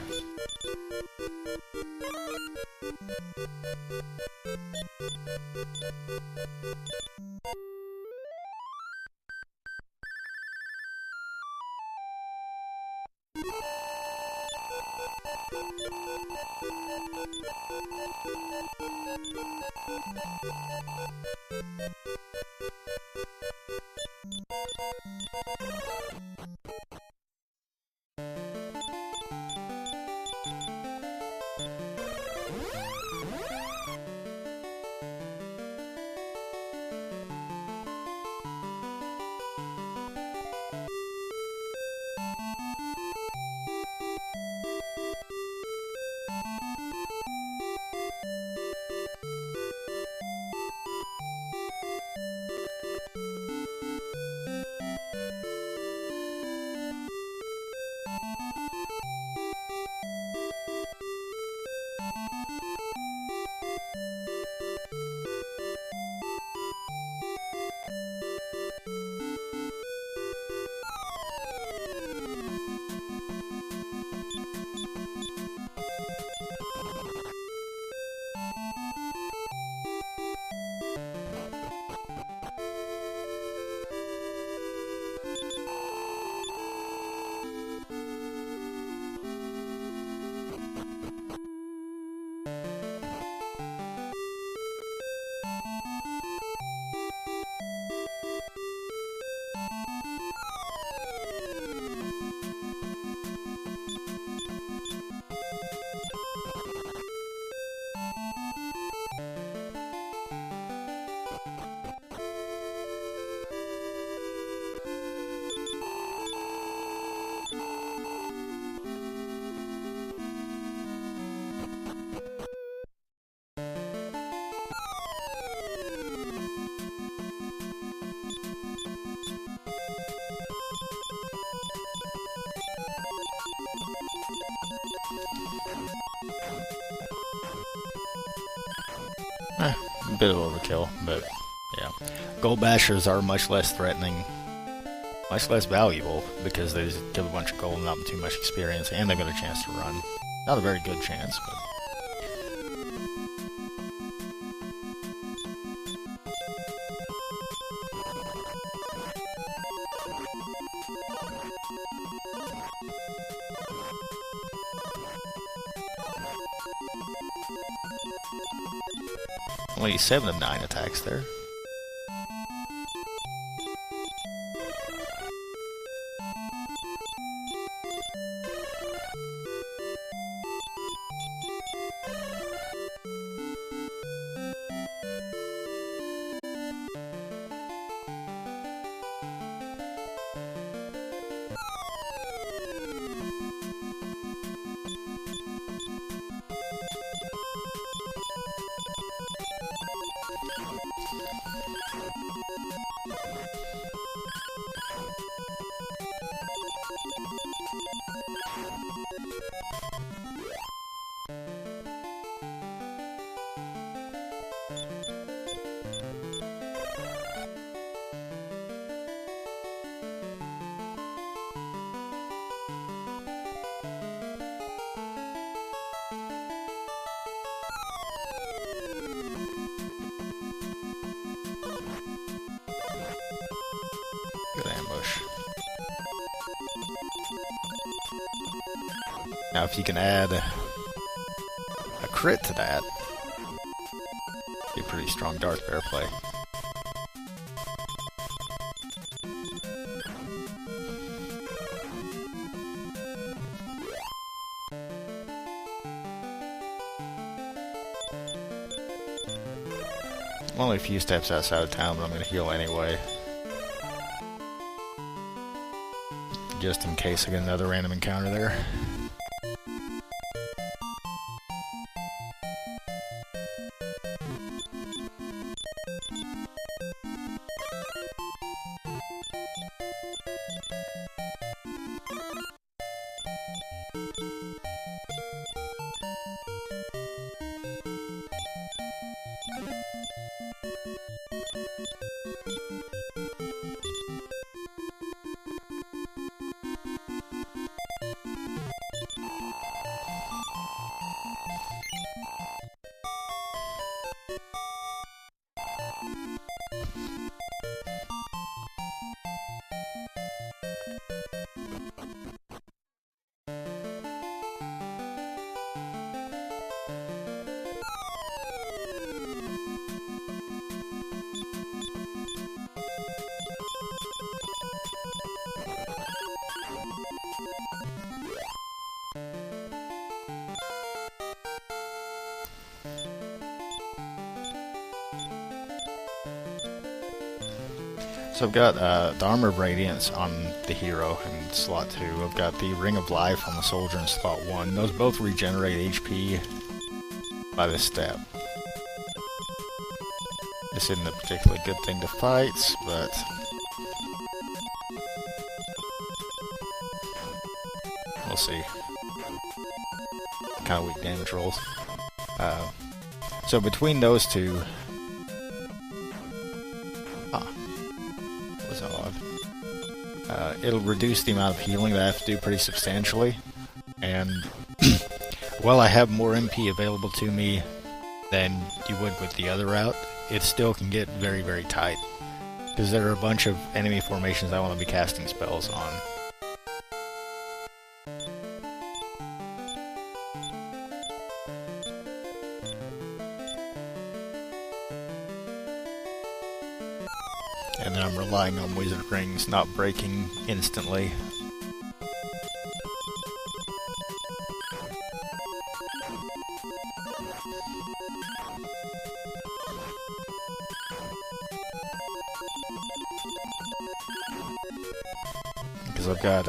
A bit of overkill, but yeah. Gold bashers are much less threatening, much less valuable, because they just give a bunch of gold and not too much experience, and they've got a chance to run. Not a very good chance, but... Only 7 of 9 attacks there. Good ambush. Now if you can add a crit to that, be a pretty strong Darth Bear play. I'm only a few steps outside of town, but I'm going to heal anyway. Just in case I get another random encounter there. So I've got the Armor of Radiance on the hero in slot 2. I've got the Ring of Life on the soldier in slot 1. Those both regenerate HP by this step. This isn't a particularly good thing to fight, but we'll see. Kind of weak damage rolls. So between those two, was odd. It'll reduce the amount of healing that I have to do pretty substantially, and while I have more MP available to me than you would with the other route, it still can get very, very tight, because there are a bunch of enemy formations I want to be casting spells on. And then I'm relying on Wizard Rings not breaking instantly. Because I've got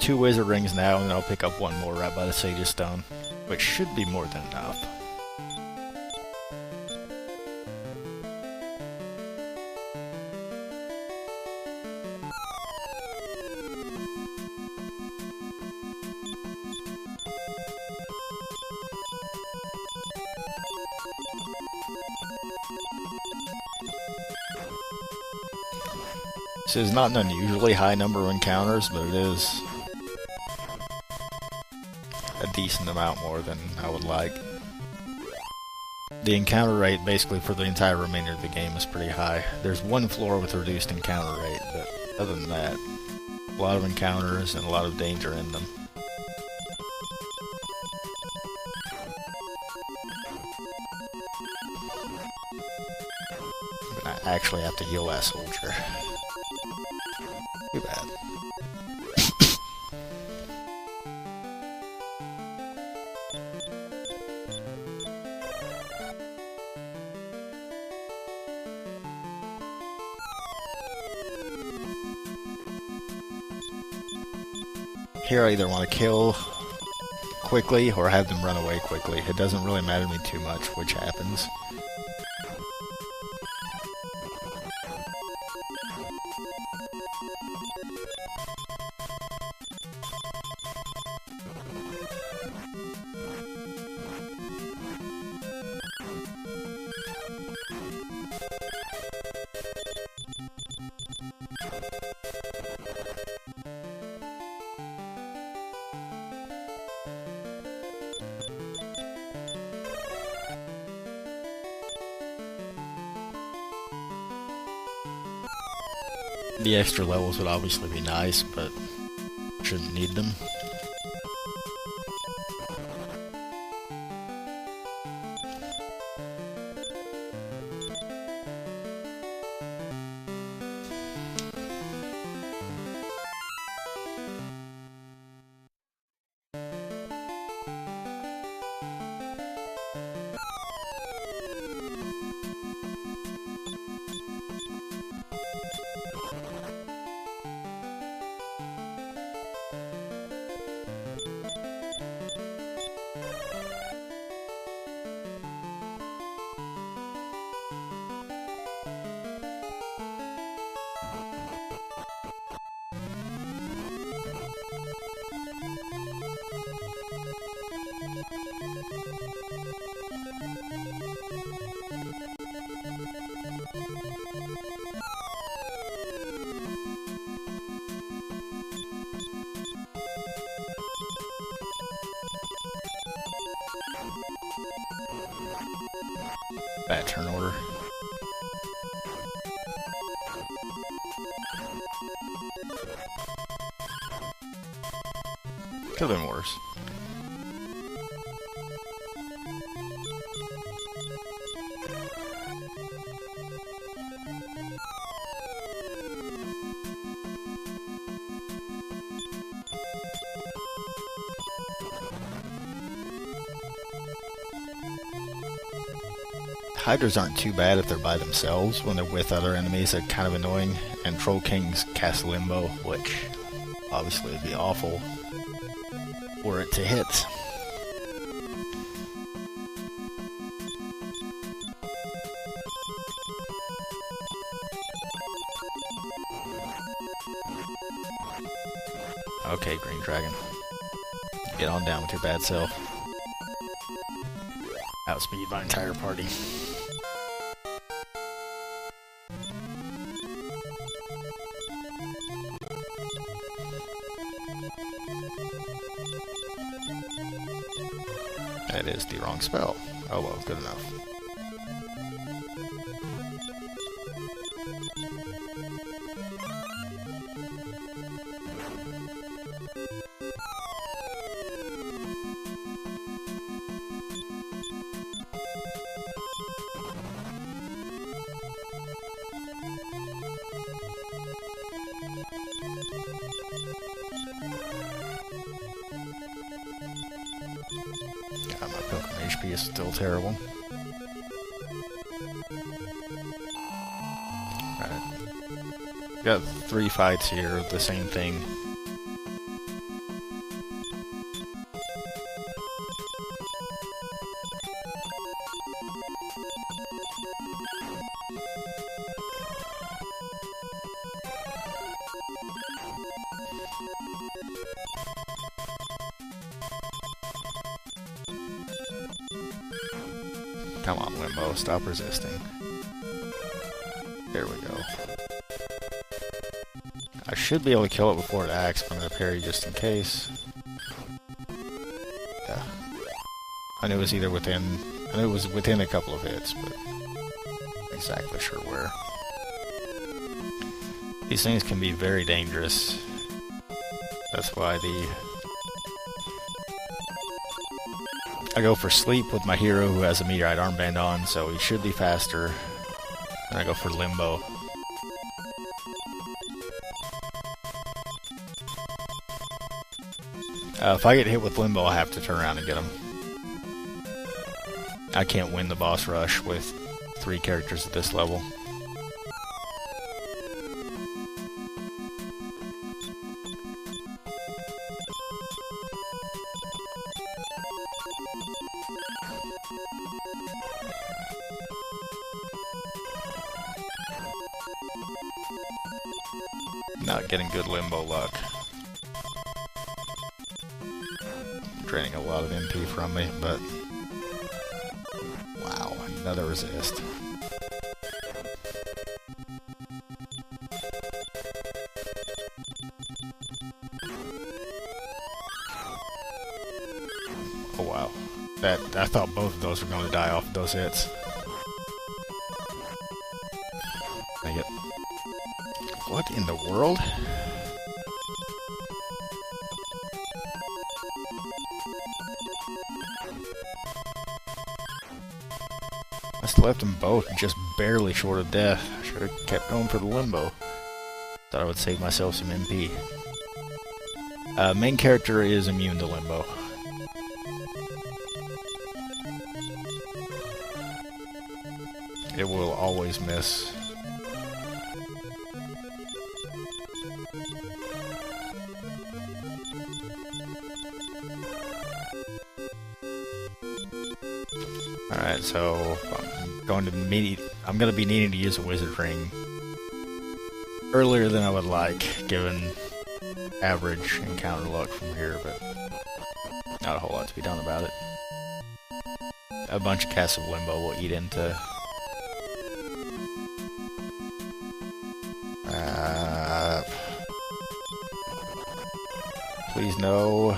2 Wizard Rings now, and then I'll pick up 1 more right by the Sage's Stone, which should be more than enough. This is not an unusually high number of encounters, but it is a decent amount more than I would like. The encounter rate basically for the entire remainder of the game is pretty high. There's one floor with a reduced encounter rate, but other than that, a lot of encounters and a lot of danger in them. I actually have to heal that soldier. Too bad. Here I either want to kill quickly or have them run away quickly. It doesn't really matter to me too much which happens. The extra levels would obviously be nice, but shouldn't need them. Bad turn order. Could have been worse. Hydras aren't too bad if they're by themselves. When they're with other enemies, they're kind of annoying. And Troll Kings cast Limbo, which obviously would be awful were it to hit. Okay, Green Dragon. Get on down with your bad self. Outspeed my entire party. That is the wrong spell. Oh well, good enough. God, my Pilgrim HP is still terrible. Alright. Got 3 fights here, the same thing. Come on, Limbo, stop resisting. There we go. should be able to kill it before it acts, but I'm going to parry just in case. Yeah. I knew it was either within... I knew it was within a couple of hits, but... not exactly sure where. These things can be very dangerous. That's why I go for sleep with my hero who has a meteorite armband on, so he should be faster. And I go for limbo. If I get hit with limbo, I'll have to turn around and get him. I can't win the boss rush with 3 characters at this level. Not getting good limbo luck. Draining a lot of MP from me, but... wow, another resist. Oh wow. I thought both of those were going to die off of those hits. Dang it. What in the world? Must have left them both just barely short of death. I should have kept going for the limbo. Thought I would save myself some MP. Main character is immune to limbo. It will always miss. Alright, so I'm going to be needing to use a wizard ring earlier than I would like, given average encounter luck from here, but not a whole lot to be done about it. A bunch of casts of limbo will eat into please no.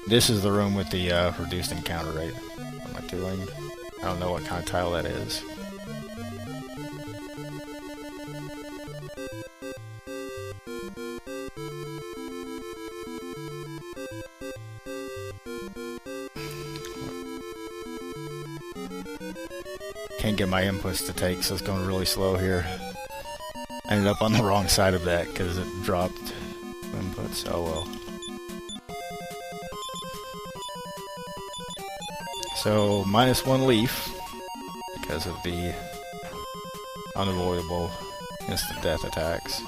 This is the room with the reduced encounter rate. What am I doing? I don't know what kind of tile that is. Can't get my inputs to take, so it's going really slow here. I ended up on the wrong side of that because it dropped inputs. Oh well. So, -1 leaf, because of the unavoidable instant death attacks.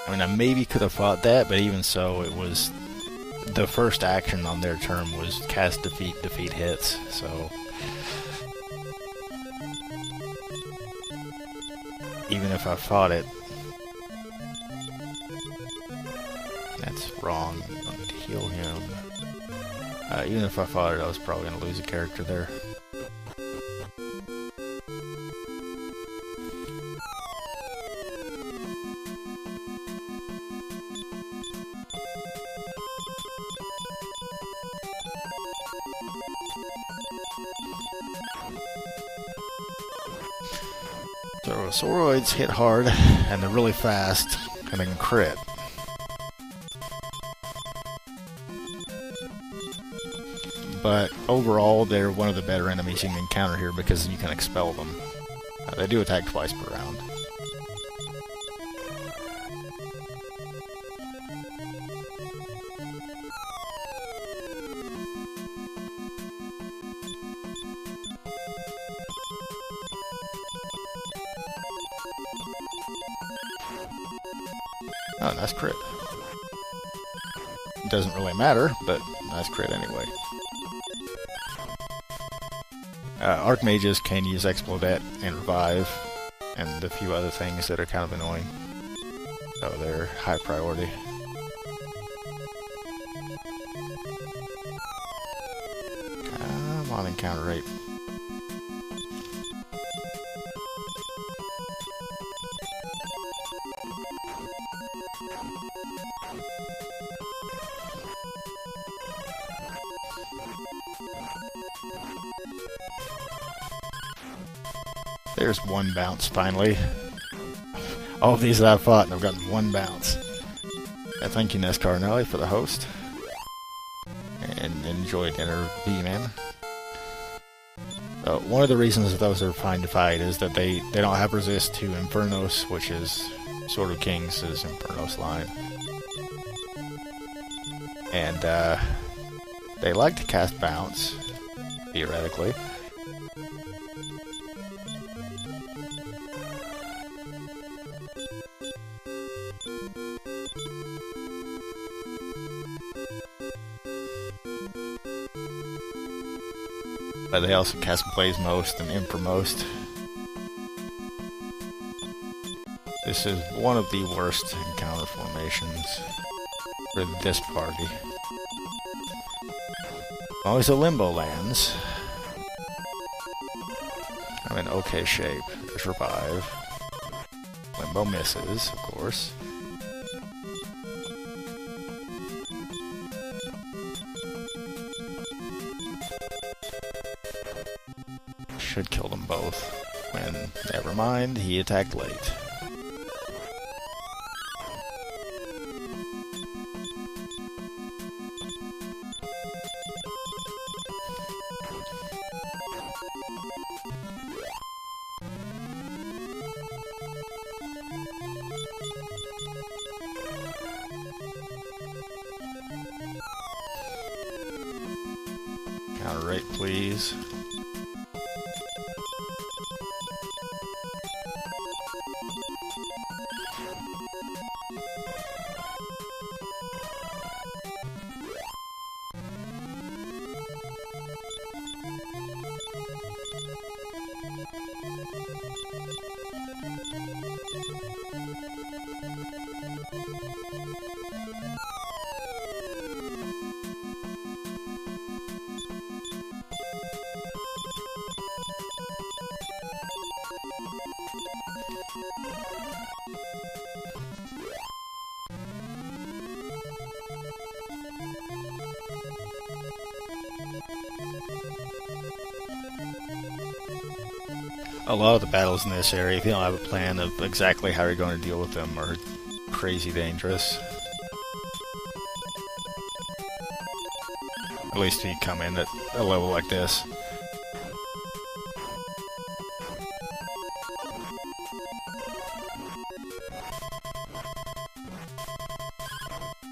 I mean, I maybe could have fought that, but even so, it was... the first action on their turn was cast defeat, defeat hits, so... even if I fought it... that's wrong. I'm going to heal him. Even if I fought it, I was probably going to lose a character there. So Soroids hit hard, and they're really fast, and they can crit. But overall, they're one of the better enemies you can encounter here because you can expel them. They do attack twice per round. Oh, nice crit. doesn't really matter, but nice crit anyway. Archmages can use Explodette and Revive, and a few other things that are kind of annoying. So they're high priority. Come on, encounter rate. There's one bounce, finally. All of these that I've fought, and I've gotten one bounce. Thank you, NES Cardinale, for the host. And enjoy dinner, V-Man. One of the reasons that those are fine to fight is that they don't have resist to Infernos, which is Sword of Kings' Infernos line. And they like to cast bounce, theoretically. But they also cast Blaze Most and Emperor Most. This is one of the worst encounter formations for this party. Always a Limbo lands. I'm in okay shape. There's Revive. Limbo misses, of course. Should kill them both. When, never mind, he attacked late. Counter rate, please. A lot of the battles in this area, if you don't have a plan of exactly how you're going to deal with them, are crazy dangerous. At least if you come in at a level like this.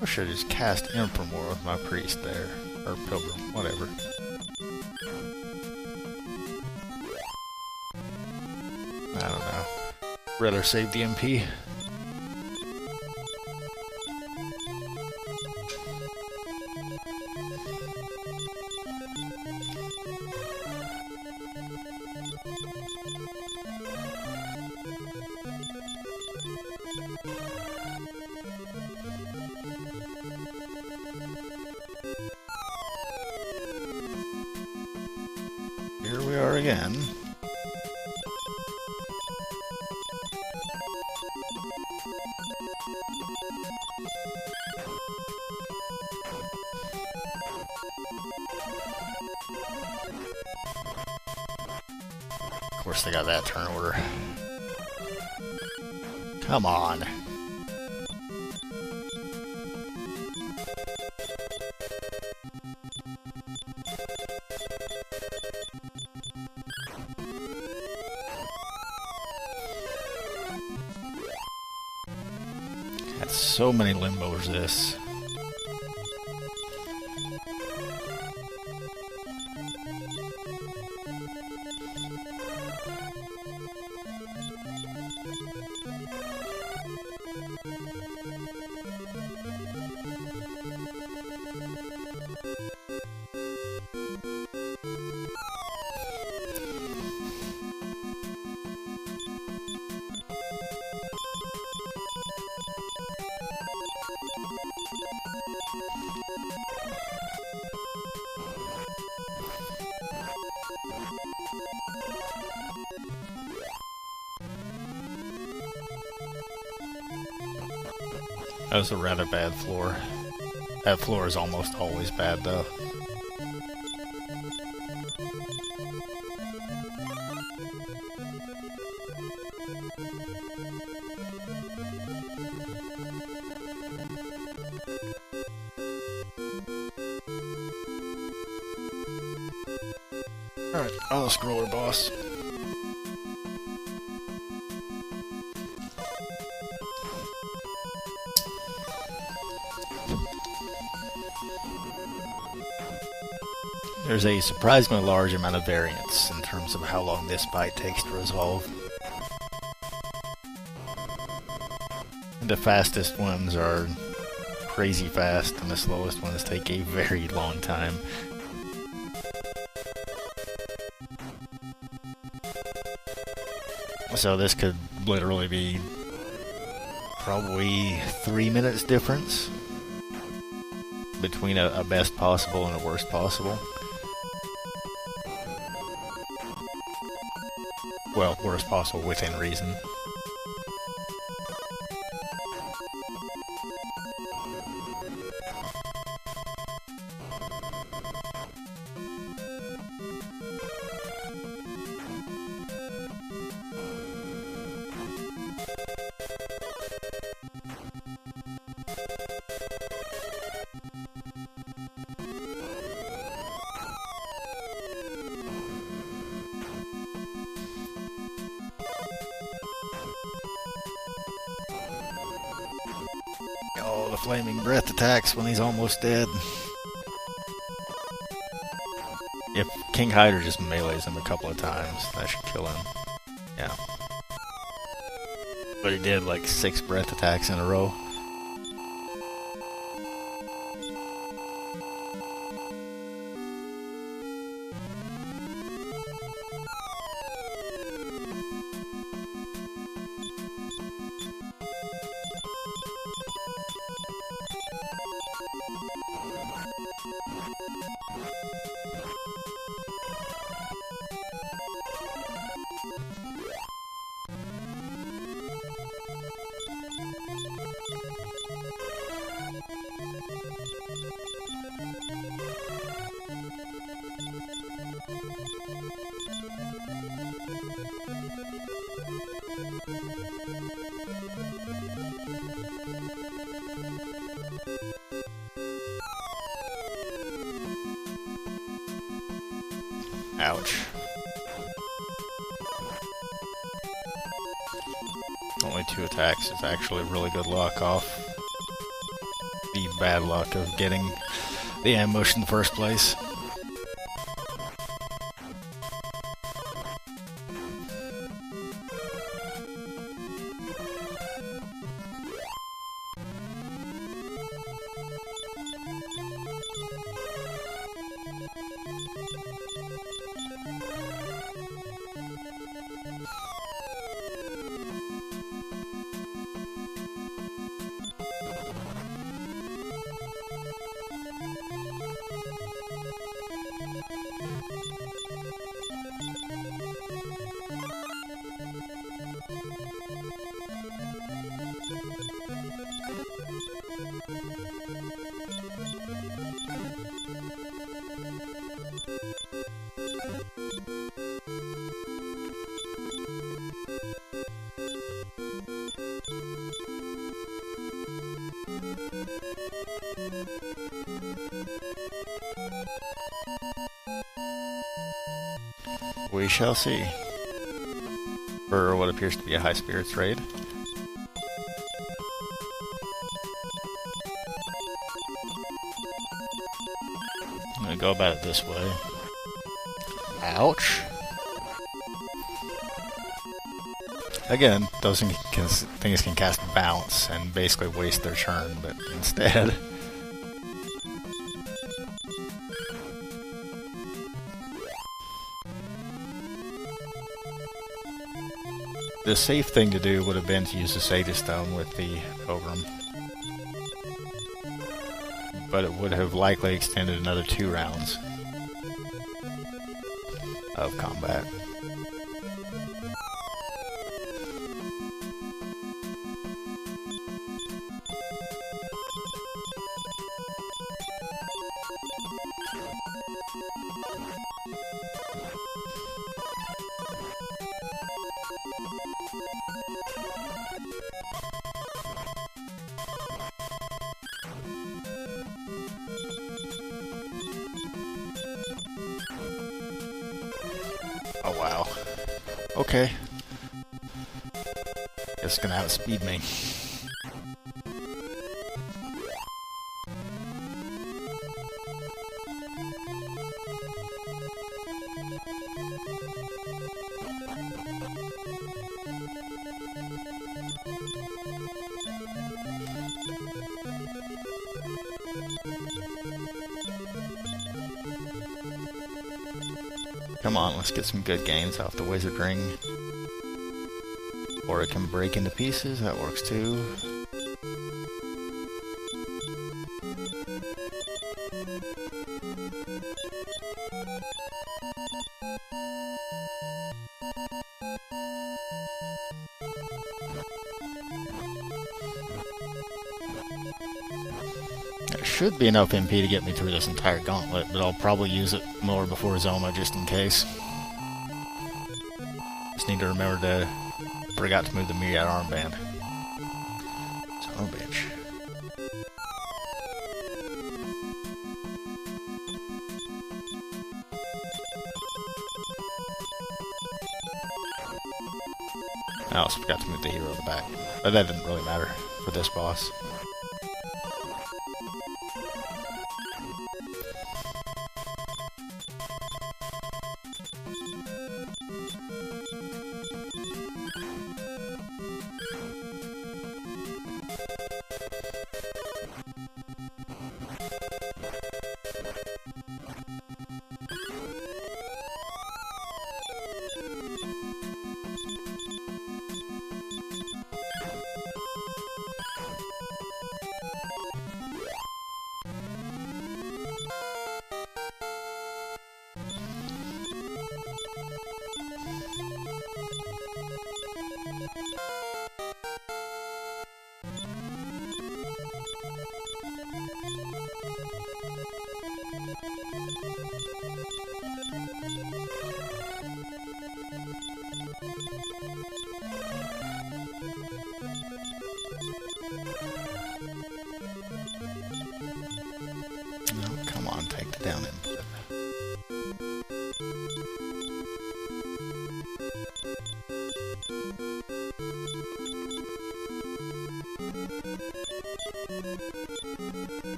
I should have just cast Emperor more with my priest there. Or Pilgrim, whatever. I don't know. Rather save the MP. Here we are again. Of course, they got that turn order. Come on. Got so many limbo resists. That was a rather bad floor. That floor is almost always bad, though. Alright, I'll scroller boss. There's a surprisingly large amount of variance in terms of how long this fight takes to resolve. The fastest ones are crazy fast, and the slowest ones take a very long time. So this could literally be probably 3 minutes difference between a best possible and a worst possible. Well, worst possible within reason. Oh, the flaming breath attacks when he's almost dead. If King Hydra just melees him a couple of times, that should kill him. Yeah. But he did like 6 breath attacks in a row. Ouch. Only 2 attacks is actually really good luck off the bad luck of getting the ambush in the first place. We shall see. For what appears to be a high spirits raid. I'm gonna go about it this way. Ouch. Again, those things can cast bounce and basically waste their turn, but instead... The safe thing to do would have been to use the Sages Stone with the Pilgrim. But it would have likely extended another 2 rounds. of combat. Oh wow. Okay. Guess it's gonna outspeed me. Come on, let's get some good gains off the wizard ring. Or it can break into pieces, that works too. There should be enough MP to get me through this entire gauntlet, but I'll probably use it more before Zoma just in case. Just need to remember to... Forgot to move the Myriad armband. Son of a bitch. I also forgot to move the hero in the back. But that didn't really matter for this boss. Come on, take the down input.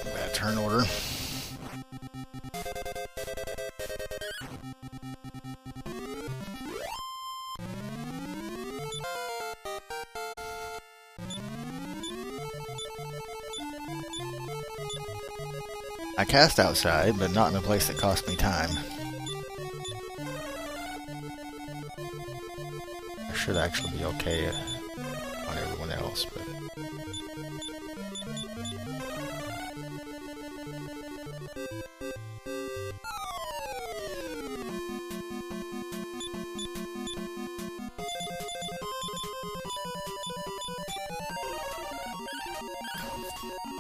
Bad turn order. I cast outside, but not in a place that cost me time. I should actually be okay on everyone else, but...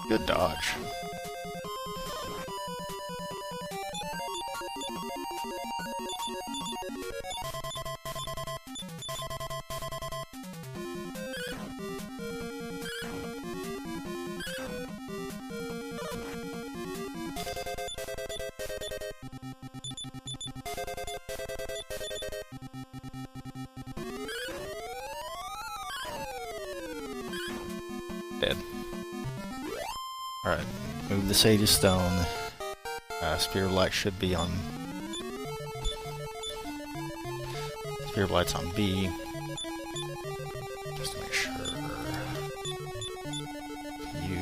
Good dodge. Dead. Alright, move the Sage's Stone. Spear of Light should be on... Spear of Light's on B. Just to make sure. U.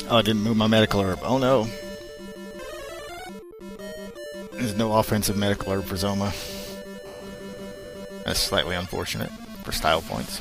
Oh, I didn't move my medical herb. Oh no. There's no offensive medical herb for Zoma. That's slightly unfortunate for style points.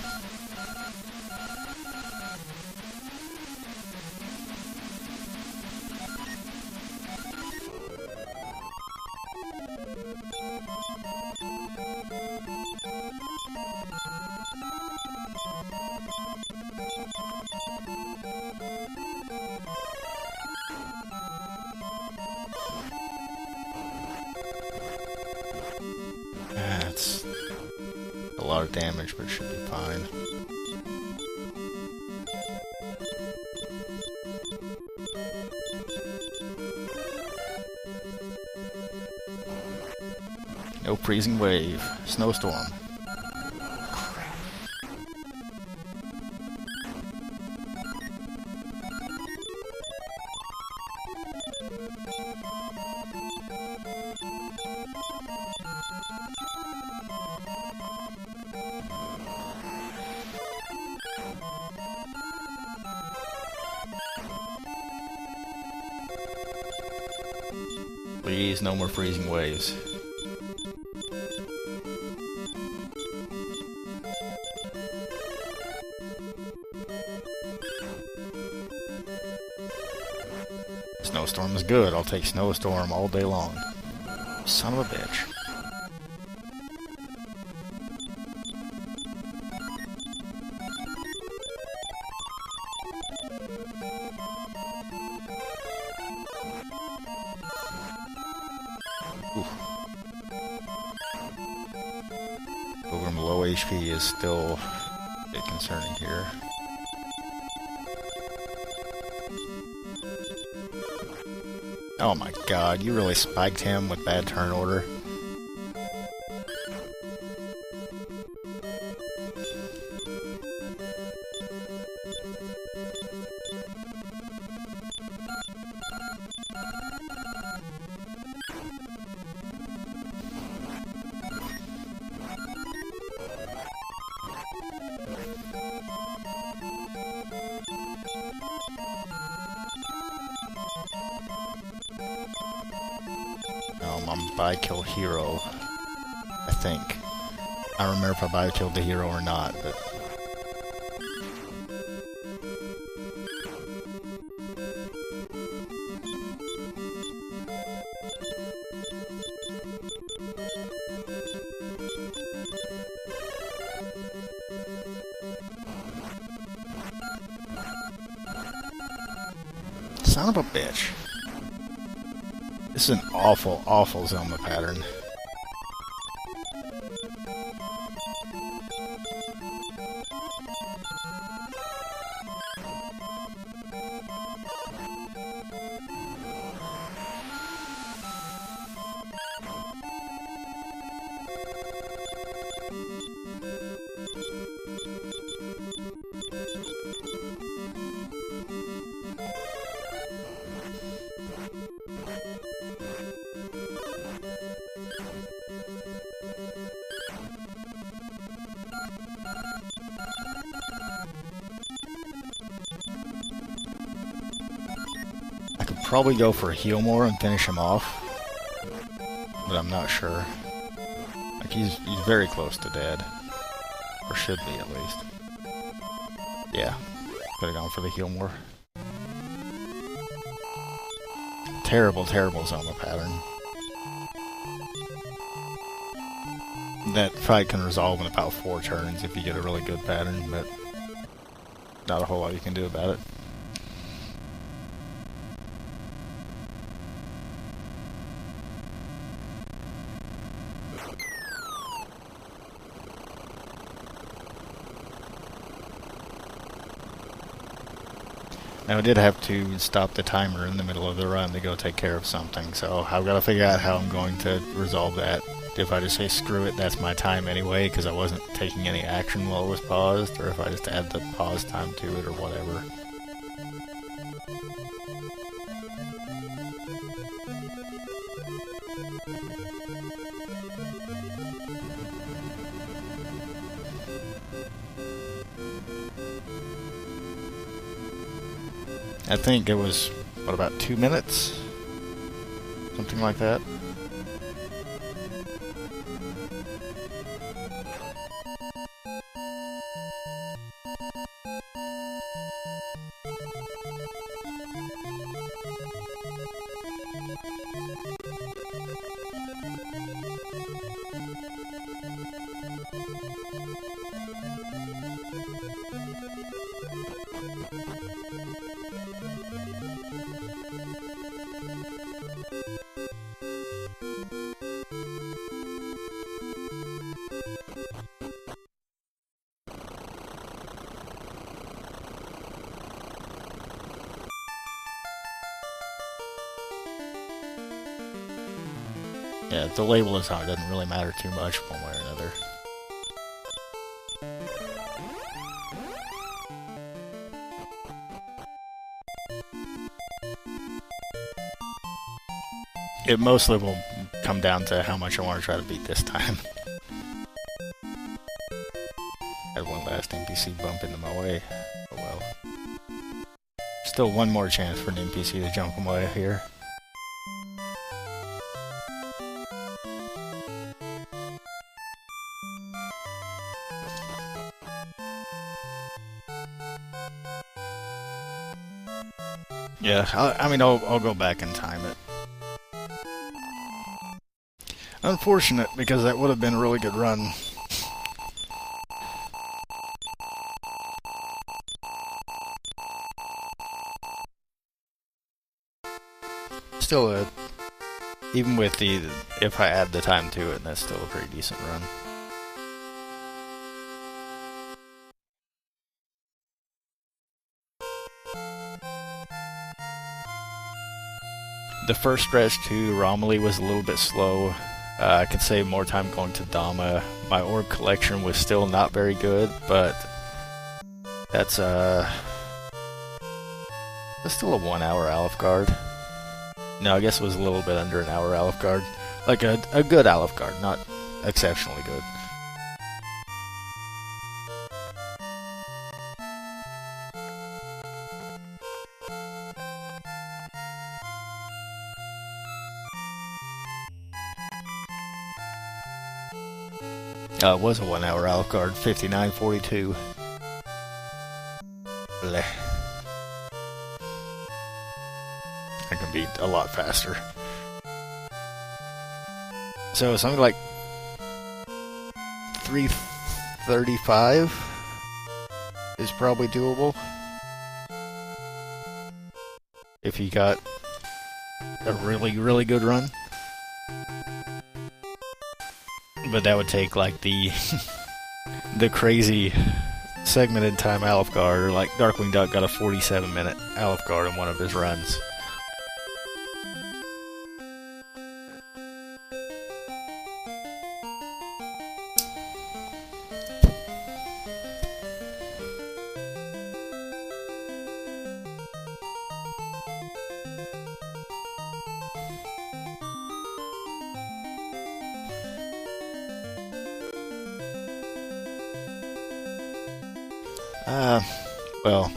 That's a lot of damage, but it should be fine. No freezing wave. Snowstorm. Please, no more freezing waves. Snowstorm is good. I'll take Snowstorm all day long. Son of a bitch. Over low HP is still a bit concerning here. Oh my god, you really spiked him with bad turn order. I'm by-kill hero, I think. I don't remember if I by-killed the hero or not, but... Son of a bitch. This is an awful, awful Zelma pattern. Probably go for a heal more and finish him off, but I'm not sure. Like he's very close to dead, or should be at least. Yeah, could have gone for the heal more. Terrible, terrible Zelma pattern. That fight can resolve in about 4 turns if you get a really good pattern, but not a whole lot you can do about it. Now I did have to stop the timer in the middle of the run to go take care of something, so I've got to figure out how I'm going to resolve that. If I just say screw it, that's my time anyway, because I wasn't taking any action while it was paused, or if I just add the pause time to it or whatever. I think it was, what, about 2 minutes? Something like that. Yeah, the label is on. It doesn't really matter too much one way or another. It mostly will come down to how much I want to try to beat this time. Had one last NPC bump into my way. Oh well. Still one more chance for an NPC to jump away here. Yeah, I mean, I'll go back and time it. Unfortunate, because that would have been a really good run. Still, even with if I add the time to it, that's still a pretty decent run. The first stretch to Romilly was a little bit slow. I could save more time going to Dama. My orb collection was still not very good, but that's still a 1 hour Aleph Guard. No, I guess it was a little bit under an hour Aleph Guard. Like a good Aleph Guard, not exceptionally good. It was a 1 hour Aleph Guard, 59:42. Blech. I can be a lot faster. So something like 3:35 is probably doable. If you got a really, really good run. But that would take like the the crazy segmented time Aleph Guard, or like Darkwing Duck got a 47-minute Aleph Guard in one of his runs. Well,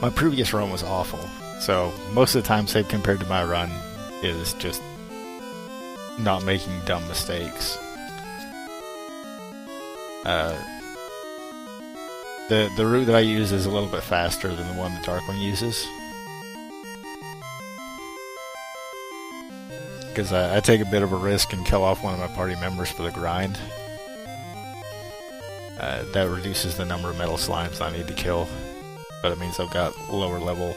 my previous run was awful, so most of the time saved compared to my run is just not making dumb mistakes. The route that I use is a little bit faster than the one that Darkwing uses. Because I take a bit of a risk and kill off one of my party members for the grind. That reduces the number of metal slimes I need to kill. but it means I've got lower level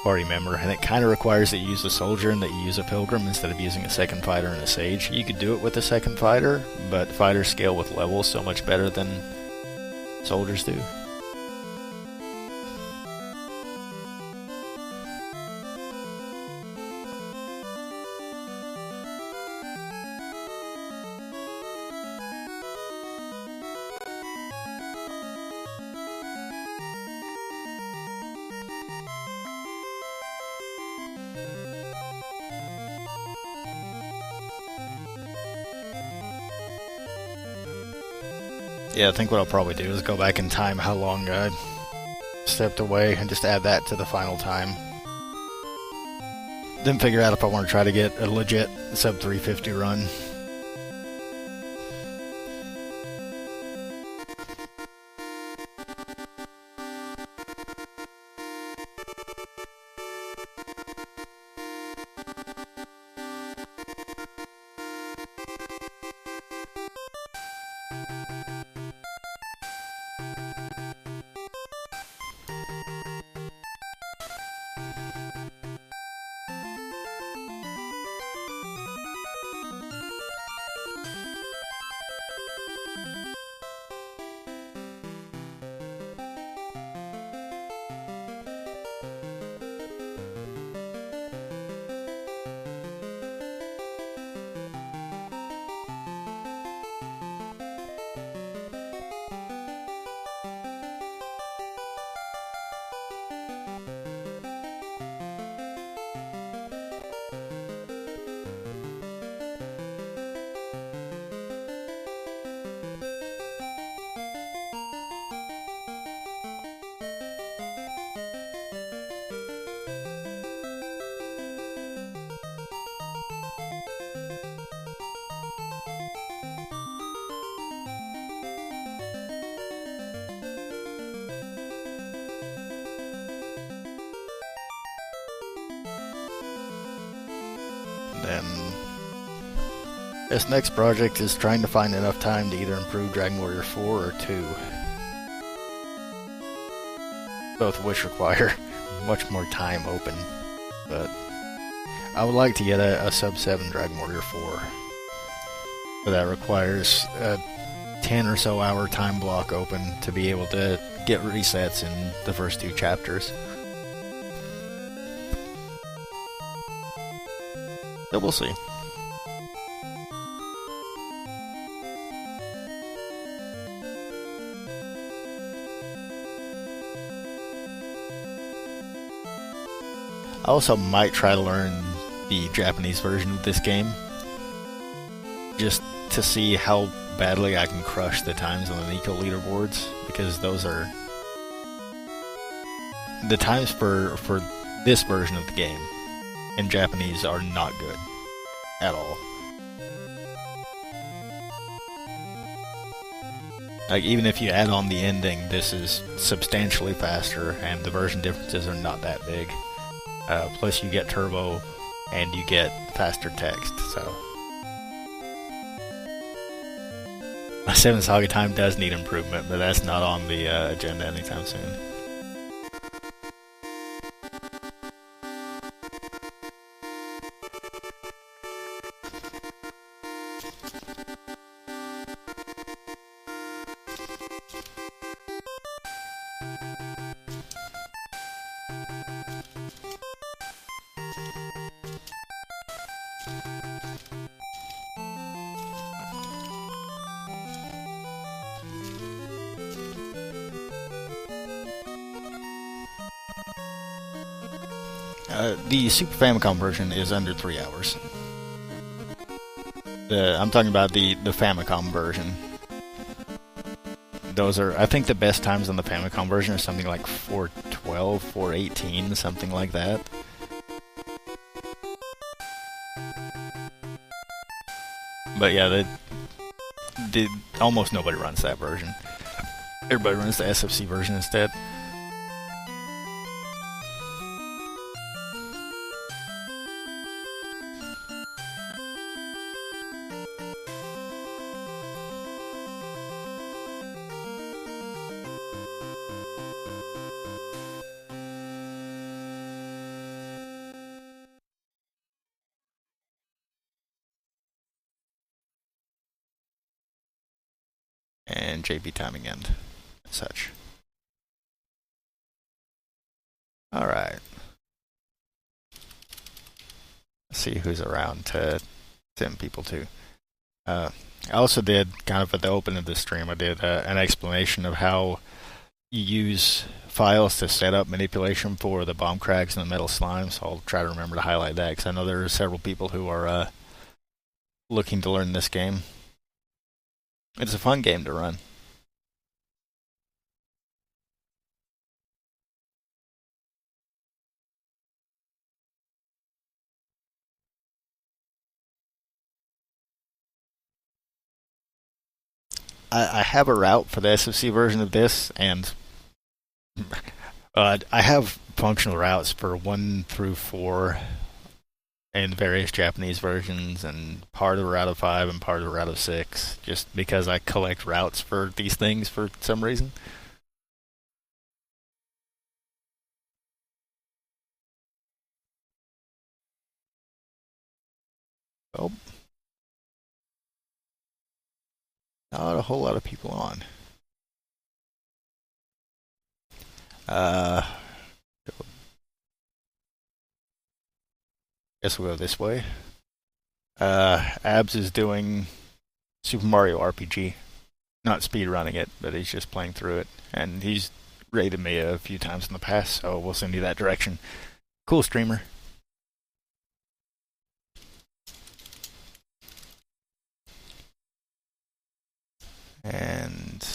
party member, and it kind of requires that you use a soldier and that you use a pilgrim instead of using a second fighter and a sage. You could do it with a second fighter, but fighters scale with levels so much better than soldiers do. Yeah, I think what I'll probably do is go back in time how long I stepped away and just add that to the final time. Then figure out if I want to try to get a legit sub 350 run. Then this next project is trying to find enough time to either improve Dragon Warrior 4 or 2. Both of which require much more time open. But I would like to get a sub 7 Dragon Warrior 4. But that requires a 10 or so hour time block open to be able to get resets in the first 2 chapters. So we'll see. I also might try to learn the Japanese version of this game, just to see how badly I can crush the times on the Nico leaderboards, because those are the times for this version of the game in Japanese are not good at all. Like, even if you add on the ending, this is substantially faster, and the version differences are not that big. Plus you get turbo, and you get faster text, so... My 7 Saga time does need improvement, but that's not on the agenda anytime soon. The Super Famicom version is under 3 hours. I'm talking about the Famicom version. Those are, I think the best times on the Famicom version are something like 4:12, 4:18, something like that. But yeah, almost nobody runs that version. Everybody runs the SFC version instead. and JB timing end, and such. Alright. Let's see who's around to send people to. I also did, kind of at the open of the stream, I did an explanation of how you use files to set up manipulation for the bomb cracks and the metal slimes. So I'll try to remember to highlight that because I know there are several people who are looking to learn this game. It's a fun game to run. I have a route for the SFC version of this, and I have functional routes for 1 through 4 in various Japanese versions, and part of a route of 5 and part of a route of 6, just because I collect routes for these things for some reason. Oh, not a whole lot of people on. Uh, guess we'll go this way. Abs is doing Super Mario RPG. Not speed running it, but he's just playing through it. And he's rated me a few times in the past, so we'll send you that direction. Cool streamer. And